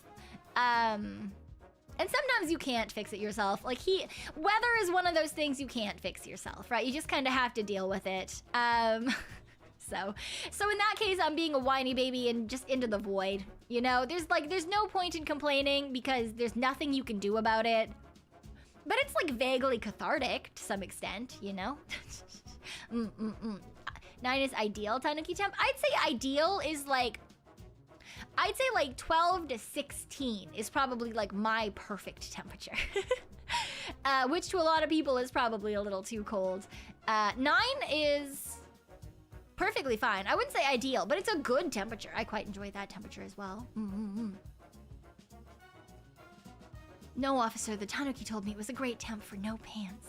And sometimes you can't fix it yourself. Like, weather is one of those things you can't fix yourself, right? You just kind of have to deal with it. So in that case, I'm being a whiny baby and just into the void. You know, there's no point in complaining because there's nothing you can do about it. But it's like vaguely cathartic to some extent, you know? 9 is ideal Tanuki temp. I'd say ideal is like, I'd say like 12 to 16 is probably like my perfect temperature. Which to a lot of people is probably a little too cold. 9 is perfectly fine. I wouldn't say ideal, but it's a good temperature. I quite enjoy that temperature as well. No, officer, the Tanuki told me it was a great temp for no pants.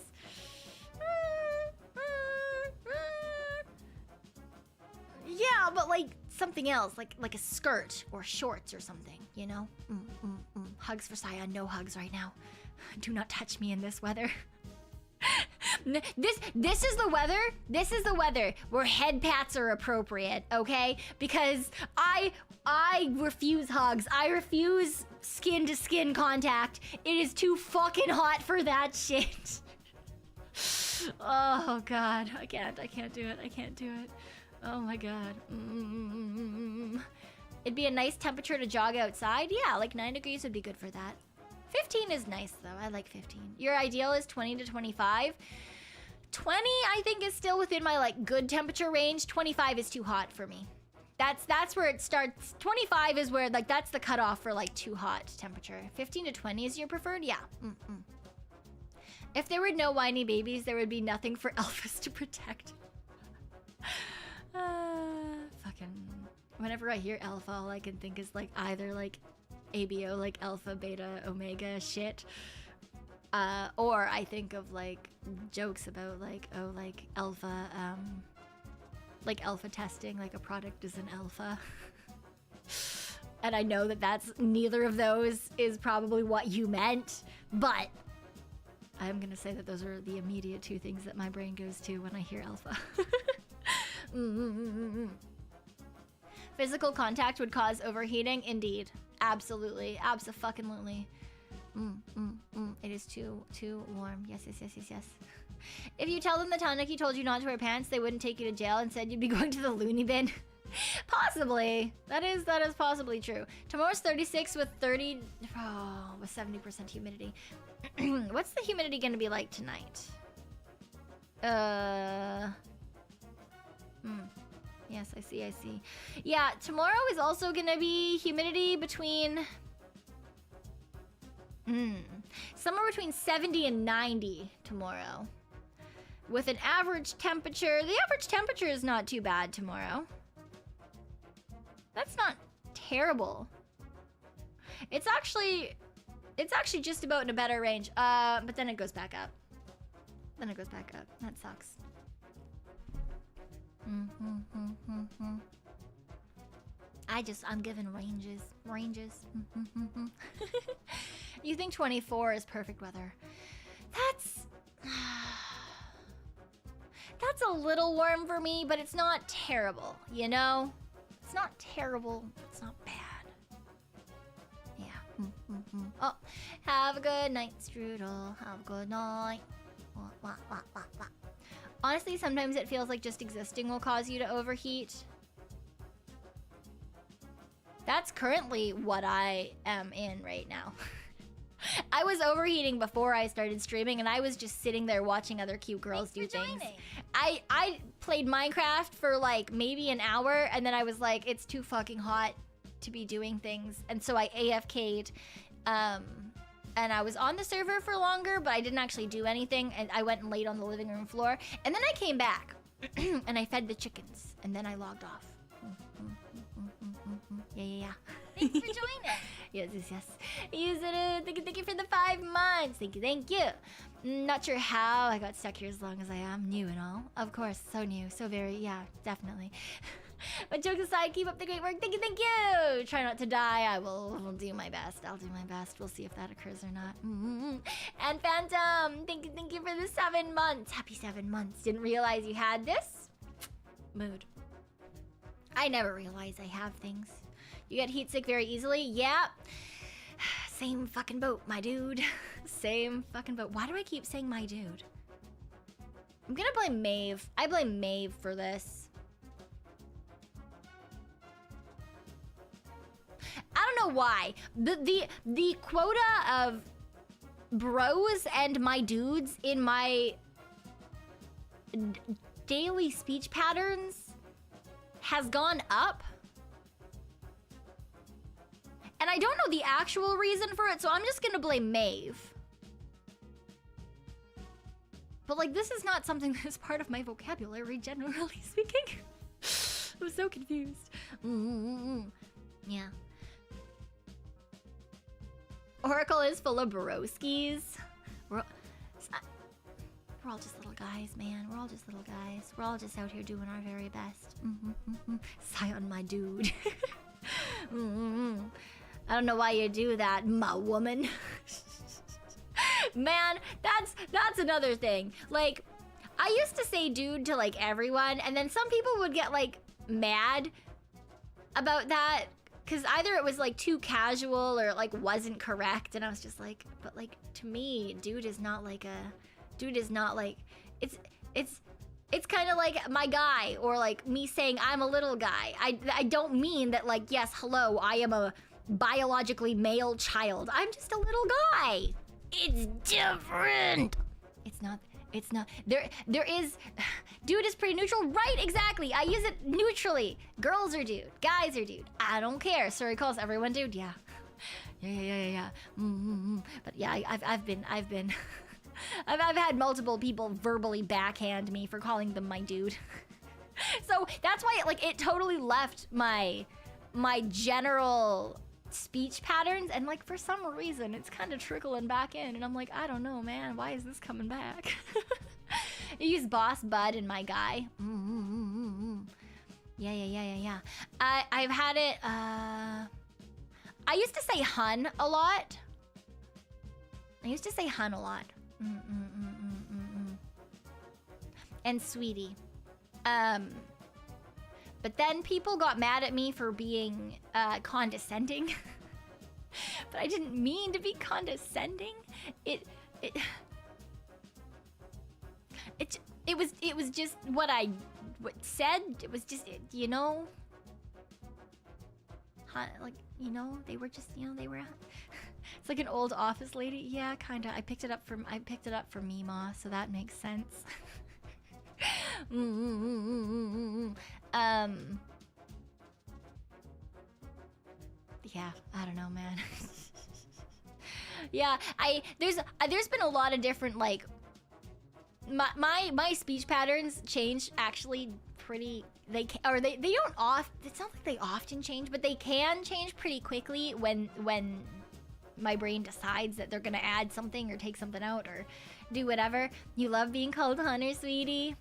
Yeah, but like something else, like a skirt or shorts or something, you know? Hugs for Saya, no hugs right now. Do not touch me in this weather. This is the weather. This is the weather where head pats are appropriate, okay? Because I refuse hugs. I refuse skin to skin contact. It is too fucking hot for that shit. Oh god, I can't do it. Oh my god. It'd be a nice temperature to jog outside. Yeah, like 9 degrees would be good for that. 15 is nice though. I like 15. Your ideal is 20 to 25. 20 I think is still within my like good temperature range. 25 is too hot for me. That's where it starts. 25 is where like that's the cutoff for like too hot temperature. 15 to 20 is your preferred? Yeah. If there were no whiny babies, there would be nothing for alphas to protect. Fucking whenever I hear alpha, all I can think is like either like ABO, like alpha, beta, omega shit. Or I think of like jokes about like, oh, like alpha testing, like a product is an alpha. And I know that that's neither of those is probably what you meant, but I'm gonna say that those are the immediate two things that my brain goes to when I hear alpha. Physical contact would cause overheating? Indeed. Absolutely. Abso-fucking-lutely. It is too warm. Yes. If you tell them the Tanuki told you not to wear pants, they wouldn't take you to jail and said you'd be going to the loony bin. Possibly. That is possibly true. Tomorrow's 36 with 70% humidity. What's the humidity gonna be like tonight? Yes, I see. Yeah, tomorrow is also gonna be humidity between somewhere between 70 and 90 tomorrow. with an average temperature. The average temperature is not too bad tomorrow. That's not terrible. It's actually just about in a better range. But then it goes back up. Then it goes back up. That sucks. I'm given ranges. You think 24 is perfect weather? That's a little warm for me, but it's not terrible, you know? It's not terrible. It's not bad. Yeah. Oh, have a good night, Strudel. Have a good night. Wah. Honestly, sometimes it feels like just existing will cause you to overheat. That's currently what I am in right now. I was overheating before I started streaming, and I was just sitting there watching other cute girls do things. I played Minecraft for like maybe an hour, and then I was like, it's too fucking hot to be doing things, and so I AFK'd. And I was on the server for longer, but I didn't actually do anything, and I went and laid on the living room floor, and then I came back, and I fed the chickens, and then I logged off. Yeah. Thanks for joining. Yes. Thank you for the 5 months. Thank you. Not sure how I got stuck here as long as I am. New and all. Of course, so new. So very, yeah, definitely. But jokes aside, keep up the great work. Thank you. Try not to die. I will do my best. I'll do my best. We'll see if that occurs or not. And Phantom, thank you for the 7 months. Happy 7 months. Didn't realize you had this. Mood. I never realize I have things. You get heat sick very easily? Yeah. Same fucking boat, my dude. Same fucking boat. Why do I keep saying my dude? I'm gonna blame Maeve. I blame Maeve for this. I don't know why. The quota of bros and my dudes in my daily speech patterns has gone up. And I don't know the actual reason for it, so I'm just gonna blame Maeve. But like, this is not something that's part of my vocabulary, generally speaking. I'm so confused. Yeah. Oracle is full of broskies. We're all just little guys, man. We're all just little guys. We're all just out here doing our very best. Sigh on my dude. I don't know why you do that, my woman. Man, that's another thing. Like, I used to say dude to like everyone, and then some people would get like mad about that because either it was like too casual or like wasn't correct, and I was just like, but like to me, dude is not like it's kind of like my guy, or like me saying I'm a little guy. I don't mean that like, yes, hello, I am a biologically male child. I'm just a little guy. It's different. It's not. There is, dude is pretty neutral, right? Exactly. I use it neutrally. Girls are dude, guys are dude. I don't care. Suri calls everyone dude. Yeah. But yeah, I've had multiple people verbally backhand me for calling them my dude. So that's why it totally left my general speech patterns, and like for some reason it's kind of trickling back in, and I'm like, I don't know, man, why is this coming back? You use boss, bud, and my guy. Yeah. I've had it. I used to say hun a lot. And sweetie. But then people got mad at me for being condescending. But I didn't mean to be condescending. It was just what I said. It was just, you know, like, you know, they were just, you know, they were. It's like an old office lady. Yeah, kind of. I picked it up from Meema, so that makes sense. Yeah, I don't know, man. Yeah, there's been a lot of different like my speech patterns change actually pretty. They don't it's not like they often change, but they can change pretty quickly when my brain decides that they're gonna add something or take something out or do whatever. You love being called Hunter, sweetie.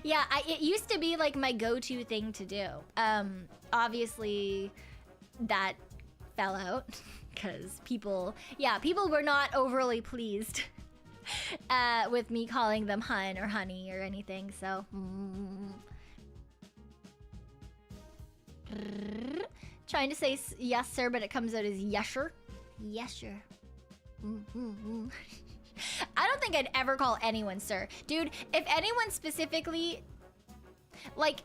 Yeah, it used to be like my go-to thing to do. Obviously that fell out because people were not overly pleased with me calling them hun or honey or anything, so trying to say yes sir, but it comes out as yesher. Yesher. I don't think I'd ever call anyone sir. Dude, if anyone specifically, like,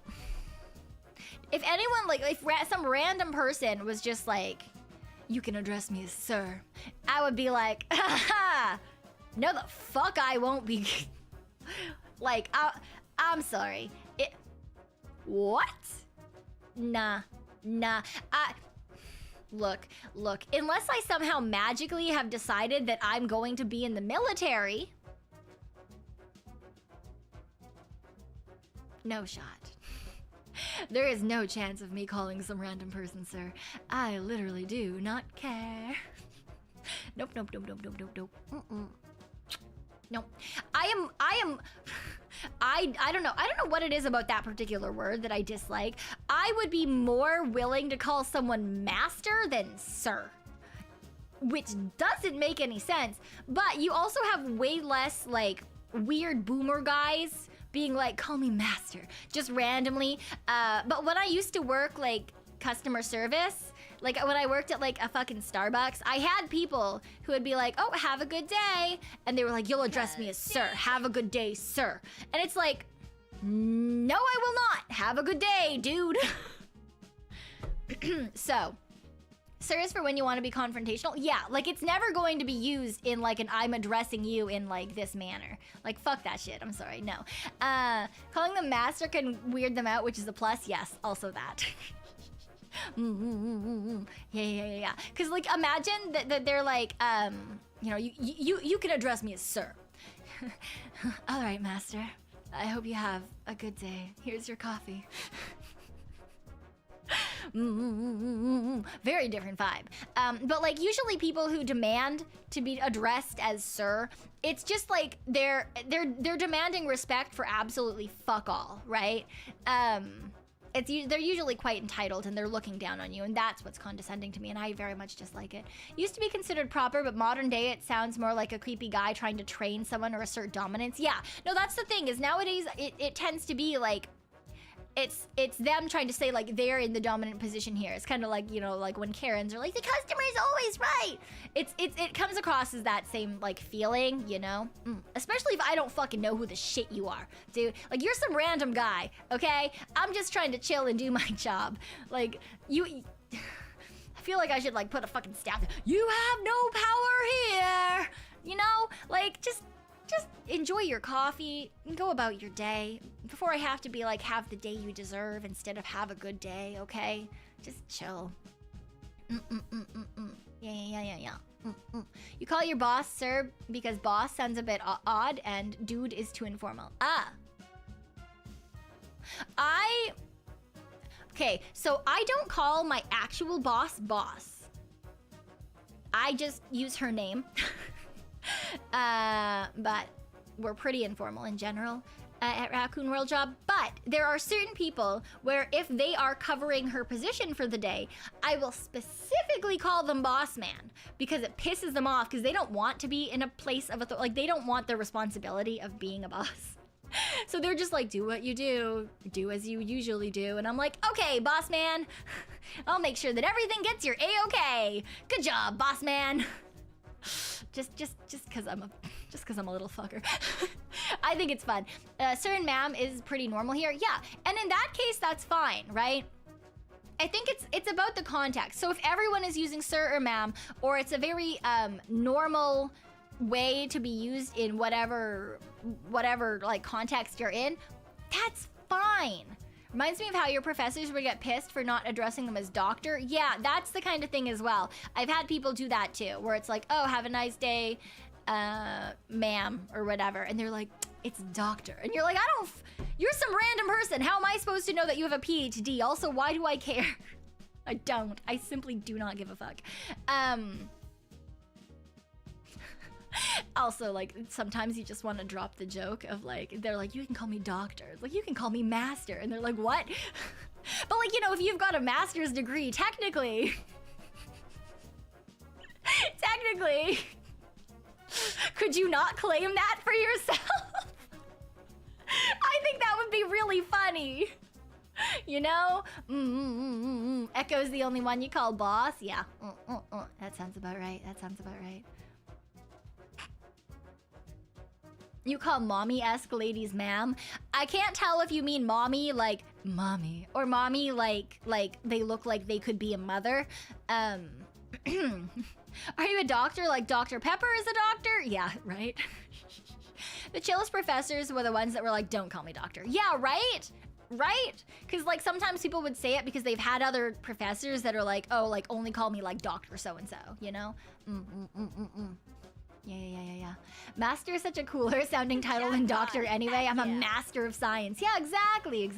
if anyone, like, if some random person was just like, you can address me as sir, I would be like, haha, no the fuck I won't be. Like, I'm sorry. What? Nah. Look, unless I somehow magically have decided that I'm going to be in the military, no shot. There is no chance of me calling some random person sir. I literally do not care. Nope. Nope. I don't know what it is about that particular word that I dislike. I would be more willing to call someone master than sir, which doesn't make any sense. But you also have way less like weird boomer guys being like, call me master, just randomly. But when I used to work like customer service, like when I worked at like a fucking Starbucks, I had people who would be like, oh, have a good day. And they were like, you'll address me as sir. Have a good day, sir. And it's like, no, I will not. Have a good day, dude. So, sir is for when you want to be confrontational. Yeah, like it's never going to be used in like an I'm addressing you in like this manner. Like fuck that shit, I'm sorry, no. Calling them master can weird them out, which is a plus, yes, also that. Yeah. Cause like imagine that they're like, you know, you can address me as sir. All right, master. I hope you have a good day. Here's your coffee. Very different vibe. But like usually people who demand to be addressed as sir, it's just like they're demanding respect for absolutely fuck all, right? They're usually quite entitled and they're looking down on you, and that's what's condescending to me, and I very much dislike it. Used to be considered proper, but modern day it sounds more like a creepy guy trying to train someone or assert dominance. Yeah, no, that's the thing, is nowadays it tends to be like, it's them trying to say like they're in the dominant position here. It's kind of like, you know, like when Karens are like, the customer is always right. It comes across as that same like feeling, you know? Especially if I don't fucking know who the shit you are, dude. Like you're some random guy, okay? I'm just trying to chill and do my job. Like I feel like I should like put a fucking staff. You have no power here, you know? Like just enjoy your coffee and go about your day before I have to be like, have the day you deserve instead of have a good day, okay? Just chill. Yeah. You call your boss sir because boss sounds a bit odd and dude is too informal. Okay, so I don't call my actual boss. I just use her name. But we're pretty informal in general at Raccoon World Job. But there are certain people where if they are covering her position for the day, I will specifically call them boss man because it pisses them off because they don't want to be in a place of authority. Like they don't want the responsibility of being a boss. So they're just like, do what you do as you usually do. And I'm like, okay, boss man, I'll make sure that everything gets your A-okay. Good job, boss man. Just because I'm a little fucker. I think it's fun. Sir and ma'am is pretty normal here. Yeah, and in that case, that's fine, right? I think it's about the context. So if everyone is using sir or ma'am, or it's a very normal way to be used in whatever like context you're in, that's fine. Reminds me of how your professors would get pissed for not addressing them as doctor. Yeah, that's the kind of thing as well. I've had people do that too, where it's like, oh, have a nice day. ma'am or whatever, and they're like, it's doctor, and you're like, you're some random person. How am I supposed to know that you have a PhD? Also, why do I care? I don't. I simply do not give a fuck. Also, like, sometimes you just want to drop the joke of, like, they're like, you can call me doctor. It's like, you can call me master. And they're like, what? But, like, you know, if you've got a master's degree, technically, could you not claim that for yourself? I think that would be really funny. You know? Echo's the only one you call boss? Yeah. That sounds about right. That sounds about right. You call mommy-esque ladies ma'am? I can't tell if you mean mommy like mommy, or mommy like they look like they could be a mother. Are you a doctor like Dr. Pepper is a doctor? Yeah, right? The chillest professors were the ones that were like, don't call me doctor. Yeah, right? Right? Because, like, sometimes people would say it because they've had other professors that are like, oh, like, only call me, like, Dr. So-and-so, you know? Yeah. Master is such a cooler sounding title than doctor anyway. I'm a master of science. Yeah, exactly.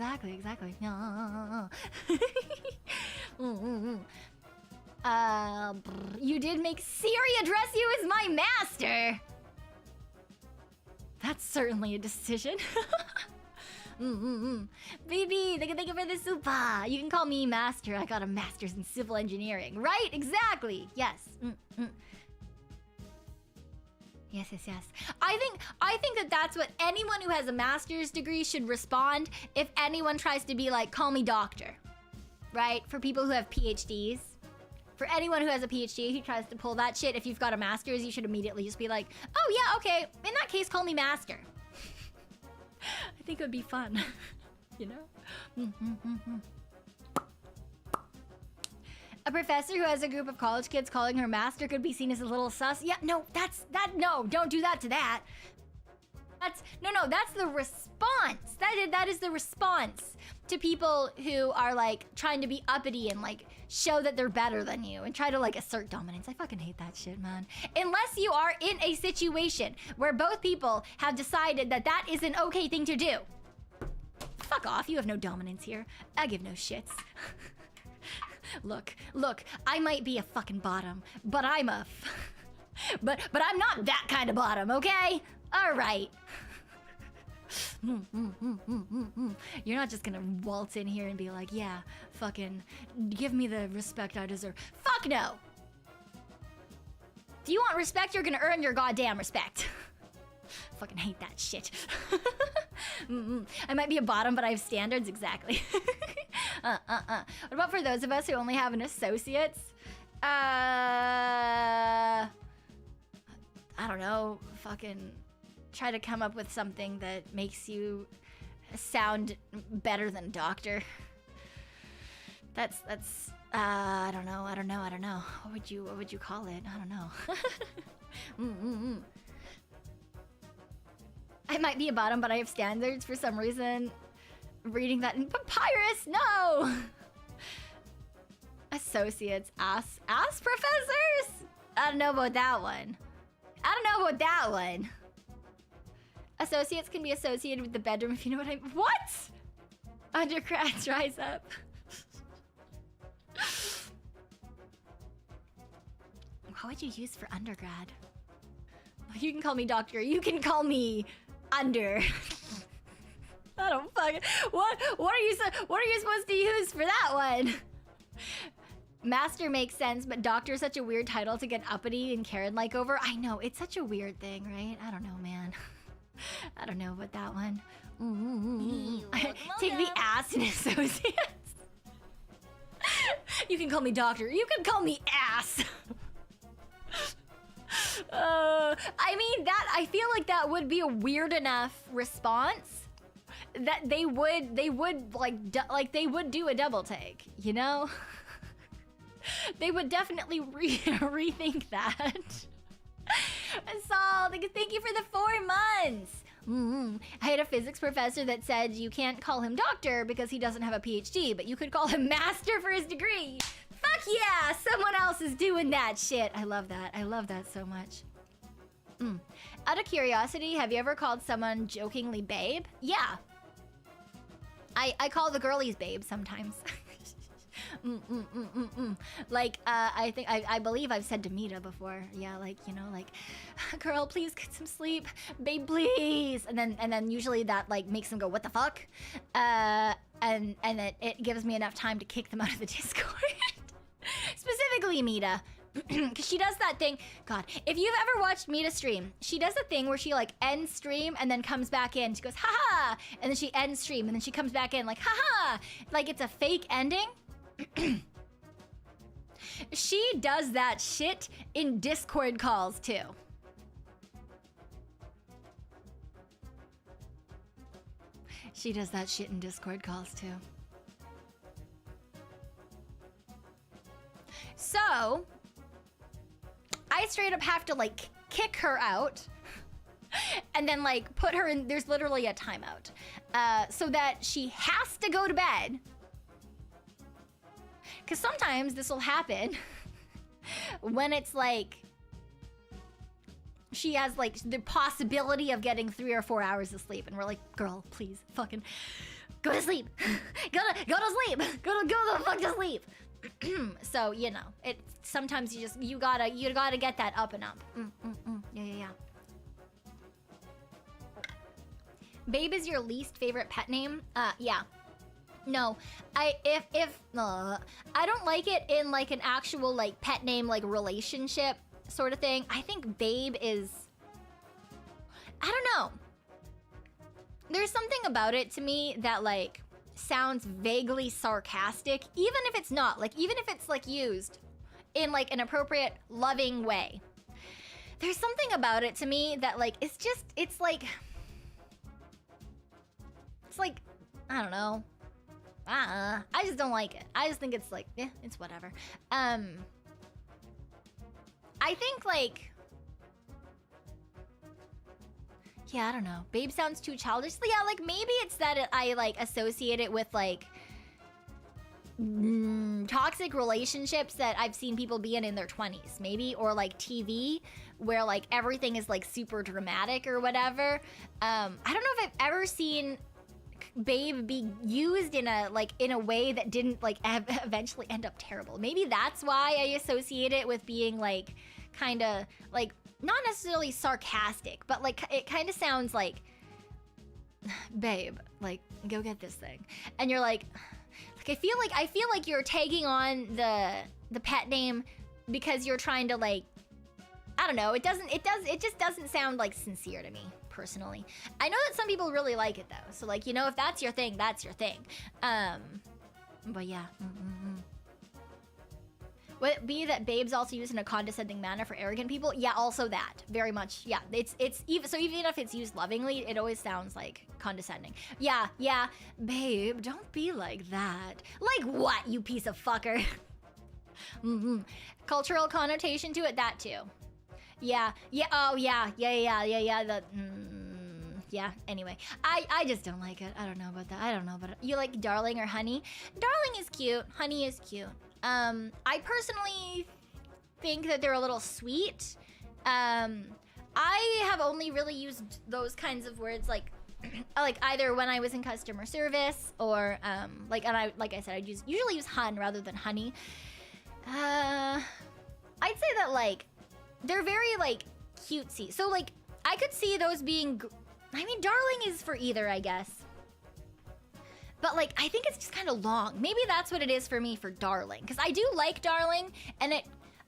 You did make Siri address you as my master. That's certainly a decision. Baby, thank you for the super. You can call me master. I got a master's in civil engineering. Right? Exactly. Yes. Yes. I think that that's what anyone who has a master's degree should respond if anyone tries to be like, call me doctor. Right? For people who have PhDs. For anyone who has a PhD who tries to pull that shit, if you've got a master's, you should immediately just be like, oh yeah, okay. In that case, call me master. I think it would be fun. You know? A professor who has a group of college kids calling her master could be seen as a little sus. Yeah, no, no, don't do that to that. That's the response. That is the response to people who are like trying to be uppity and like show that they're better than you and try to like assert dominance. I fucking hate that shit, man. Unless you are in a situation where both people have decided that that is an okay thing to do. Fuck off, you have no dominance here. I give no shits. Look, I might be a fucking bottom, but I'm a but I'm not that kind of bottom, okay? All right. You're not just gonna waltz in here and be like, yeah, fucking give me the respect I deserve. Fuck no. Do you want respect? You're gonna earn your goddamn respect. Fucking hate that shit. I might be a bottom, but I have standards. Exactly. What about for those of us who only have an associate's? I don't know. Fucking try to come up with something that makes you sound better than doctor. That's I don't know. What would you call it? I don't know. I might be a bottom, but I have standards for some reason. Reading that in papyrus, no! Associates, ass professors? I don't know about that one. Associates can be associated with the bedroom, if you know what I mean. What? Undergrads rise up. What would you use for undergrad? You can call me doctor. You can call me under. I don't fucking. What are you supposed to use for that one? Master makes sense, but doctor is such a weird title to get uppity and Karen-like over. I know, it's such a weird thing, right? I don't know, man. I don't know about that one. Take the ass in associates. You can call me doctor. You can call me ass. I mean, I feel like that would be a weird enough response that they would they would do a double take, you know? They would definitely rethink that. Saul, thank you for the 4 months. I had a physics professor that said you can't call him doctor because he doesn't have a PhD, but you could call him master for his degree. Fuck yeah, someone else is doing that shit. I love that so much. Out of curiosity, have you ever called someone jokingly babe? Yeah. I call the girlies babe sometimes. Like, I believe I've said to Meeta before. Yeah, like, you know, like, girl, please get some sleep. Babe, please. And then usually that, like, makes them go, what the fuck? And it gives me enough time to kick them out of the Discord. Specifically Meeta. Because she does that thing. God, if you've ever watched Meeta stream, she does a thing where she like ends stream and then comes back in. She goes, haha, and then she ends stream and then she comes back in like, haha. Like it's a fake ending. She does that shit in Discord calls too. She does that shit in Discord calls too. So, I straight up have to like kick her out and then like put her in, there's literally a timeout, so that she has to go to bed. Because sometimes this will happen when it's like, she has like the possibility of getting 3 or 4 hours of sleep and we're like, girl, please fucking go to sleep. go to sleep. Go the fuck to sleep. So, you know, it sometimes you gotta get that up and up. Yeah. Babe is your least favorite pet name? Yeah. No, I don't like it in like an actual like pet name like relationship sort of thing. I think babe is, I don't know. There's something about it to me that like sounds vaguely sarcastic, even if it's not, like even if it's like used in like an appropriate loving way. There's something about it to me that like it's like I don't know. I just don't like it. I just think it's like, it's whatever. I think like, yeah, I don't know. Babe sounds too childish. Yeah, like maybe it's that I like associate it with like toxic relationships that I've seen people be in their 20s, maybe, or like TV where like everything is like super dramatic or whatever. I don't know if I've ever seen babe be used in a way that didn't like eventually end up terrible. Maybe that's why I associate it with being like kind of like not necessarily sarcastic, but like it kind of sounds like, babe, like go get this thing, and you're like I feel like you're tagging on the pet name because you're trying to like, I don't know. It just doesn't sound like sincere to me personally. I know that some people really like it though. So like, you know, if that's your thing, that's your thing. But yeah. Would it be that babe's also used in a condescending manner for arrogant people? Yeah, also that. Very much. Yeah, it's even so even if it's used lovingly, it always sounds like condescending. Yeah, babe, don't be like that. Like what, you piece of fucker? Cultural connotation to it, that too. Yeah. Oh yeah. Yeah. Anyway, I just don't like it. I don't know about that. I don't know about it. You like darling or honey? Darling is cute. Honey is cute. I personally think that they're a little sweet. I have only really used those kinds of words like either when I was in customer service or like I said, I usually use hun rather than honey. I'd say that like they're very like cutesy. So like I could see those being, I mean, darling is for either, I guess. But like I think it's just kind of long. Maybe that's what it is for me for darling, because I do like darling, and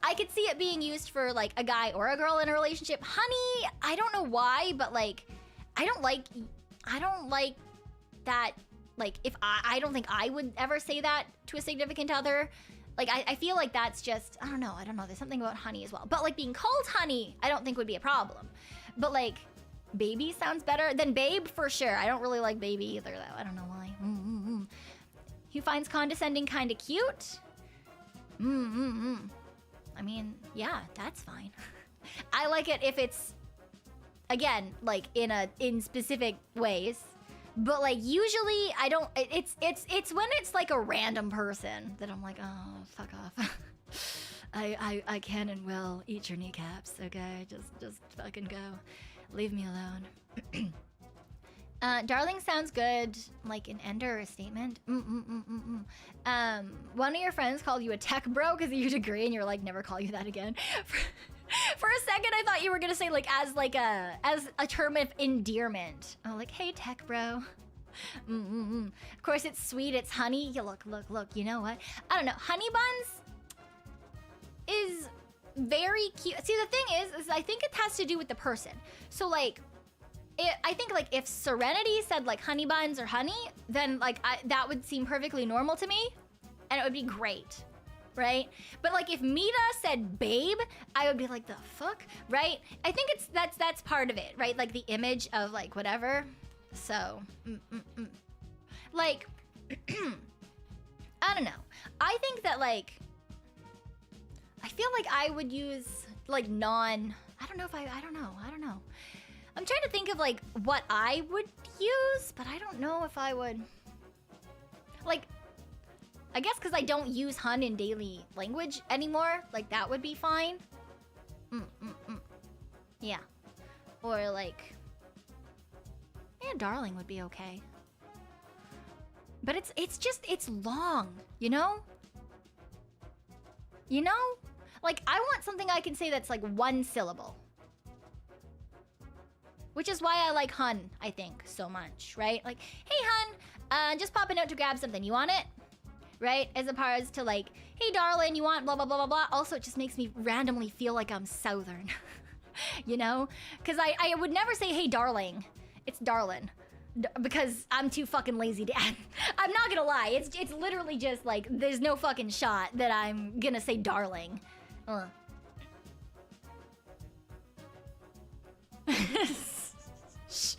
I could see it being used for like a guy or a girl in a relationship. Honey, I don't know why, but like I don't like that. Like if I don't think I would ever say that to a significant other. Like, I feel like that's just, I don't know. There's something about honey as well. But, like, being called honey, I don't think would be a problem. But, like, baby sounds better than babe for sure. I don't really like baby either, though. I don't know why. Who finds condescending kind of cute? I mean, yeah, that's fine. I like it if it's, again, like, in specific ways. But like usually I don't. It's when it's like a random person that I'm like, oh fuck off. I can and will eat your kneecaps. Okay, just fucking go. Leave me alone. Darling sounds good, like an ender or a statement. One of your friends called you a tech bro because of your degree, and you're like, never call you that again. For a second, I thought you were gonna say like as a term of endearment. Oh, like, hey, tech bro. Of course, it's sweet. It's honey. You look. You know what? I don't know. Honey buns is very cute. See, the thing is I think it has to do with the person. So like, I think like if Serenity said like honey buns or honey, then like that would seem perfectly normal to me, and it would be great. Right? But like if Meeta said babe, I would be like, the fuck? Right? I think that's part of it, right? Like the image of like whatever. So, like, I don't know. I think that like, I feel like I would use like I don't know. I'm trying to think of like what I would use, but I don't know if I would. Like, I guess because I don't use hun in daily language anymore, like that would be fine. Yeah. Or like, yeah, darling would be okay. But it's long, you know? You know? Like, I want something I can say that's like one syllable. Which is why I like hun, I think, so much, right? Like, hey hun, just popping out to grab something, you want it? Right? As opposed to like, hey darling, you want blah blah blah blah blah. Also, it just makes me randomly feel like I'm Southern. You know? Because I would never say hey darling. It's darlin'. Because I'm too fucking lazy to add. I'm not gonna lie, it's literally just like, there's no fucking shot that I'm gonna say darling. Shh.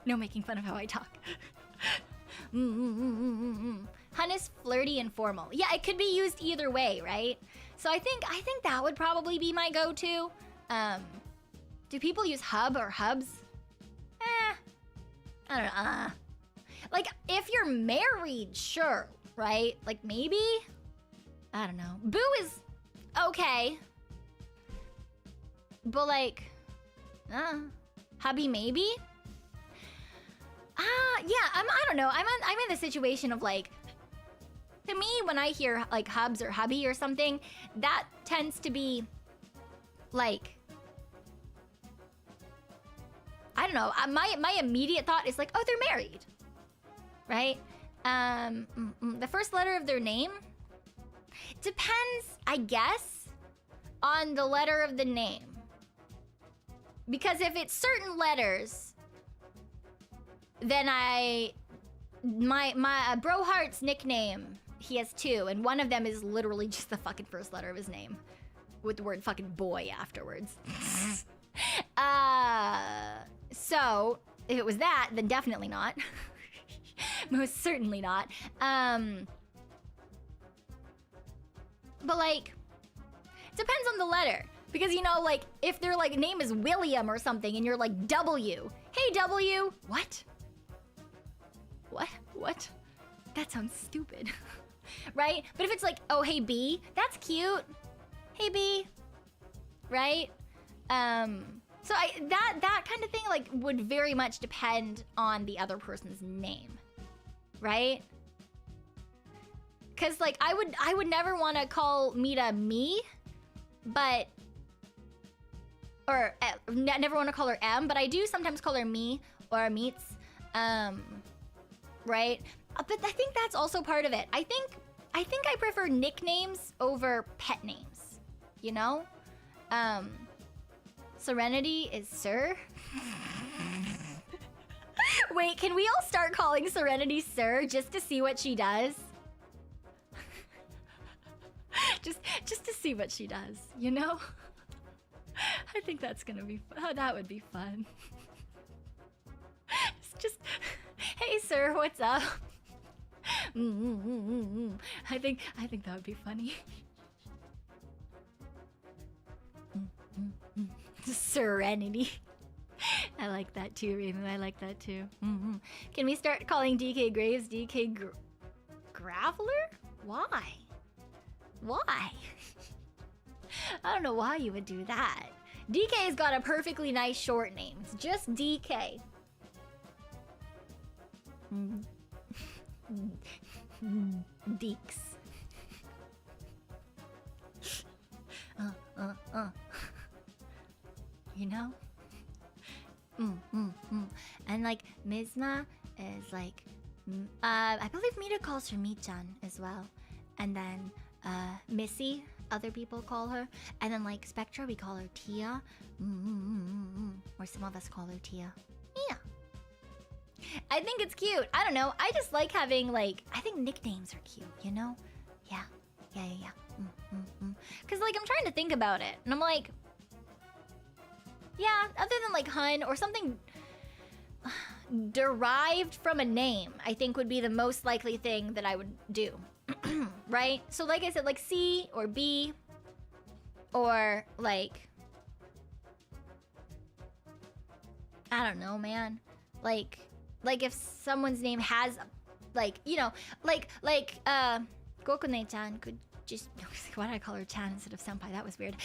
No making fun of how I talk. Hun is flirty and formal. Yeah, it could be used either way, right? So I think that would probably be my go-to. Do people use hub or hubs? I don't know. Like, if you're married, sure, right? Like, maybe? I don't know. Boo is okay. But like, hubby maybe? Yeah, I don't know. I'm in the situation of like, to me, when I hear like hubs or hubby or something, that tends to be like, I don't know. My immediate thought is like, oh, they're married, right? The first letter of their name depends, I guess, on the letter of the name. Because if it's certain letters, then my bro Hart's nickname, he has two, and one of them is literally just the fucking first letter of his name, with the word fucking boy afterwards. So if it was that, then definitely not. Most certainly not. But like, it depends on the letter. Because, you know, like, if their, like, name is William or something and you're like, W. Hey, W. What? What? That sounds stupid. Right? But if it's like, oh, hey, B, that's cute. Hey, B. Right? So that kind of thing, like, would very much depend on the other person's name. Right? Because, like, I would never want to call Meeta me, but... Or never want to call her M, but I do sometimes call her me or meets, right? But I think that's also part of it. I think I prefer nicknames over pet names, you know? Serenity is Sir. Wait, can we all start calling Serenity Sir just to see what she does? just to see what she does, you know? I think that's gonna be that would be fun. just hey sir, what's up? I think that would be funny. Serenity. I like that too, Raymond. I like that too. Can we start calling DK Graves DK Graveler? Why? Why? I don't know why you would do that. DK's got a perfectly nice short name. It's just DK. Deeks. You know? And like Mizma is like I believe Meeta calls her Mi-chan as well. And then Missy, other people call her. And then like Spectra, we call her Tia. Or some of us call her Tia. Yeah. I think it's cute. I don't know. I just like having like, I think nicknames are cute, you know? Yeah. Cause like I'm trying to think about it. And I'm like, yeah, other than like Hun or something derived from a name, I think would be the most likely thing that I would do. Right? So like I said, like C or B or like, I don't know, man. Like if someone's name has like, you know, like Kokone-chan could just, why did I call her Chan instead of Senpai? That was weird.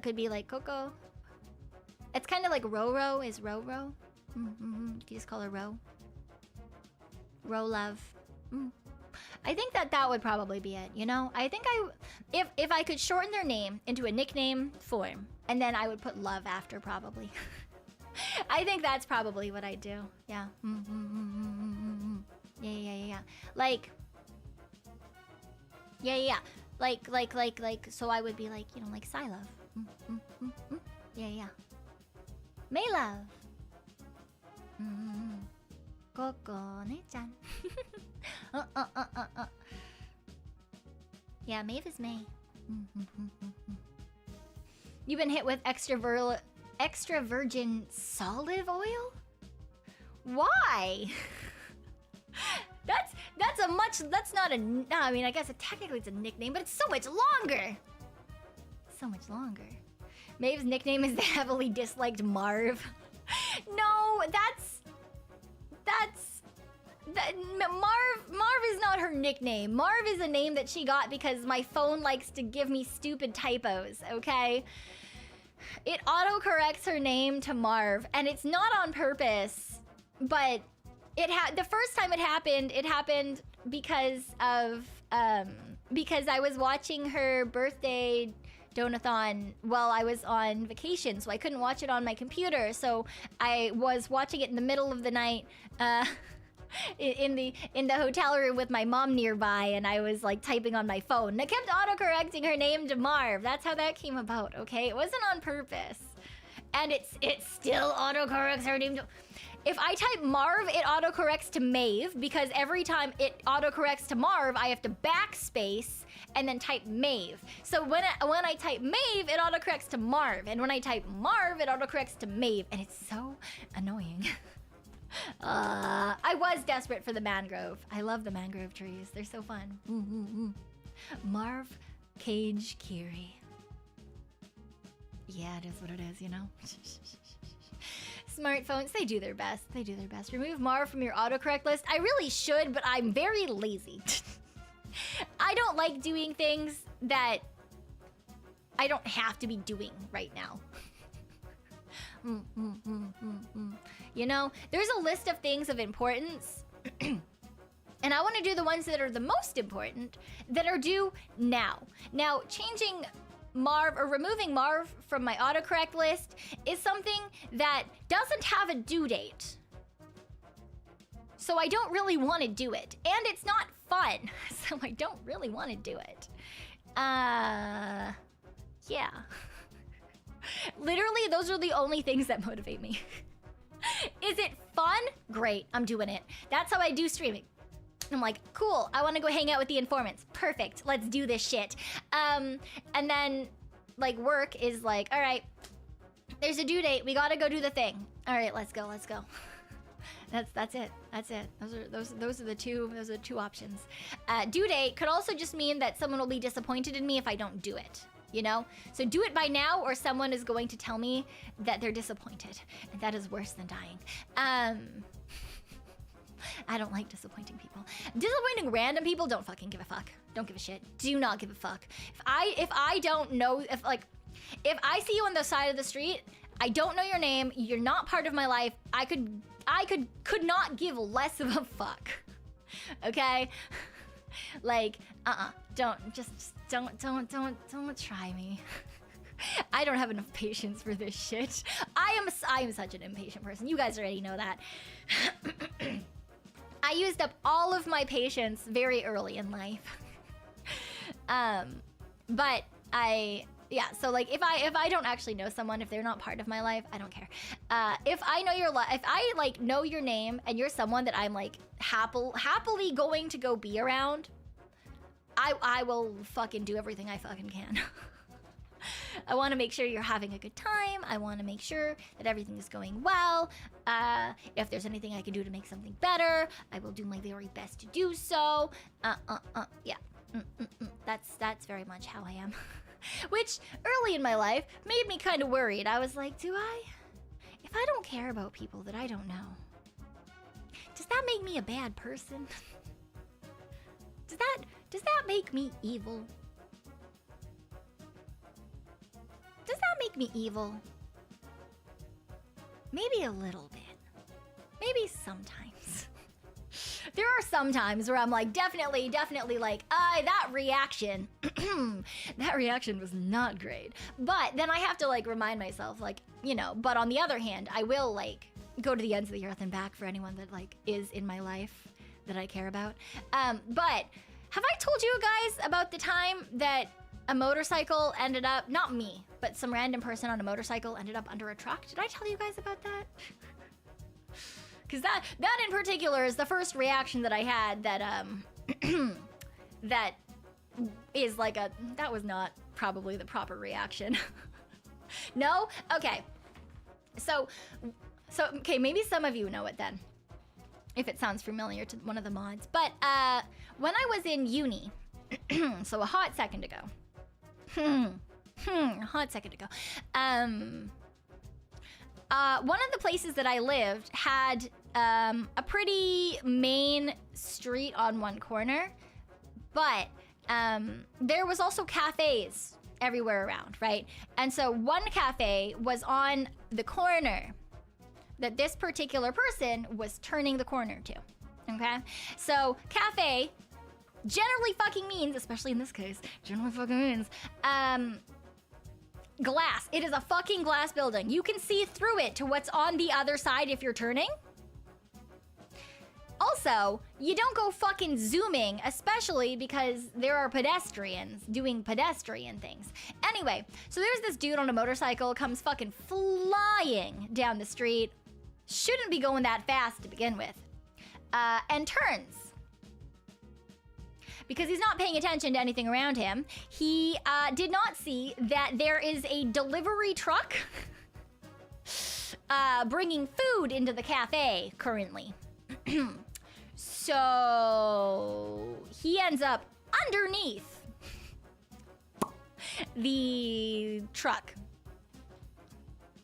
Could be like Coco. It's kind of like Roro is Roro. You just call her Ro. Ro Love. I think that would probably be it, you know? I think if I could shorten their name into a nickname form, and then I would put Love after probably. I think that's probably what I'd do. Yeah. Yeah. Like, yeah. Like, so I would be like, you know, like Psylove. Yeah. Maylove. Kokone-chan. Yeah, Maeve is May. You've been hit with extra virgin olive oil? Why? That's not a, no, I mean, I guess technically it's a nickname, but it's so much longer. So much longer. Maeve's nickname is the heavily disliked Marv. No, Marv is not her nickname. Marv is a name that she got because my phone likes to give me stupid typos, okay? It autocorrects her name to Marv, and it's not on purpose, but the first time it happened because of because I was watching her birthday donathon while I was on vacation, so I couldn't watch it on my computer. So I was watching it in the middle of the night in the hotel room with my mom nearby, and I was like typing on my phone. And I kept autocorrecting her name to Marv. That's how that came about, okay? It wasn't on purpose. And it still autocorrects her name to... If I type Marv, it autocorrects to Maeve, because every time it autocorrects to Marv, I have to backspace and then type Maeve. So when I type Maeve, it autocorrects to Marv, and when I type Marv, it autocorrects to Maeve, and it's so annoying. I was desperate for the mangrove. I love the mangrove trees. They're so fun. Marv Kagekiri. Yeah, it is what it is, you know? Smartphones, they do their best. They do their best. Remove Marv from your autocorrect list. I really should, but I'm very lazy. I don't like doing things that I don't have to be doing right now. You know, there's a list of things of importance, and I want to do the ones that are the most important that are due now. Now, changing Marv or removing Marv from my autocorrect list is something that doesn't have a due date. So I don't really want to do it. And it's not fun. So I don't really want to do it. Yeah. Literally, those are the only things that motivate me. Is it fun? Great, I'm doing it. That's how I do streaming. I'm like, cool, I want to go hang out with the informants. Perfect, let's do this shit. And then, like, work is like, all right, there's a due date. We gotta go do the thing. All right, let's go. That's it. Those are the two options. Due date could also just mean that someone will be disappointed in me if I don't do it. you know? So do it by now or someone is going to tell me that they're disappointed. And that is worse than dying. I don't like disappointing people. Disappointing random people, don't fucking give a fuck. Don't give a shit. Do not give a fuck. If I don't know, if I see you on the side of the street, I don't know your name, you're not part of my life, I could not give less of a fuck. Okay? Like, don't try me. I don't have enough patience for this shit. I am such an impatient person. You guys already know that. I used up all of my patience very early in life. But yeah, so like if I don't actually know someone, if they're not part of my life, I don't care. If I know if I like know your name and you're someone that I'm like happily going to go be around, I will fucking do everything I fucking can. I want to make sure you're having a good time. I want to make sure that everything is going well. If there's anything I can do to make something better, I will do my very best to do so. Yeah. That's very much how I am. Which, early in my life, made me kind of worried. I was like, if I don't care about people that I don't know, does that make me a bad person? Does that make me evil? Does that make me evil? Maybe a little bit. Maybe sometimes. There are some times where I'm like, definitely like, that reaction, that reaction was not great. But then I have to like remind myself, like, you know, but on the other hand, I will like go to the ends of the earth and back for anyone that like is in my life that I care about. But have I told you guys about the time that a motorcycle ended up, not me, but some random person on a motorcycle ended up under a truck? Did I tell you guys about that? Because that in particular is the first reaction that I had that that is like that was not probably the proper reaction. No? Okay. So okay, maybe some of you know it then, if it sounds familiar to one of the mods. But when I was in uni, so a hot second ago, one of the places that I lived had a pretty main street on one corner, but there was also cafes everywhere around, right? And so one cafe was on the corner that this particular person was turning the corner to, okay? So cafe generally fucking means, especially in this case, generally fucking means, glass. It is a fucking glass building. You can see through it to what's on the other side if you're turning. Also, you don't go fucking zooming, especially because there are pedestrians doing pedestrian things. Anyway, so there's this dude on a motorcycle, comes fucking flying down the street. Shouldn't be going that fast to begin with. And turns. Because he's not paying attention to anything around him. He did not see that there is a delivery truck bringing food into the cafe currently. So he ends up underneath the truck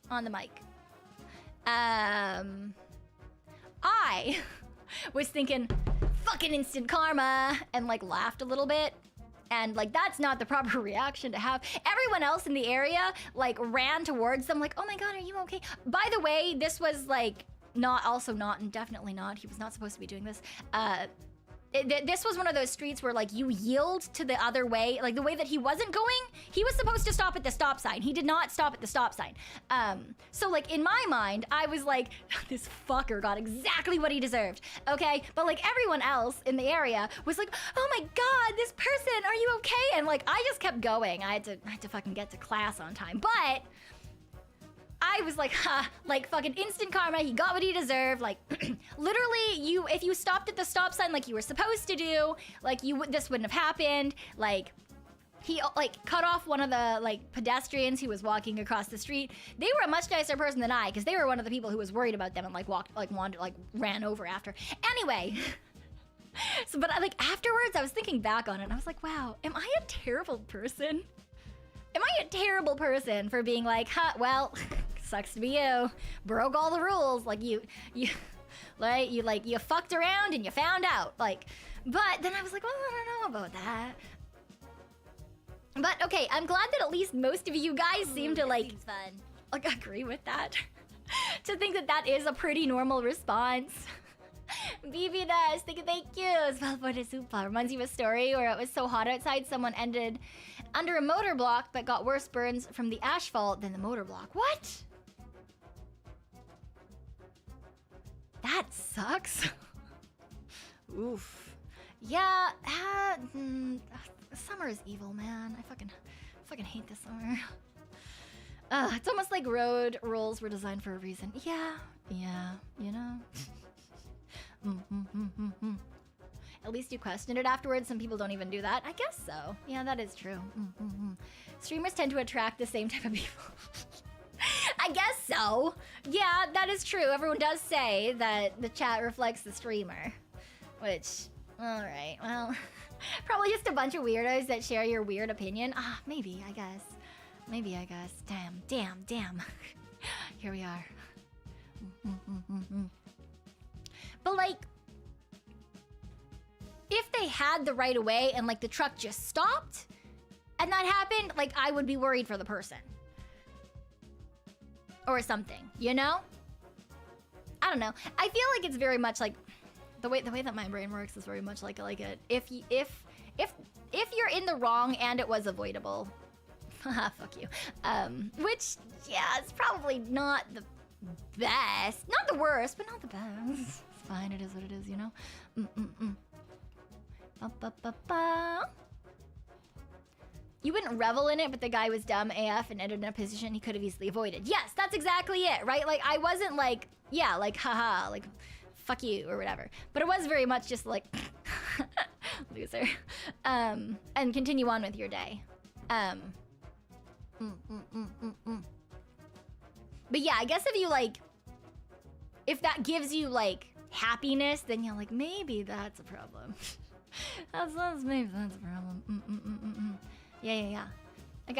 on the mic. I was thinking, fucking instant karma, and like laughed a little bit. And like, that's not the proper reaction to have. Everyone else in the area like ran towards them like, oh my God, are you okay? By the way, this was like and definitely not. He was not supposed to be doing this. This was one of those streets where like you yield to the other way, like the way that he wasn't going. He was supposed to stop at the stop sign. He did not stop at the stop sign. So like in my mind, I was like, this fucker got exactly what he deserved. Okay, but like everyone else in the area was like, oh my God, this person, are you okay? And like I just kept going. I had to fucking get to class on time, but I was like, like fucking instant karma. He got what he deserved. Like, literally, if you stopped at the stop sign like you were supposed to do, like this wouldn't have happened. Like, he like cut off one of the like pedestrians who was walking across the street. They were a much nicer person than I, because they were one of the people who was worried about them and like ran over after. Anyway. But like afterwards, I was thinking back on it and I was like, wow, am I a terrible person? Am I a terrible person for being like, huh, well, sucks to be you. Broke all the rules. Like you fucked around and you found out. Like, but then I was like, well, I don't know about that. But okay, I'm glad that at least most of you guys seem to like agree with that. To think that that is a pretty normal response. BB does, thank you. As well for the super. Reminds you of a story where it was so hot outside, someone ended under a motor block but got worse burns from the asphalt than the motor block. What? That sucks. Oof. Yeah, summer is evil, man. I fucking hate this summer. It's almost like road rules were designed for a reason. Yeah, you know. At least you questioned it afterwards. Some people don't even do that. I guess so. Yeah, that is true. Streamers tend to attract the same type of people. I guess so. Yeah, that is true. Everyone does say that the chat reflects the streamer. Which, alright, well, probably just a bunch of weirdos that share your weird opinion. Maybe, I guess. Damn. Here we are. But like, if they had the right of way and like the truck just stopped and that happened, like I would be worried for the person. Or something, you know? I don't know. I feel like it's very much like the way that my brain works is very much like a if you're in the wrong and it was avoidable. Fuck you. Which, yeah, it's probably not the best. Not the worst, but not the best. It's fine, it is what it is, you know? You wouldn't revel in it, but the guy was dumb AF and ended in a position he could have easily avoided. Yes, that's exactly it, right? Like, I wasn't like, yeah, like, haha, like, fuck you, or whatever. But it was very much just like, loser. And continue on with your day. But yeah, I guess if you like, if that gives you like happiness, then you're like, maybe that's a problem. Maybe that's a problem. Yeah. A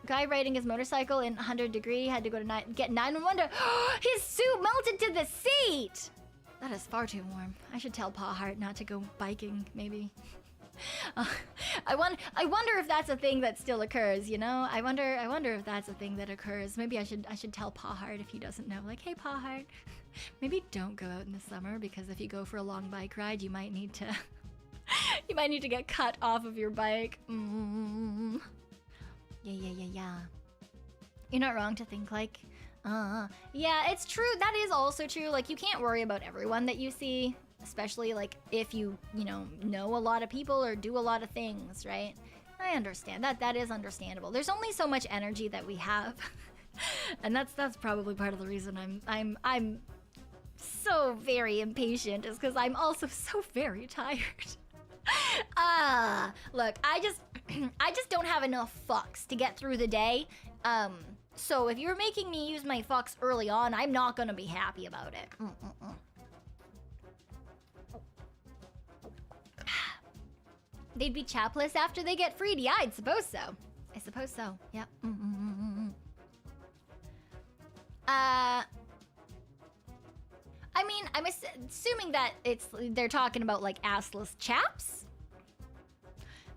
guy riding his motorcycle in 100 degree had to go to get 911. His suit melted to the seat. That is far too warm. I should tell Pa Hart not to go biking, maybe. I wonder if that's a thing that still occurs, you know? I wonder if that's a thing that occurs. Maybe I should tell Pa Hart if he doesn't know. Like, hey Pa Hart, maybe don't go out in the summer because if you go for a long bike ride, you might need to get cut off of your bike. Yeah. You're not wrong to think like, yeah, it's true. That is also true. Like, you can't worry about everyone that you see. Especially like if you know a lot of people or do a lot of things, right? I understand that is understandable. There's only so much energy that we have. And that's probably part of the reason I'm so very impatient is because I'm also so very tired. Look, I just don't have enough fucks to get through the day. So if you're making me use my fucks early on, I'm not gonna be happy about it. They'd be chapless after they get freed. Yeah, I suppose so. Yep. I mean, I'm assuming that they're talking about like assless chaps.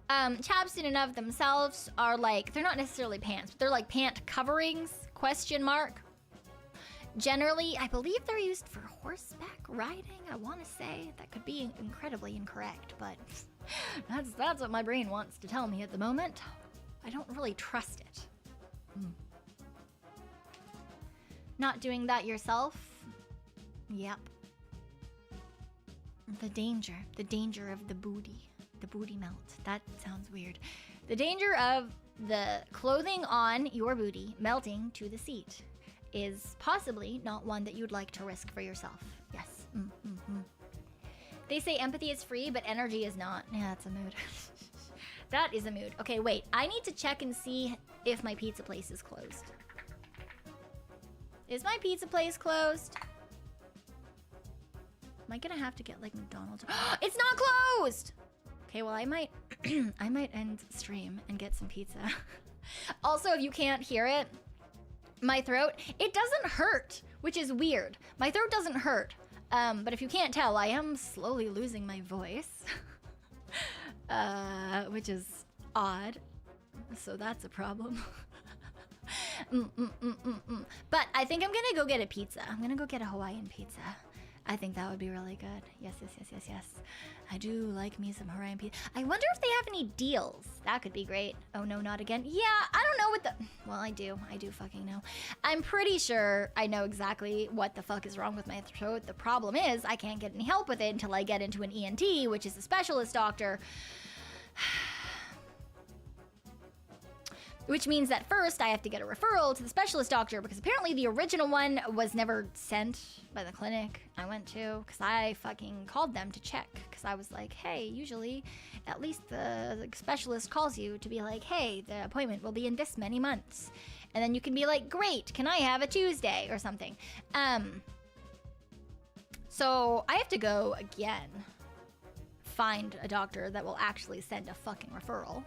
Chaps in and of themselves are like, they're not necessarily pants, but they're like pant coverings, ? Generally, I believe they're used for horseback riding. I want to say that could be incredibly incorrect, but that's what my brain wants to tell me at the moment. I don't really trust it. Not doing that yourself? Yep. The danger of the booty melt. That sounds weird. The danger of the clothing on your booty melting to the seat is possibly not one that you'd like to risk for yourself. Yes. They say empathy is free, but energy is not. Yeah, that's a mood. That is a mood. Okay, wait. I need to check and see if my pizza place is closed. Is my pizza place closed? Am I gonna have to get like McDonald's? It's not closed! Okay, well I might I might end stream and get some pizza. Also, if you can't hear it, my throat, it doesn't hurt, which is weird. My throat doesn't hurt. But if you can't tell, I am slowly losing my voice. Which is odd. So that's a problem. But I think I'm gonna go get a pizza. I'm gonna go get a Hawaiian pizza. I think that would be really good. Yes, yes, yes, yes, yes. I do like me some Hawaiian pizza. I wonder if they have any deals. That could be great. Oh no, not again. Yeah, I don't know what the... Well, I do. I do fucking know. I'm pretty sure I know exactly what the fuck is wrong with my throat. The problem is I can't get any help with it until I get into an ENT, which is a specialist doctor. Which means that first I have to get a referral to the specialist doctor because apparently the original one was never sent by the clinic I went to because I fucking called them to check because I was like, hey, usually at least the specialist calls you to be like, hey, the appointment will be in this many months. And then you can be like, great, can I have a Tuesday or something? So I have to go again, find a doctor that will actually send a fucking referral.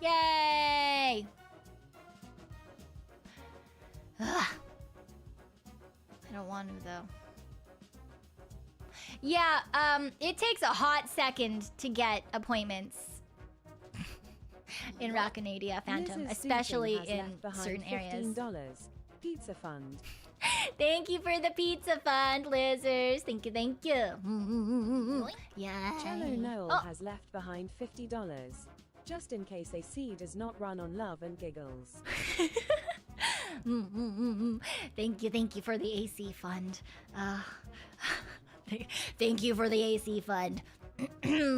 Yay! Ugh. I don't want to though. Yeah, it takes a hot second to get appointments in Racconadia Phantom, especially in certain areas. $15 pizza fund. Thank you for the pizza fund, losers. Thank you, thank you. Yeah. Cello Noel has left behind $50. Just in case AC does not run on love and giggles. Thank you for the AC fund. Thank you for the AC fund. Yeah.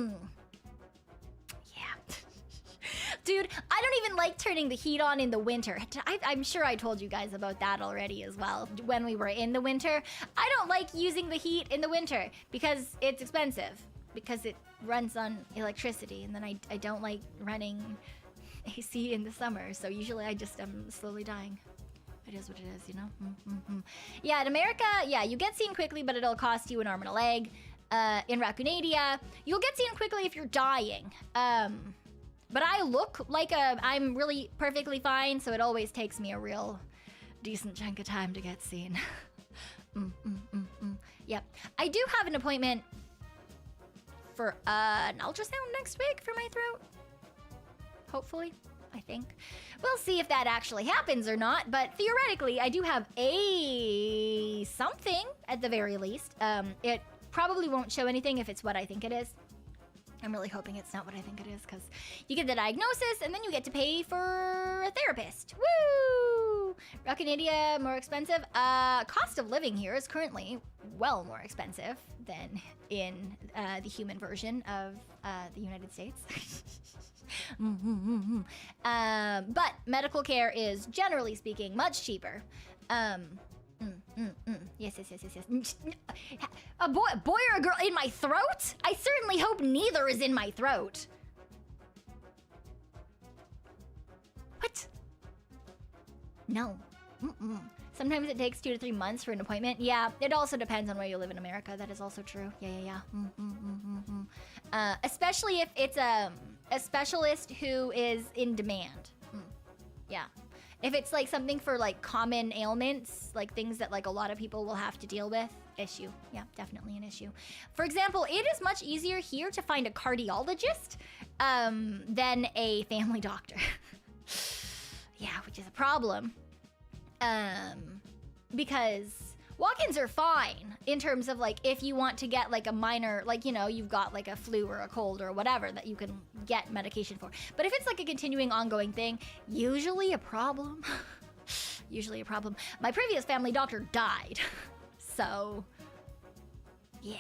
Dude, I don't even like turning the heat on in the winter. I'm sure I told you guys about that already as well when we were in the winter. I don't like using the heat in the winter because it's expensive. Because it runs on electricity, and then I don't like running AC in the summer, so usually I just am slowly dying. It is what it is, you know? Yeah, in America, yeah, you get seen quickly, but it'll cost you an arm and a leg. In Racconadia, you'll get seen quickly if you're dying. But I look like I'm really perfectly fine, so it always takes me a real decent chunk of time to get seen. Yep. I do have an appointment for an ultrasound next week for my throat. Hopefully, I think. We'll see if that actually happens or not, but theoretically, I do have a something at the very least. It probably won't show anything if it's what I think it is. I'm really hoping it's not what I think it is, because you get the diagnosis and then you get to pay for a therapist. Woo! Racconadia, more expensive. Cost of living here is currently well more expensive than in the human version of the United States. But medical care is, generally speaking, much cheaper. Yes. A boy or a girl in my throat? I certainly hope neither is in my throat. What? No. Sometimes it takes 2 to 3 months for an appointment. Yeah, it also depends on where you live in America. That is also true. Yeah. Especially if it's a specialist who is in demand. Yeah. If it's like something for like common ailments, like things that like a lot of people will have to deal with, issue. Yeah, definitely an issue. For example, it is much easier here to find a cardiologist than a family doctor. Yeah, which is a problem. Because walk-ins are fine in terms of like if you want to get like a minor, like, you know, you've got like a flu or a cold or whatever that you can get medication for. But if it's like a continuing ongoing thing, usually a problem. Usually a problem. My previous family doctor died. So, yeah.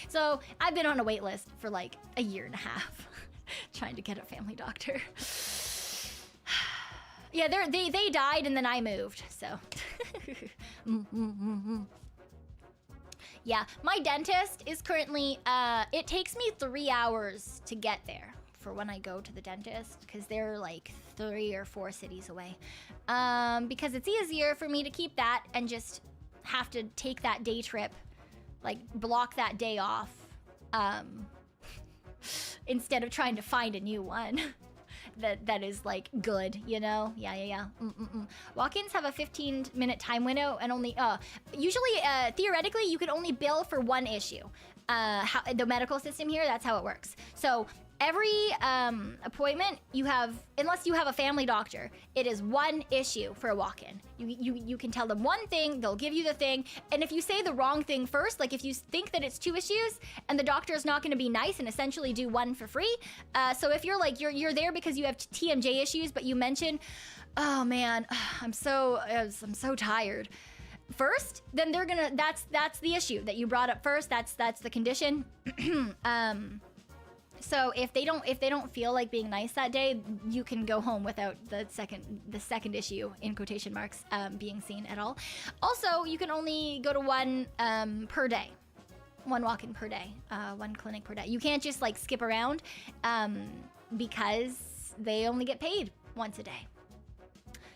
So I've been on a wait list for like a year and a half trying to get a family doctor. Yeah, they died and then I moved, so. Yeah, my dentist is currently, it takes me 3 hours to get there for when I go to the dentist, because they're like 3 or 4 cities away. Because it's easier for me to keep that and just have to take that day trip like block that day off instead of trying to find a new one that is like good, you know? Yeah. Walk-ins have a 15-minute time window and only usually theoretically you could only bill for one issue. The medical system here, that's how it works. So every appointment you have, unless you have a family doctor, it is one issue for a walk-in. You can tell them one thing, they'll give you the thing, and if you say the wrong thing first, like if you think that it's 2 issues and the doctor is not going to be nice and essentially do one for free, so if you're like you're there because you have TMJ issues, but you mention, oh man, I'm so tired. First, then they're gonna. That's the issue that you brought up first. That's the condition. So if they don't feel like being nice that day, you can go home without the second issue in quotation marks being seen at all. Also, you can only go to one per day, one walk-in per day, one clinic per day. You can't just like skip around because they only get paid once a day.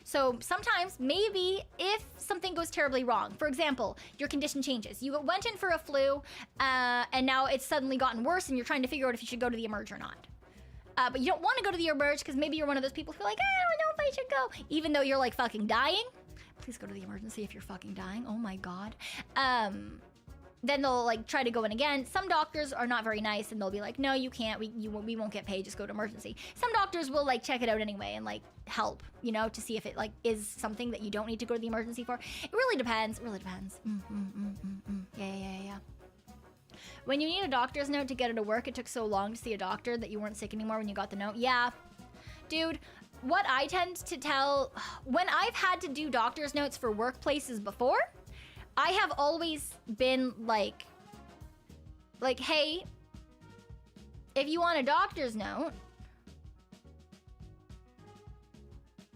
So sometimes, maybe, if something goes terribly wrong, for example, your condition changes. You went in for a flu, and now it's suddenly gotten worse, and you're trying to figure out if you should go to the emerge or not. But you don't want to go to the emerge because maybe you're one of those people who are like, I don't know if I should go, even though you're like fucking dying. Please go to the emergency if you're fucking dying. Oh my god. Then they'll like try to go in again. Some doctors are not very nice and they'll be like, no, you can't, we won't get paid, just go to emergency. Some doctors will like check it out anyway and like help, you know, to see if it like is something that you don't need to go to the emergency for. It really depends, Yeah. When you need a doctor's note to get it to work, it took so long to see a doctor that you weren't sick anymore when you got the note. Yeah, dude, what I tend to tell, when I've had to do doctor's notes for workplaces before, I have always been like, hey, if you want a doctor's note,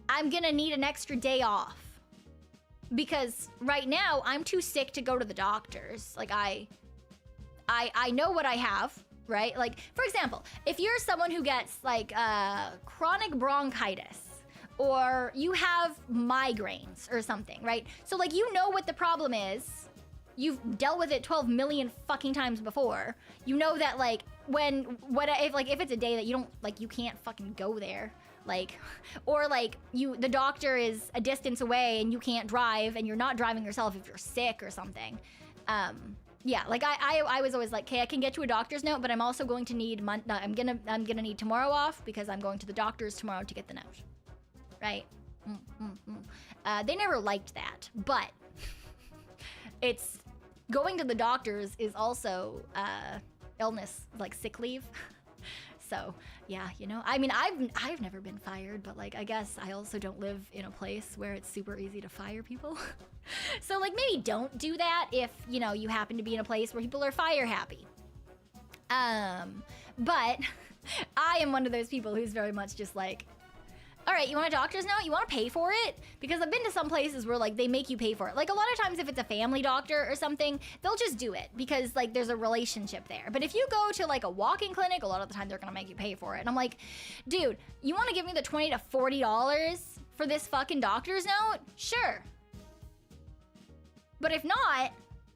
I'm gonna need an extra day off. Because right now, I'm too sick to go to the doctors. Like, I know what I have, right? Like, for example, if you're someone who gets, like, chronic bronchitis, or you have migraines or something, right? So like you know what the problem is. You've dealt with it 12 million fucking times before. You know that like if it's a day that you don't like, you can't fucking go there, like, or like the doctor is a distance away and you can't drive and you're not driving yourself if you're sick or something. Yeah, like I was always like, okay, I can get you a doctor's note, but I'm also going to need I'm gonna need tomorrow off because I'm going to the doctor's tomorrow to get the note. Right? They never liked that, but it's going to the doctors is also illness, like sick leave. So yeah, you know, I mean, I've never been fired, but like I guess I also don't live in a place where it's super easy to fire people. So like maybe don't do that if you know you happen to be in a place where people are fire happy. But I am one of those people who's very much just like, all right, you want a doctor's note? You want to pay for it? Because I've been to some places where like they make you pay for it. Like a lot of times if it's a family doctor or something, they'll just do it because like there's a relationship there. But if you go to like a walk-in clinic, a lot of the time they're going to make you pay for it. And I'm like, dude, you want to give me the $20 to $40 for this fucking doctor's note? Sure. But if not,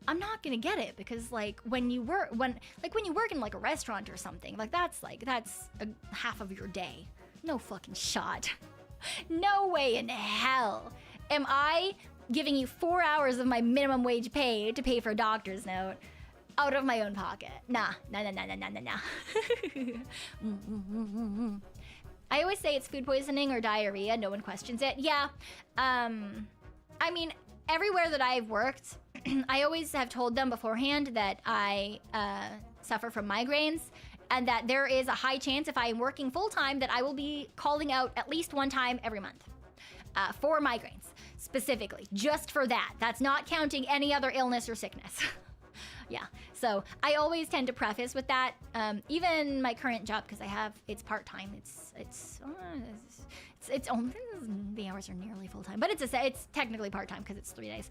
I'm not going to get it because like when you work in like a restaurant or something, like that's a half of your day. No fucking shot. No way in hell am I giving you 4 hours of my minimum wage pay to pay for a doctor's note out of my own pocket. Nah. I always say it's food poisoning or diarrhea. No one questions it. Yeah. I mean, everywhere that I've worked, I always have told them beforehand that I suffer from migraines. And that there is a high chance if I am working full-time that I will be calling out at least one time every month for migraines, specifically, just for that. That's not counting any other illness or sickness. Yeah, so I always tend to preface with that. Even my current job, because it's part-time. It's only, the hours are nearly full-time, but it's technically part-time because it's 3 days.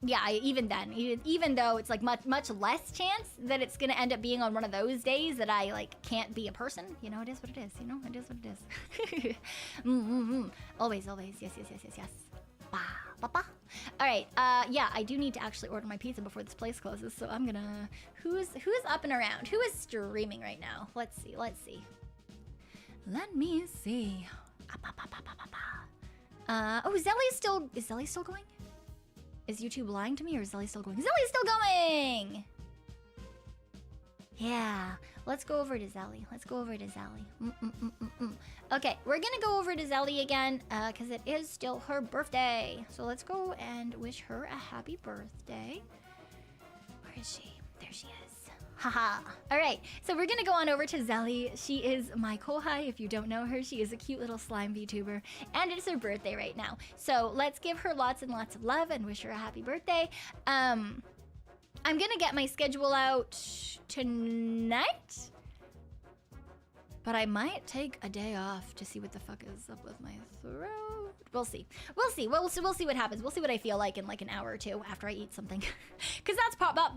Yeah, even then, even though it's like much less chance that it's gonna end up being on one of those days that I like can't be a person, you know, it is what it is, you know, it is what it is. Always, yes. Wow. All right, yeah, I do need to actually order my pizza before this place closes, so I'm gonna... Who's up and around? Who is streaming right now? Let's see. Let me see. Oh, is Zelly still going? Is YouTube lying to me, or is Zelly still going? Zelly's still going! Yeah, let's go over to Zelly. Okay, we're gonna go over to Zelly again, because it is still her birthday. So let's go and wish her a happy birthday. Where is she? There she is. Haha. All right, so we're gonna go on over to Zelly. She is my kohai. If you don't know her, she is a cute little slime VTuber, and it's her birthday right now. So let's give her lots and lots of love and wish her a happy birthday. I'm gonna get my schedule out tonight, but I might take a day off to see what the fuck is up with my throat. We'll see. We'll see what happens. We'll see what I feel like in like an hour or two after I eat something, because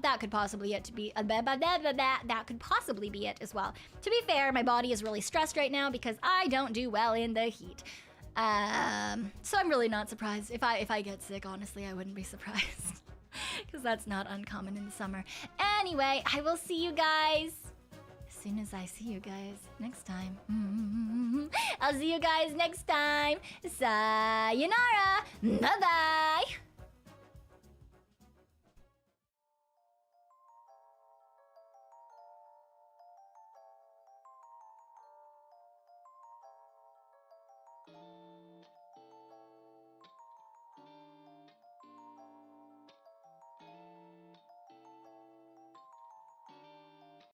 that could possibly be that could possibly be it as well. To be fair, my body is really stressed right now because I don't do well in the heat. So I'm really not surprised if I get sick. Honestly, I wouldn't be surprised. Because that's not uncommon in the summer. Anyway, I will see you guys as soon as I see you guys next time. I'll see you guys next time. Sayonara. Bye-bye.